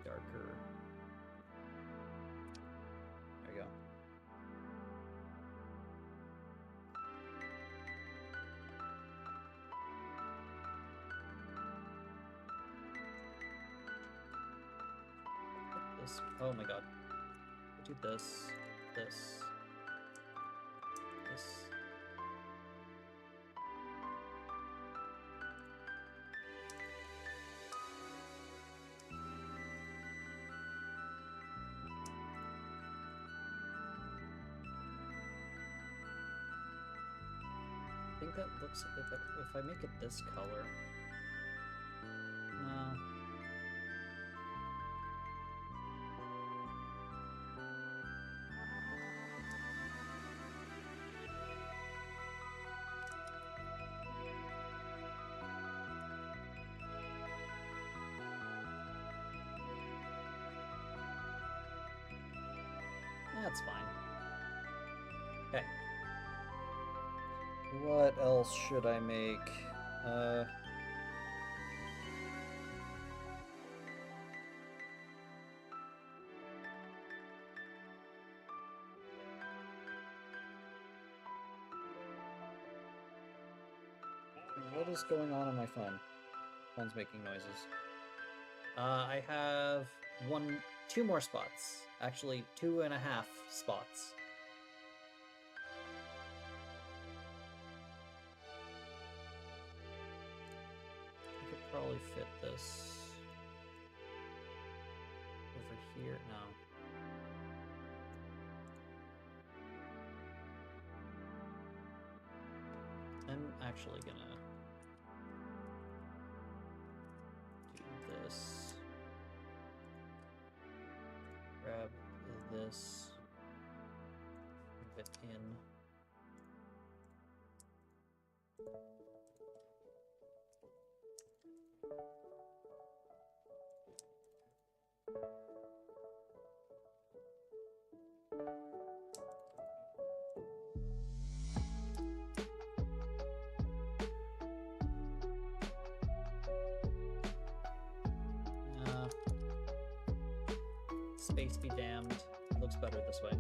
darker. There we go. This. Oh my god. Do this. This. This. I think that looks a bit better if I make it this color. No. That's fine. Okay. What else should I make? What is going on my phone? Phone's making noises. I have two more spots. Actually, 2.5 spots. I could probably fit this over here. No. I'm actually gonna do this. Grab this. Move it in. Space be damned. It looks better this way.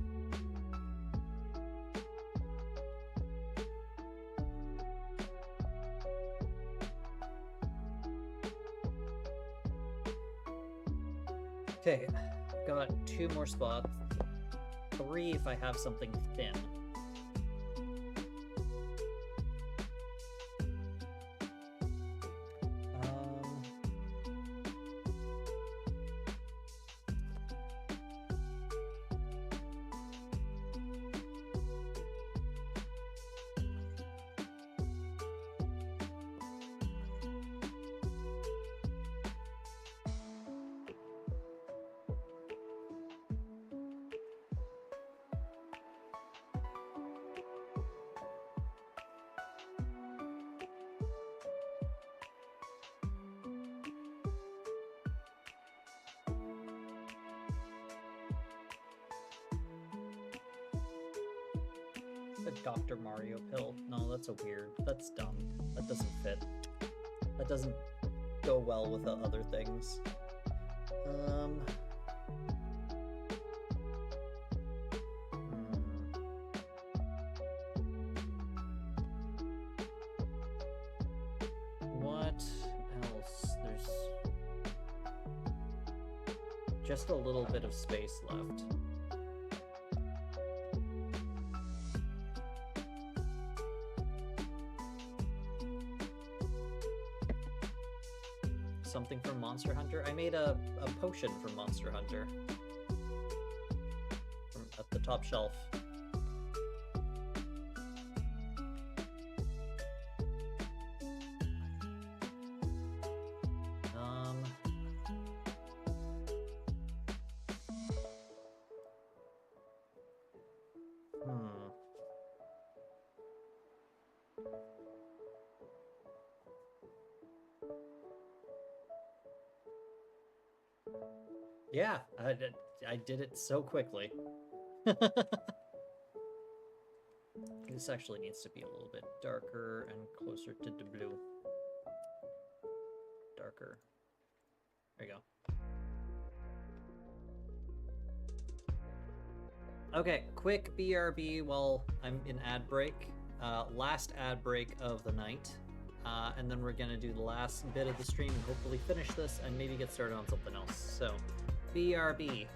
Okay, got 2 more spots. 3 if I have something thin. The Dr. Mario pill. No, that's weird. That's dumb. That doesn't fit. That doesn't go well with the other things. What else? There's just a little bit of space left. Something from Monster Hunter. I made a potion from Monster Hunter at the top shelf. Yeah, I did it so quickly. This actually needs to be a little bit darker and closer to the blue. Darker. There you go. Okay, quick BRB while I'm in ad break. Last ad break of the night. And then we're gonna do the last bit of the stream and hopefully finish this and maybe get started on something else. So, BRB.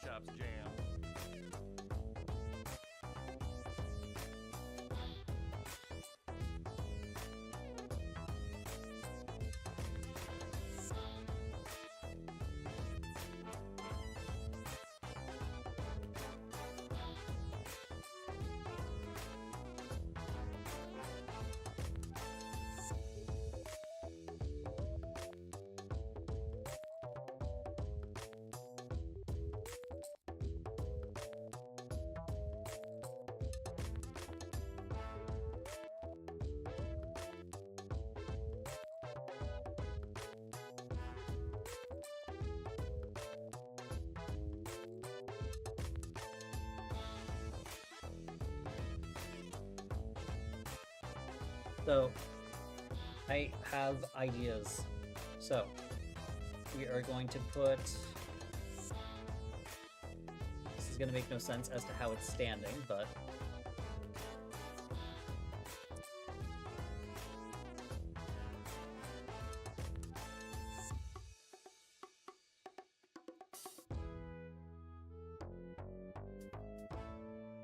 shop's jam. So, I have ideas. So, we are going to put... This is going to make no sense as to how it's standing, but...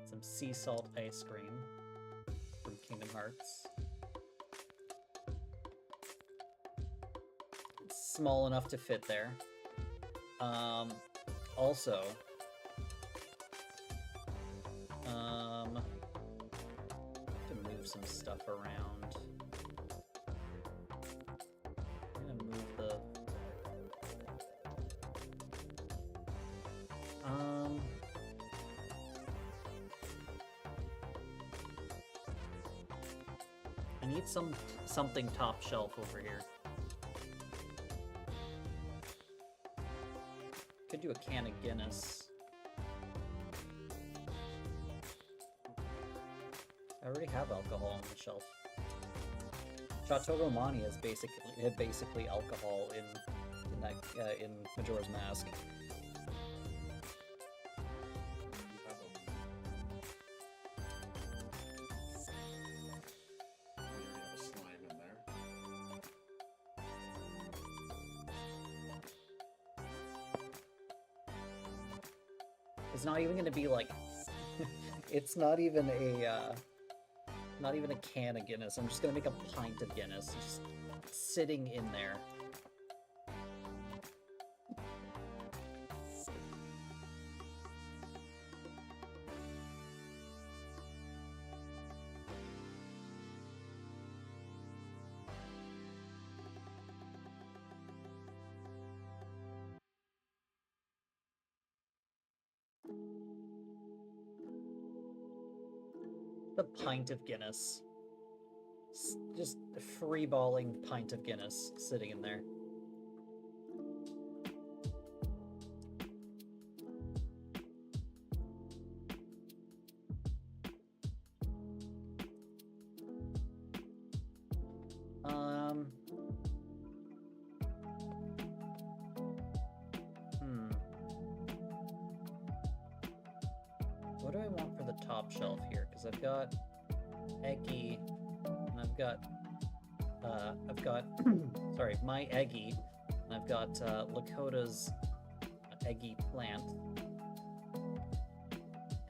Some sea salt ice cream from Kingdom Hearts. Small enough to fit there. Also, to move some stuff around. I'm gonna move the. I need something top shelf over here. Could do a can of Guinness. I already have alcohol on the shelf. Chateau Romani is basically alcohol in Majora's Mask. It's not even going to be like, it's not even a can of Guinness. I'm just going to make a pint of Guinness, just sitting in there. The pint of Guinness. Just a free-balling pint of Guinness sitting in there. What do I want for the top shelf here? Because I've got Eggy, and I've got sorry, my Eggy, and I've got Lakota's Eggy plant,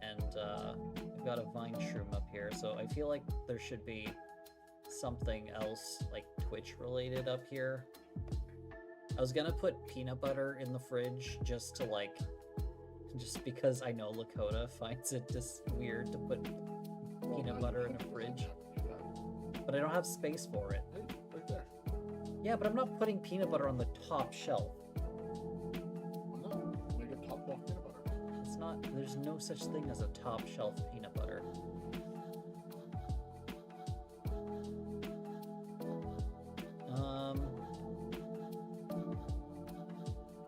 and I've got a vine shroom up here, so I feel like there should be something else, like Twitch related up here. I was gonna put peanut butter in the fridge just to like, just because I know Lakota finds it just weird to put peanut butter in a fridge. But I don't have space for it. Hey, right there. Yeah, but I'm not putting peanut butter on the top shelf. Why not? Make a top shelf peanut butter. It's not, there's no such thing as a top shelf peanut butter.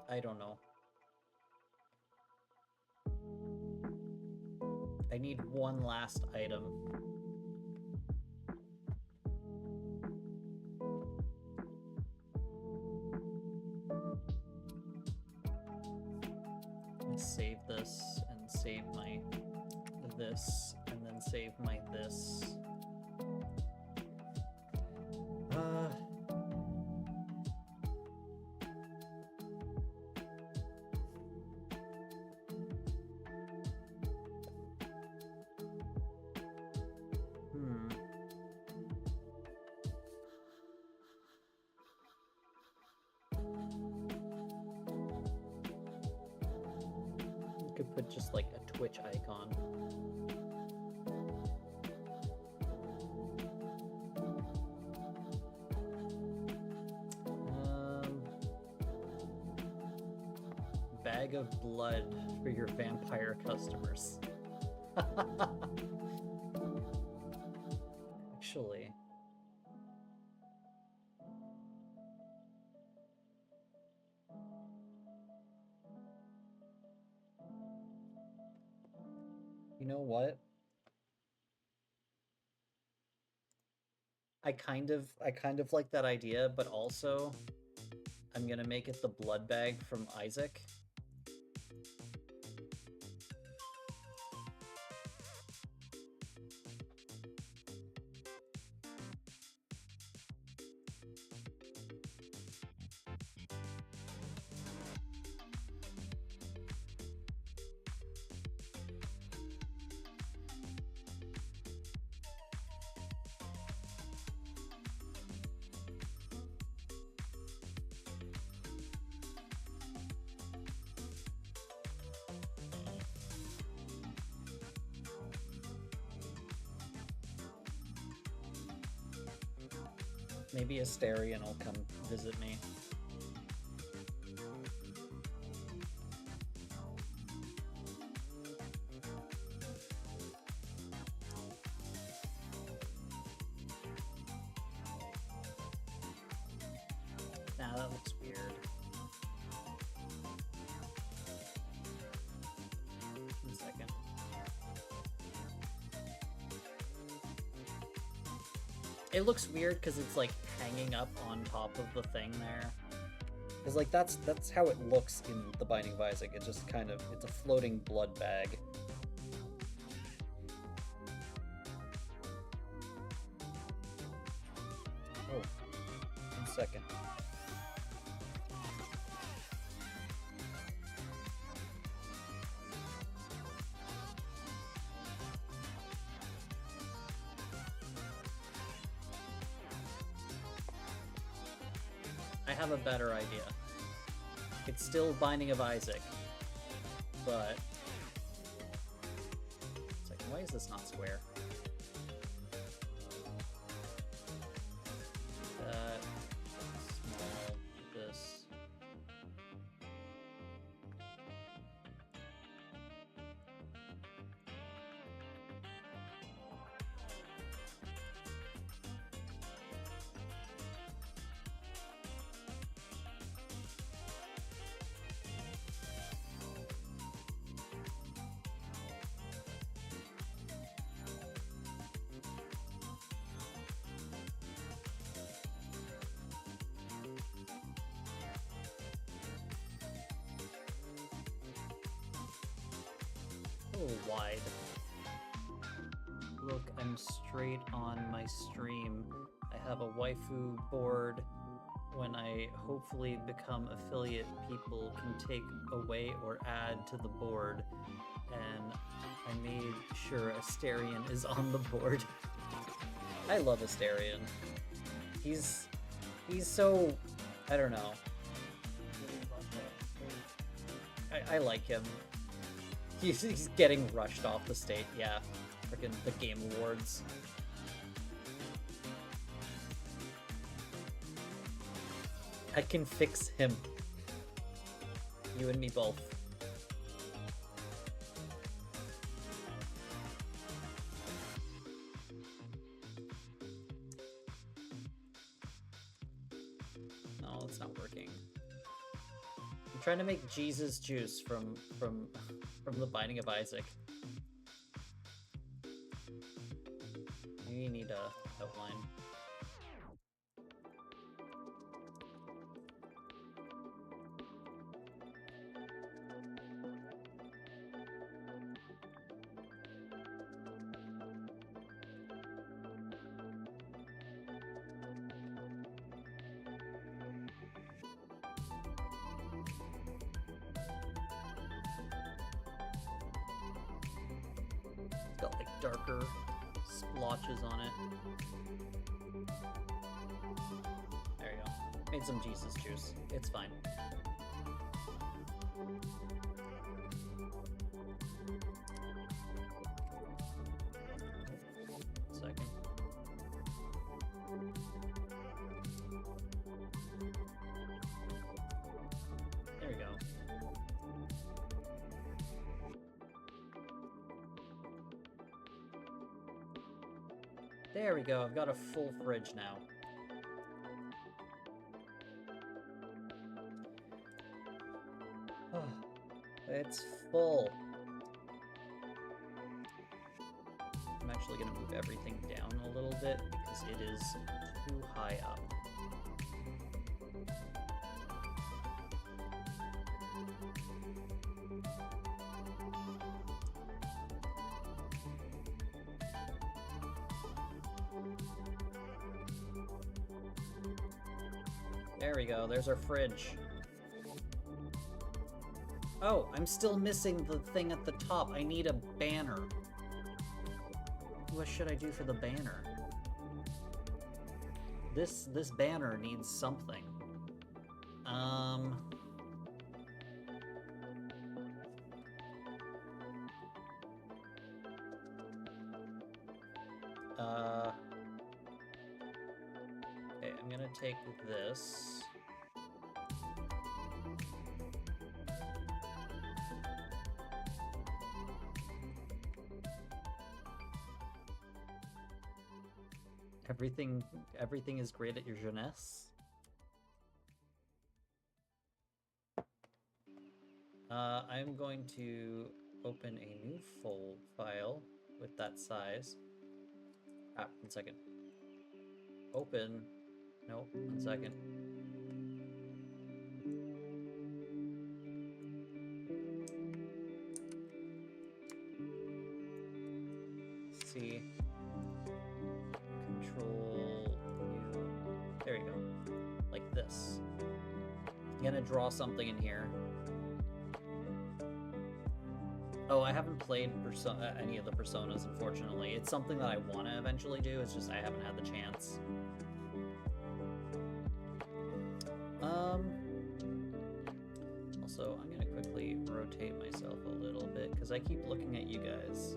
I don't know. I need one last item. Let me save this and save my this and then save my this. put just like a Twitch icon. Bag of blood for your vampire customers. Actually, you know what? I kind of like that idea, but also I'm gonna make it the blood bag from Isaac. Maybe Asterion will come visit me. Nah, that looks weird. One second. It looks weird because it's like hanging up on top of the thing there. Because like that's how it looks in the Binding of Isaac. It just kind of, it's a floating blood bag. Oh, 1 second. I have a better idea. It's still Binding of Isaac, but... It's like, why is this not square? That... Small... This... a little wide. Look, I'm straight on my stream. I have a waifu board. When I hopefully become affiliate, people can take away or add to the board. And I made sure Asterion is on the board. I love Asterion. He's so... I don't know. I like him. He's getting rushed off the stage. Yeah, freaking the Game Awards. I can fix him. You and me both. No, it's not working. I'm trying to make Jesus juice from the Binding of Isaac. Maybe you need a outline. Got like darker splotches on it. There you go. Made some Jesus juice. It's fine. There we go, I've got a full fridge now. Oh, it's full. I'm actually going to move everything down a little bit because it is too high up. There we go, there's our fridge. Oh, I'm still missing the thing at the top. I need a banner. What should I do for the banner? This banner needs something. Okay, I'm gonna take this. Everything is great at your jeunesse. I'm going to open a new file with that size. Ah, 1 second. Open. Nope, 1 second. See. Control U. There you go. Like this. I'm gonna draw something in here. Oh, I haven't played any of the Personas, unfortunately. It's something that I want to eventually do, it's just I haven't had the chance. Also, I'm gonna quickly rotate myself a little bit, because I keep looking at you guys,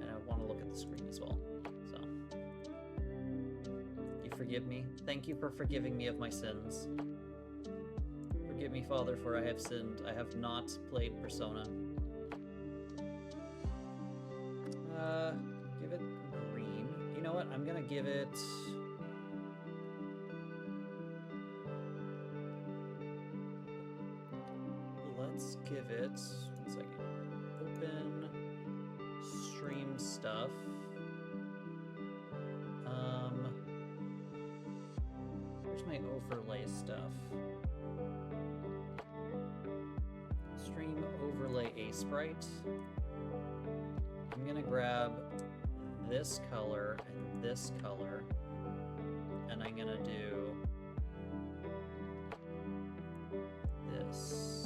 and I want to look at the screen as well, so. You forgive me? Thank you for forgiving me of my sins. Forgive me, Father, for I have sinned. I have not played Persona. Give it green. You know what? I'm gonna give it... Let's give it... 1 second. Open. Stream stuff. Where's my overlay stuff? Stream overlay a sprite. I'm gonna grab this color and this color, and I'm gonna do this.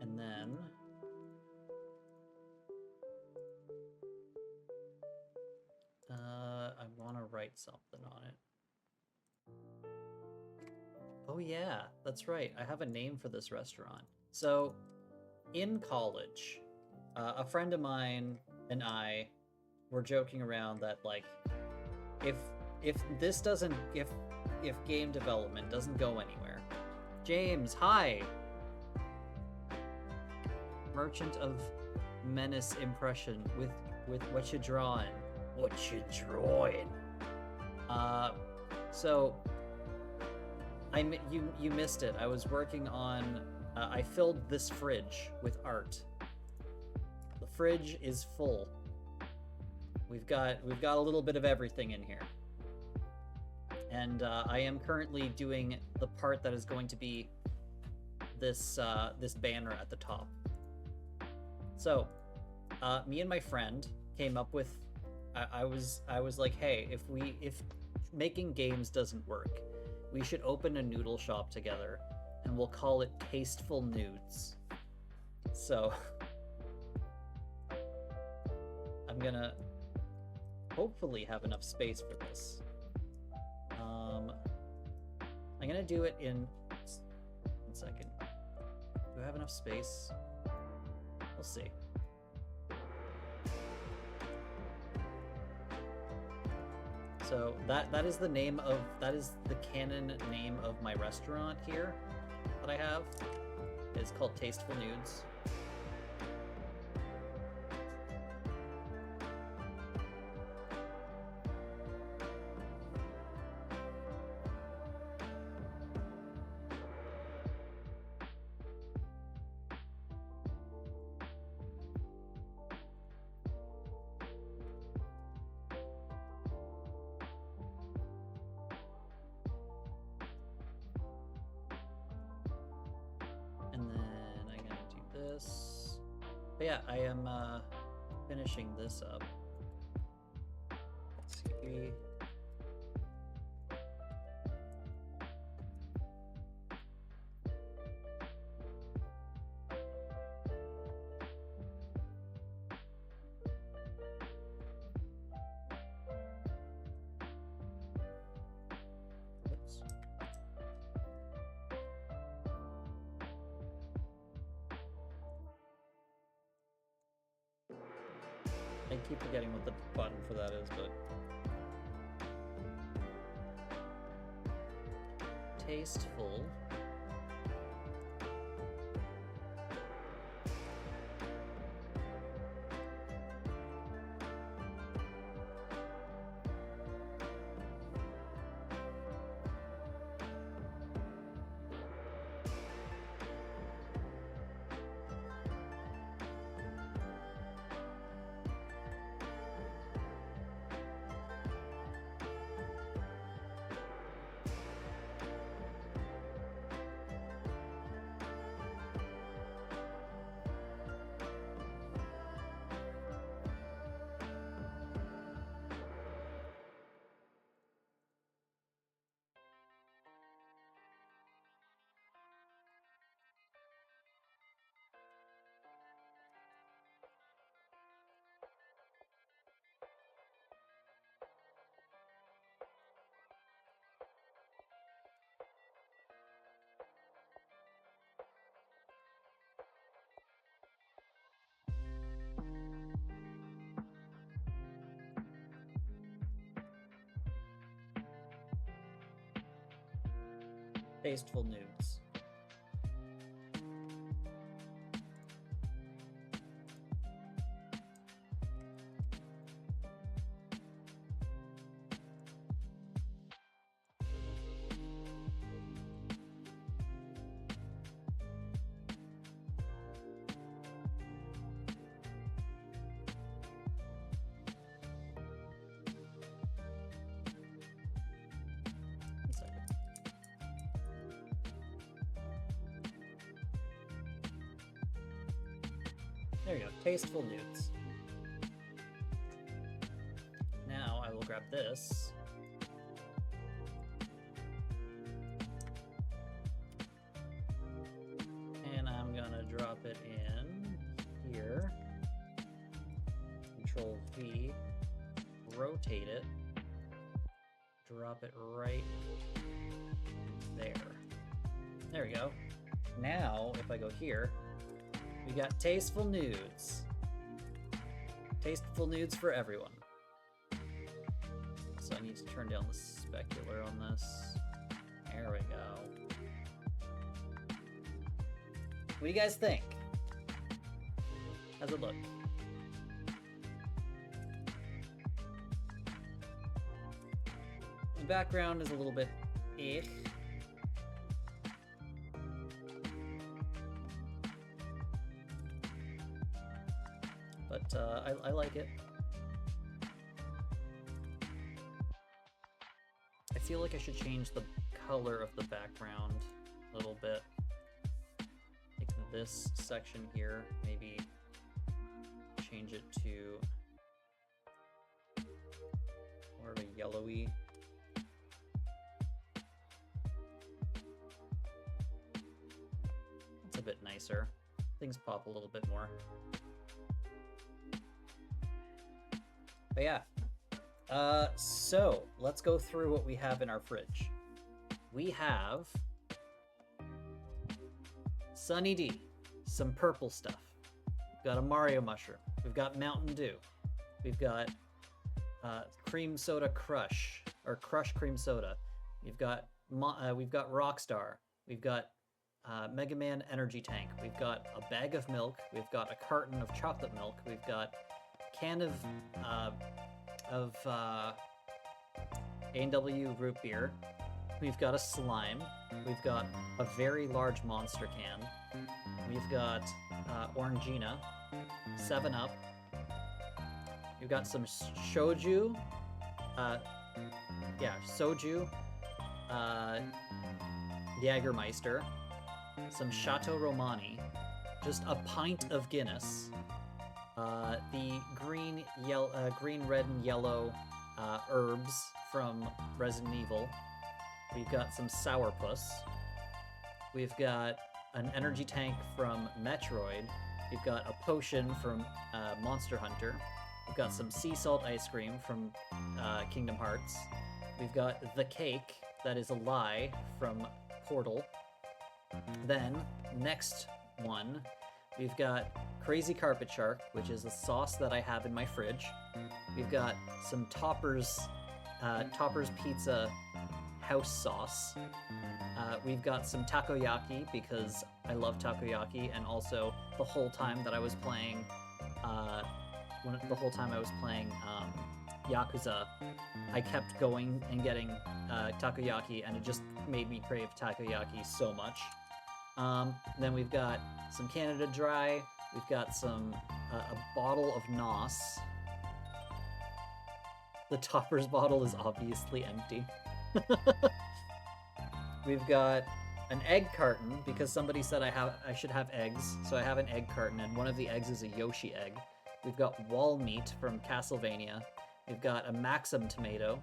And then I want to write something on it. Oh yeah, that's right. I have a name for this restaurant. So, in college, a friend of mine and I were joking around that, like, if game development doesn't go anywhere, James, hi. Merchant of Menace impression with what you drawing. What you drawing? So you missed it. I was working on I filled this fridge with art. The fridge is full. We've got a little bit of everything in here. And I am currently doing the part that is going to be this this banner at the top. So, me and my friend came up with. I was like, hey, if making games doesn't work, we should open a noodle shop together, and we'll call it Tasteful Nudes. So, I'm gonna hopefully have enough space for this. I'm gonna do it in 1 second. Do I have enough space? We'll see. So that is the name of, that is the canon name of my restaurant here that I have. It's called Tasteful Nudes. But yeah, I am finishing this up. Let's see. Oops. I keep forgetting what the button for that is, but... Tasteful. Tasteful Nudes. There you go, Tasteful Nudes. Now I will grab this. And I'm gonna drop it in here. Control V, rotate it, drop it right there. There we go. Now, if I go here, we got Tasteful Nudes. Tasteful Nudes for everyone. So I need to turn down the specular on this. There we go. What do you guys think? How's it look? The background is a little bit eh. But I like it. I feel like I should change the color of the background a little bit. Like this section here, maybe change it to more of a yellowy. It's a bit nicer. Things pop a little bit more. But yeah, so let's go through what we have in our fridge. We have Sunny D, some purple stuff. We've got a Mario mushroom. We've got Mountain Dew. We've got Cream Soda Crush, or Crush Cream Soda. We've got Rockstar. We've got Mega Man Energy Tank. We've got a bag of milk. We've got a carton of chocolate milk. We've got a can of A&W root beer. We've got a slime. We've got a very large monster can. We've got Orangina, 7-Up. We've got some soju. Soju. Jägermeister. Some Chateau Romani. Just a pint of Guinness. The green, red, and yellow herbs from Resident Evil. We've got some Sourpuss. We've got an energy tank from Metroid. We've got a potion from Monster Hunter. We've got some sea salt ice cream from Kingdom Hearts. We've got the cake that is a lie from Portal. Then, next one, we've got Crazy Carpet Shark, which is a sauce that I have in my fridge. We've got some Topper's Pizza house sauce. We've got some takoyaki because I love takoyaki, and also the whole time that I was playing, Yakuza, I kept going and getting takoyaki, and it just made me crave takoyaki so much. Then we've got some Canada Dry. We've got some a bottle of NOS. The Topper's bottle is obviously empty. We've got an egg carton because somebody said I should have eggs, so I have an egg carton, and one of the eggs is a Yoshi egg. We've got wall meat from Castlevania. We've got a Maxim tomato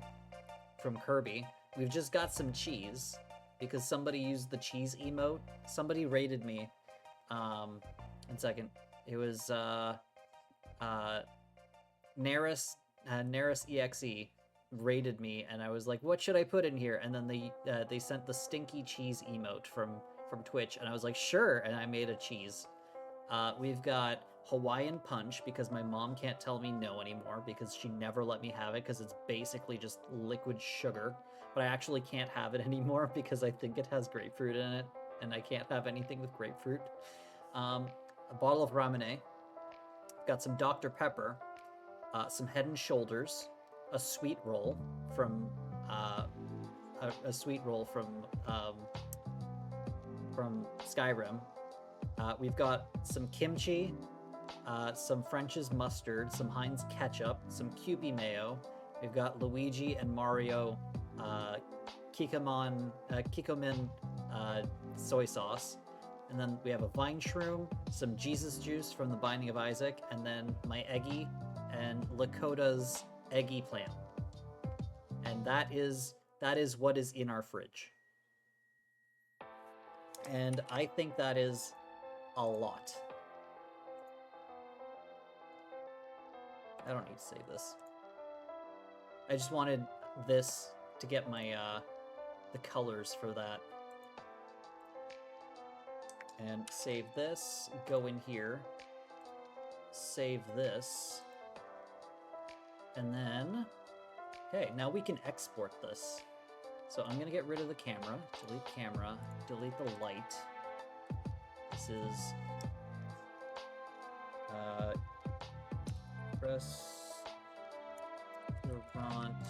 from Kirby. We've just got some cheese because somebody used the cheese emote. Somebody rated me. 1 second. It was Naris EXE rated me, and I was like, what should I put in here? And then they sent the stinky cheese emote from Twitch, and I was like, sure, and I made a cheese. We've got Hawaiian Punch because my mom can't tell me no anymore because she never let me have it because it's basically just liquid sugar, but I actually can't have it anymore because I think it has grapefruit in it, and I can't have anything with grapefruit. A bottle of Ramune. Got some Dr. Pepper, some Head and Shoulders, a sweet roll from Skyrim. We've got some kimchi, some French's mustard, some Heinz ketchup, some Kewpie mayo. We've got Luigi and Mario Kikkoman soy sauce. And then we have a vine shroom, some Jesus juice from The Binding of Isaac, and then my Eggy and Lakota's Eggy plant. And that is what is in our fridge. And I think that is a lot. I don't need to save this. I just wanted this to get my the colors for that. And save this, go in here, save this, and then, okay, now we can export this. So I'm gonna get rid of the camera, delete the light. This is, restaurant,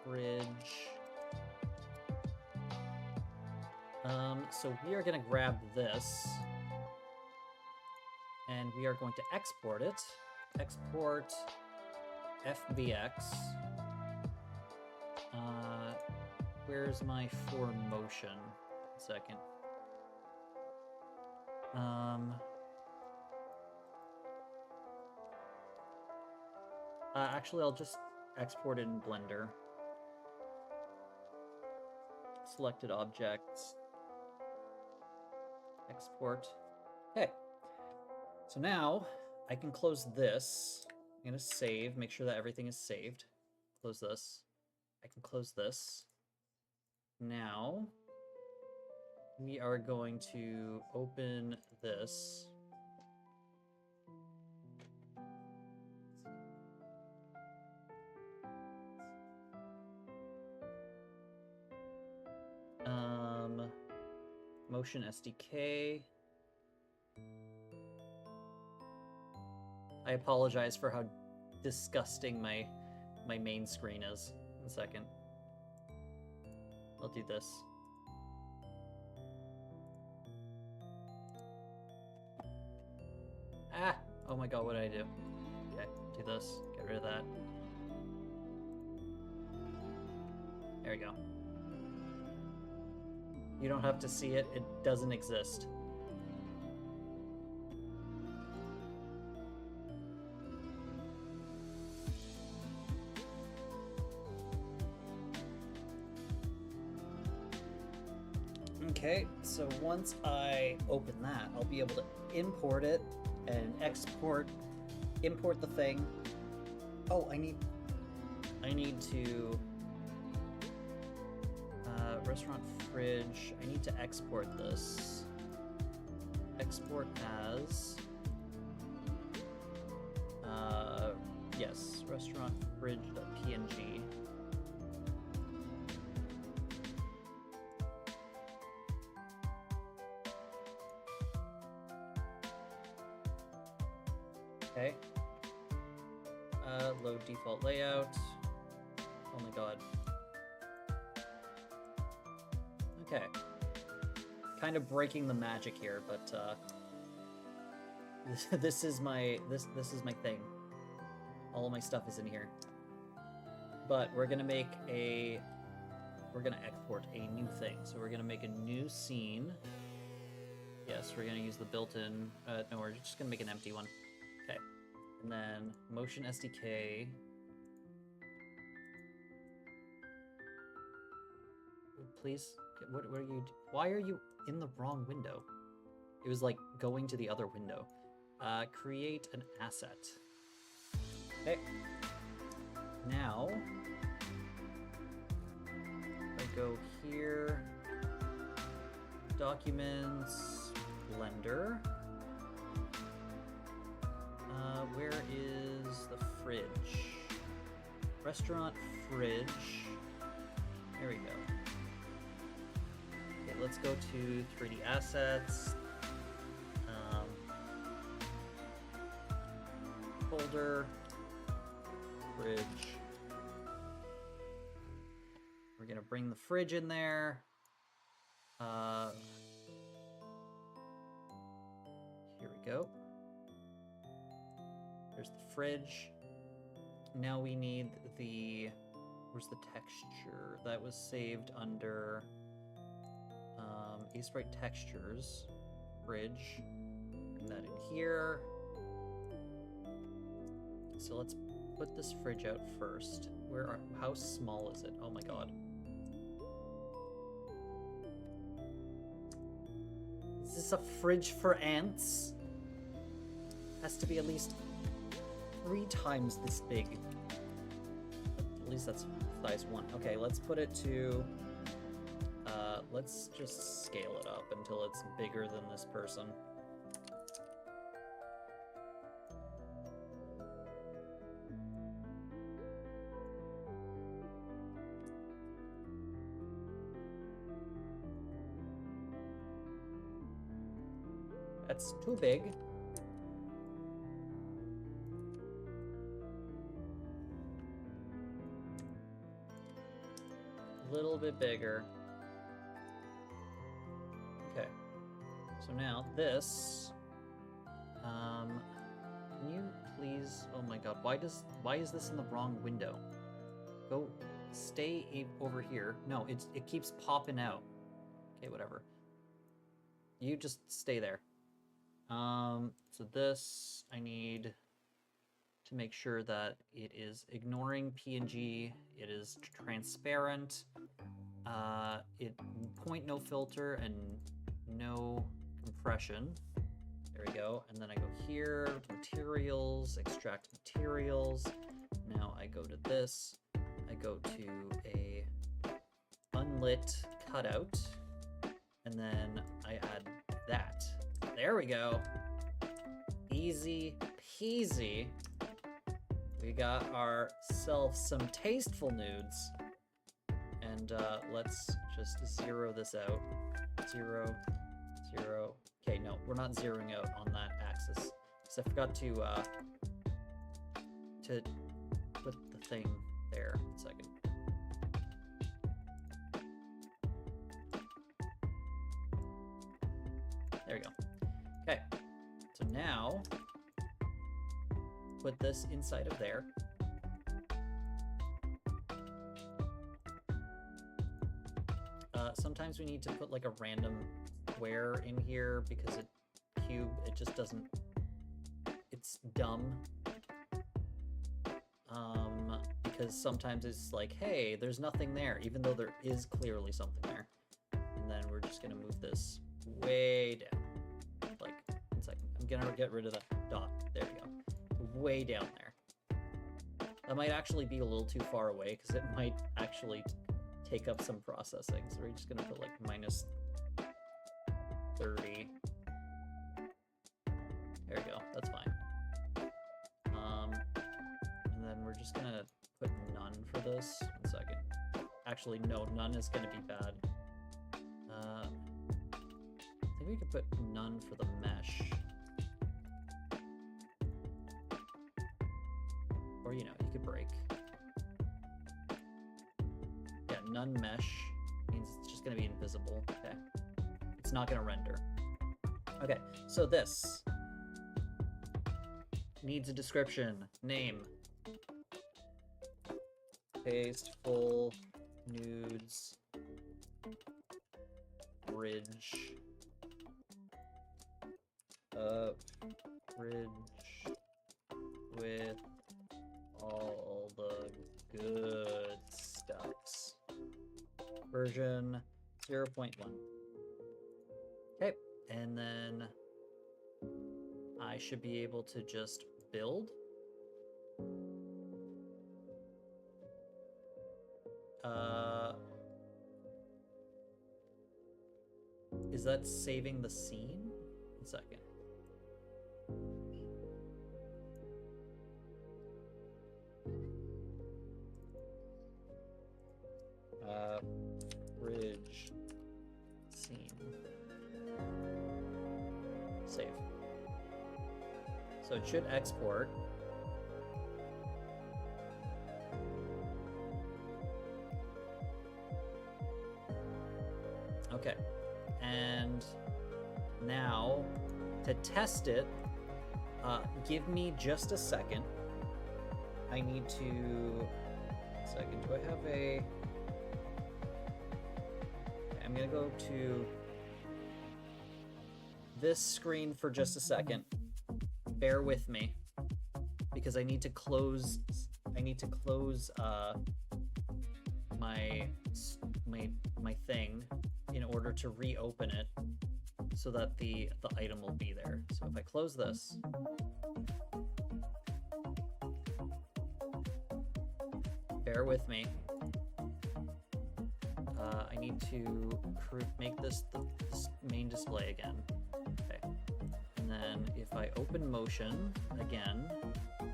fridge. So we are going to grab this, and we are going to export it. Export FBX. Where's my 4Motion? 1 second. Actually, I'll just export it in Blender. Selected objects. Export. Okay. So now I can close this. I'm going to save, make sure that everything is saved. Close this. I can close this. Now we are going to open this. Motion SDK. I apologize for how disgusting my main screen is. 1 second. I'll do this. Ah! Oh my god, what did I do? Okay, do this. Get rid of that. There we go. You don't have to see it. It doesn't exist. Okay, so once I open that, I'll be able to import it and import the thing. Oh, I need to restaurant fridge. I need to export this. Export as yes, restaurant fridge.png. Okay. Load default layout. Oh my god. Okay. Kind of breaking the magic here, but this is my thing. All of my stuff is in here. But we're gonna export a new thing. So we're gonna make a new scene. Yes, we're gonna use the built-in. No, we're just gonna make an empty one. Okay, and then Motion SDK. Please, what are you? Why are you in the wrong window? It was like going to the other window. Create an asset. Okay. Now, I go here. Documents, Blender. Where is the fridge? Restaurant fridge. There we go. Okay, let's go to 3D assets. Folder. Fridge. We're gonna bring the fridge in there. Here we go. There's the fridge. Now we need the... Where's the texture? That was saved under Aseprite Textures. Fridge. Bring that in here. So let's put this fridge out first. How small is it? Oh my god. Is this a fridge for ants? Has to be at least 3 times this big. At least that's size 1. Okay, let's put it to... let's just scale it up until it's bigger than this person. That's too big. A little bit bigger. Okay. So now this. Can you please? Oh my god! Why is this in the wrong window? Go, stay over here. No, it keeps popping out. Okay, whatever. You just stay there. So this, I need to make sure that it is ignoring PNG, it is transparent, point no filter and no compression. There we go. And then I go here, materials, extract materials. Now I go to this, I go to a unlit cutout, and then I add that. There we go. Easy peasy. We got ourselves some tasteful nudes. And let's just zero this out. 0, 0. Okay, no, we're not zeroing out on that axis. Because I forgot to put the thing there. 1 second. There we go. Okay, so now put this inside of there. Sometimes we need to put like a random square in here because it just doesn't, it's dumb. Because sometimes it's like, hey, there's nothing there, even though there is clearly something there. And then we're just gonna move this way down. Like, 1 second. I'm gonna get rid of that dot. There we go. Way down there. That might actually be a little too far away because it might actually take up some processing. So we're just gonna put like minus 30. There we go. That's fine. And then we're just gonna put none for this. 1 second. Actually, no, none is gonna be bad. I think we could put none for the mesh. Or, you know, you could break. Yeah, none mesh means it's just gonna be invisible. Okay. It's not gonna render. Okay, so this needs a description. Name. Tasteful nudes bridge. Bridge with all the good stuffs. Version 0.1. Okay, and then I should be able to just build. Is that saving the scene? 1 second. Bridge scene. Save. So it should export. Okay. And now to test it, give me just a second. I need to. 1 second. Do I have a. Okay, I'm gonna go to this screen for just a second. Bear with me because I need to close. My thing in order to reopen it so that the item will be there. So if I close this, bear with me. I need to make this the main display again. Okay. And then if I open motion again, 1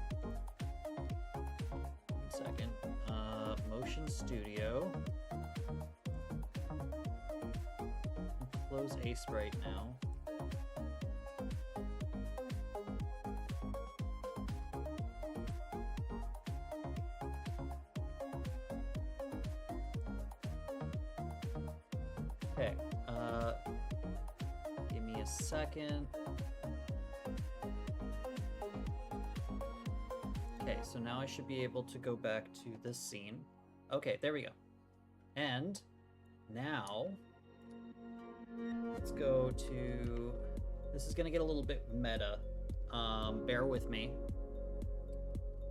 second, Motion Studio. Close Sprite now. Okay, give me a second. Okay, so now I should be able to go back to this scene. Okay, there we go. And now let's go to, this is gonna get a little bit meta. Bear with me.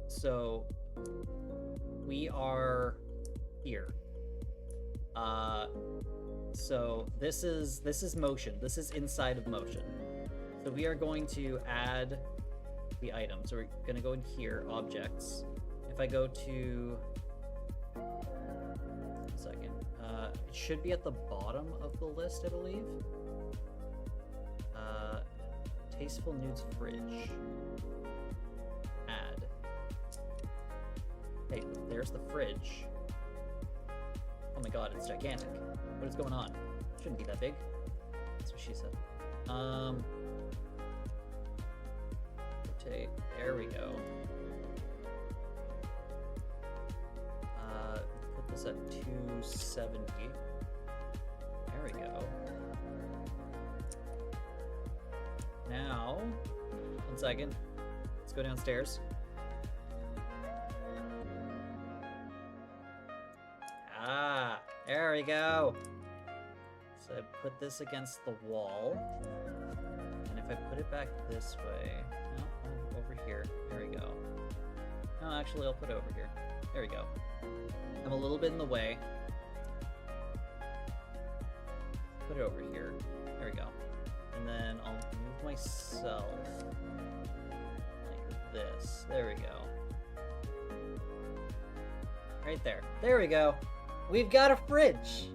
So we are here. So this is motion. This is inside of motion. So we are going to add the item. So we're gonna go in here, objects. If I go to, 1 second, it should be at the bottom of the list, I believe. Tasteful Nudes Fridge. Add. Hey, there's the fridge. Oh my god, it's gigantic. What is going on? Shouldn't be that big. That's what she said. Rotate. There we go. Put this at 270. There we go. Now, 1 second. Let's go downstairs. Ah, there we go. So I put this against the wall. And if I put it back this way, no, over here. There we go. No, actually, I'll put it over here. There we go. I'm a little bit in the way. Put it over here. There we go. And then I'll move myself like this. There we go. Right there. There we go. We've got a fridge.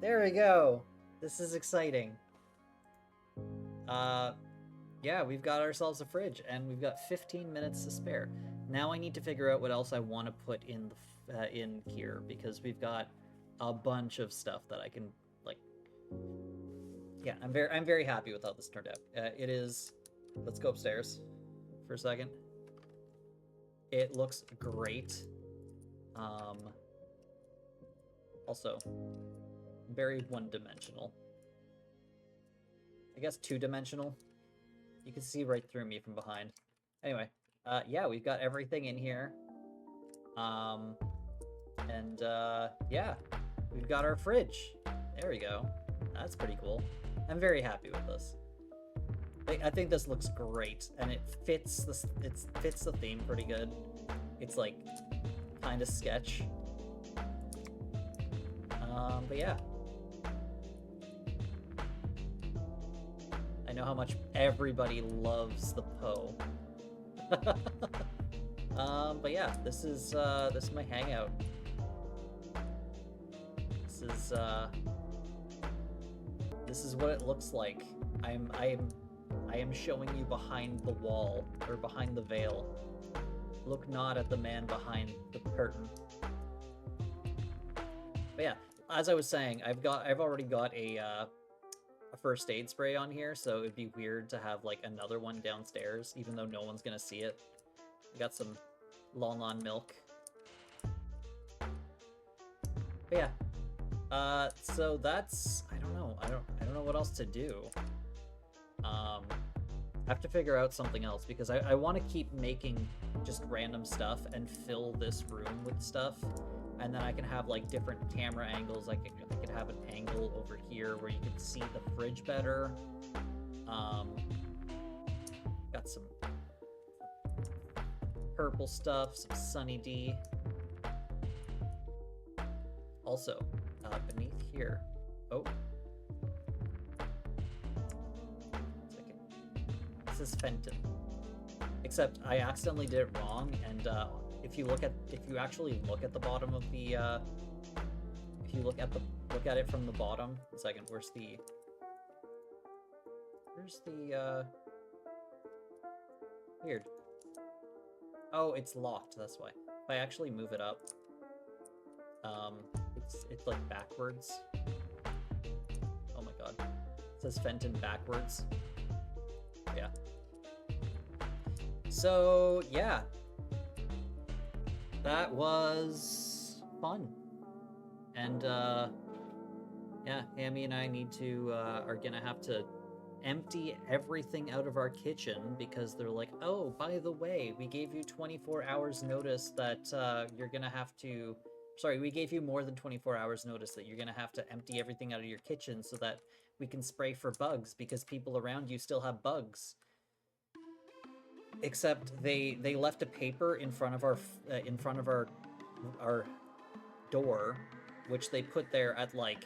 There we go. This is exciting. Yeah, we've got ourselves a fridge, and we've got 15 minutes to spare. Now I need to figure out what else I want to put in the in here, because we've got a bunch of stuff that I can like. Yeah, I'm very happy with how this turned out. It is. Let's go upstairs for a second. It looks great. Also, very one-dimensional. I guess two-dimensional. You can see right through me from behind. Anyway, yeah, we've got everything in here. Yeah, we've got our fridge. There we go. That's pretty cool. I'm very happy with this. I think this looks great, and it fits the theme pretty good. It's like kind of sketch. But yeah. I know how much everybody loves the Poe. But yeah, this is my hangout. This is what it looks like. I am showing you behind the wall, or behind the veil. Look not at the man behind the curtain. But yeah, as I was saying, I've already got a first aid spray on here, so it'd be weird to have like another one downstairs, even though no one's gonna see it. I got some long-on milk. But yeah, so that's I don't know what else to do. I have to figure out something else, because I want to keep making just random stuff and fill this room with stuff, and then I can have like different camera angles. I could have an angle over here where you can see the fridge better. Got some purple stuff, some Sunny D. Also, beneath here. Oh. This is Fenton. Except I accidentally did it wrong, and if you actually look at the bottom of the if you look at it from the bottom. A second, where's the weird. Oh, it's locked, that's why. If I actually move it up, it's like backwards. Oh my god. It says Fenton backwards. Yeah. So, yeah. That was fun. And, yeah, Hammy and I need to, are gonna have to empty everything out of our kitchen, because they're like, oh, by the way, we gave you 24 hours notice that, you're gonna have to... Sorry, we gave you more than 24 hours notice that you're gonna have to empty everything out of your kitchen so that we can spray for bugs, because people around you still have bugs. Except they left a paper in front of our door, which they put there at like,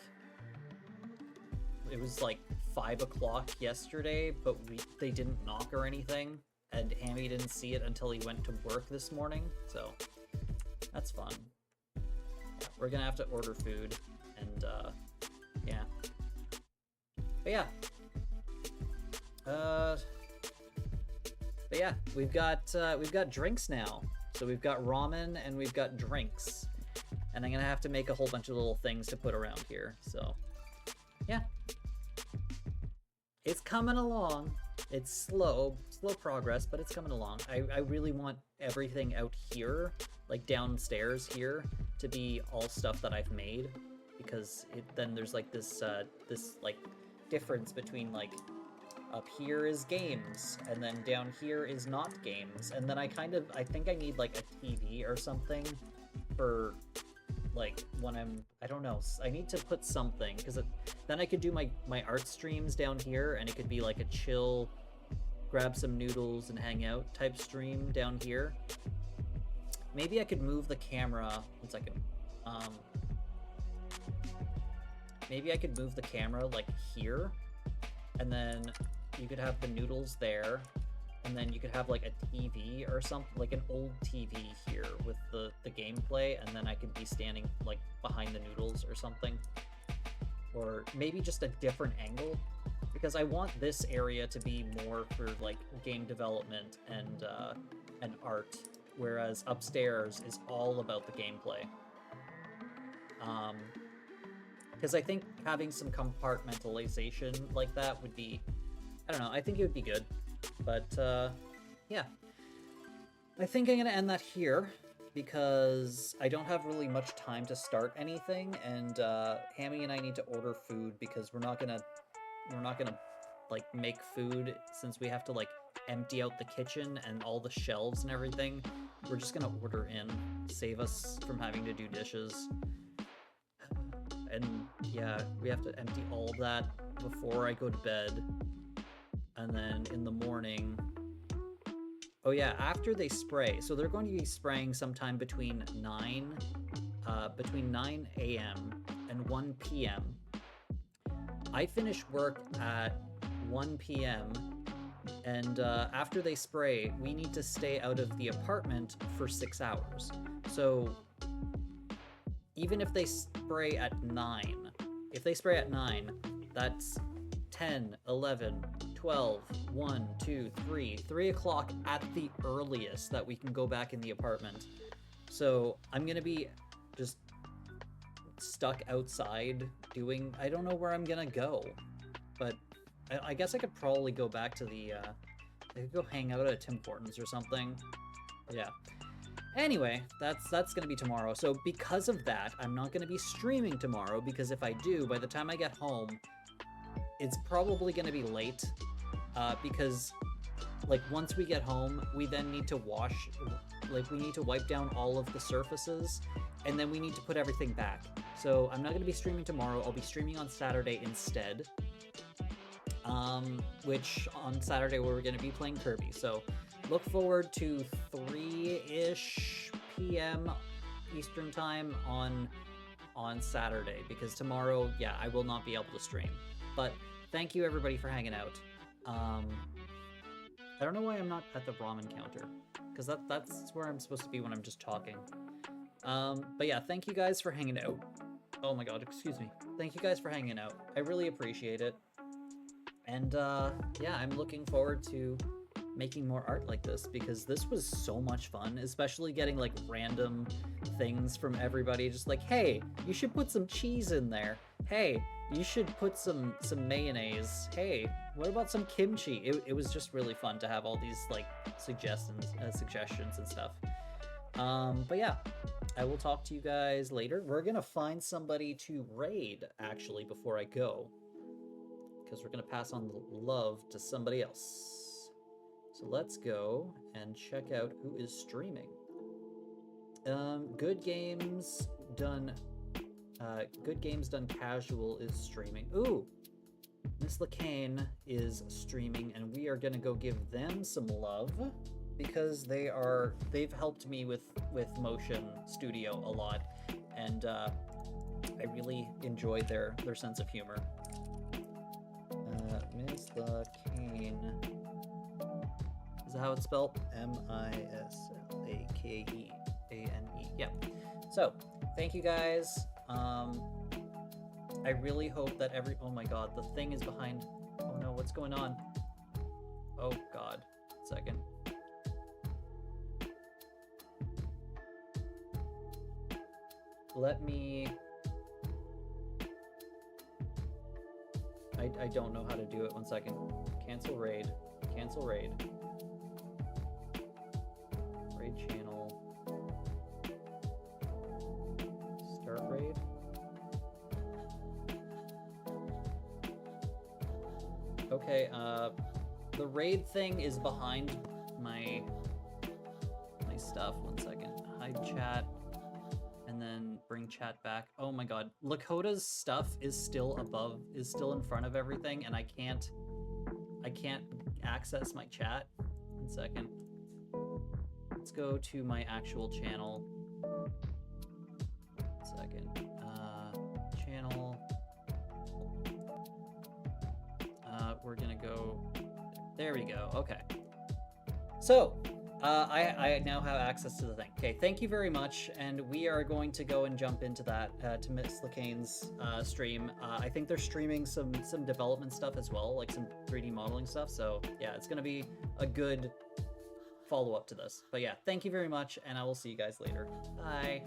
it was like 5 o'clock yesterday, but they didn't knock or anything, and Hammy didn't see it until he went to work this morning, so that's fun. Yeah, we're gonna have to order food, and yeah. But yeah. But yeah, we've got drinks now. So we've got ramen and we've got drinks. And I'm gonna have to make a whole bunch of little things to put around here. So yeah. It's coming along. It's slow progress, but it's coming along. I really want everything out here, like downstairs here, to be all stuff that I've made, because then there's like this like difference between like up here is games and then down here is not games, and then I think I need like a TV or something for like when I don't know, I need to put something, because then I could do my art streams down here, and it could be like a chill, grab some noodles and hang out type stream down here. Maybe I could move the camera, 1 second. Maybe I could move the camera like here, and then you could have the noodles there, and then you could have like a TV or something, like an old TV here with the gameplay, and then I could be standing like behind the noodles or something. Or maybe just a different angle, because I want this area to be more for like game development and art, whereas upstairs is all about the gameplay. Because I think having some compartmentalization like that would be, I don't know, I think it would be good. But yeah, I think I'm gonna end that here, because I don't have really much time to start anything, and Hammy and I need to order food, because we're not gonna like make food, since we have to like empty out the kitchen and all the shelves and everything. We're just gonna order in, save us from having to do dishes. And yeah, we have to empty all that before I go to bed. And then in the morning, oh yeah, after they spray, so they're going to be spraying sometime between 9 a.m. and 1 p.m. I finish work at 1 p.m. and after they spray, we need to stay out of the apartment for 6 hours. So even if they spray at 9, that's 10, 11, 12, 1, 2, 3 o'clock at the earliest that we can go back in the apartment. So I'm gonna be just stuck outside doing, I don't know where I'm gonna go, but I guess I could probably go back to I could go hang out at Tim Hortons or something. Yeah. Anyway, that's gonna be tomorrow. So because of that, I'm not gonna be streaming tomorrow, because if I do, by the time I get home, it's probably gonna be late, because like once we get home, we then need to wash, like we need to wipe down all of the surfaces, and then we need to put everything back. So I'm not gonna be streaming tomorrow. I'll be streaming on Saturday instead. Which on Saturday we're gonna be playing Kirby. So look forward to 3-ish p.m. Eastern time on Saturday, because tomorrow, yeah, I will not be able to stream. But thank you everybody for hanging out. I don't know why I'm not at the ramen counter, because that's where I'm supposed to be when I'm just talking. But yeah, thank you guys for hanging out. Oh my god, excuse me. Thank you guys for hanging out. I really appreciate it. And yeah, I'm looking forward to making more art like this, because this was so much fun, especially getting like random things from everybody, just like, hey, you should put some cheese in there. Hey, you should put some mayonnaise. Hey, what about some kimchi? It was just really fun to have all these like suggestions and stuff. But yeah, I will talk to you guys later. We're gonna find somebody to raid actually before I go, because we're gonna pass on the love to somebody else. So let's go and check out who is streaming. Good Games Done Casual is streaming. Ooh, Miss LaCane is streaming, and we are gonna go give them some love, because they've helped me with Motion Studio a lot, and I really enjoy their sense of humor. Miss LaCane. Is that how it's spelled? MISLAKEANE. Yeah. So, thank you guys. I really hope that oh my god, the thing is behind. Oh no, what's going on? Oh god. Second. I don't know how to do it. 1 second. Cancel raid. Cancel raid. Raid channel. Start raid. Okay, the raid thing is behind my stuff. 1 second. Hide chat. And then bring chat back. Oh my god. Lakota's stuff is still in front of everything, and I can't access my chat. 1 second. Let's go to my actual channel. 1 second. Channel. We're gonna go, there we go. Okay. So, I now have access to the thing. Okay, thank you very much, and we are going to go and jump into that, to Miss Lacane's stream. I think they're streaming some development stuff as well, like some 3D modeling stuff, so yeah, it's gonna be a good follow-up to this. But yeah, thank you very much, and I will see you guys later. Bye!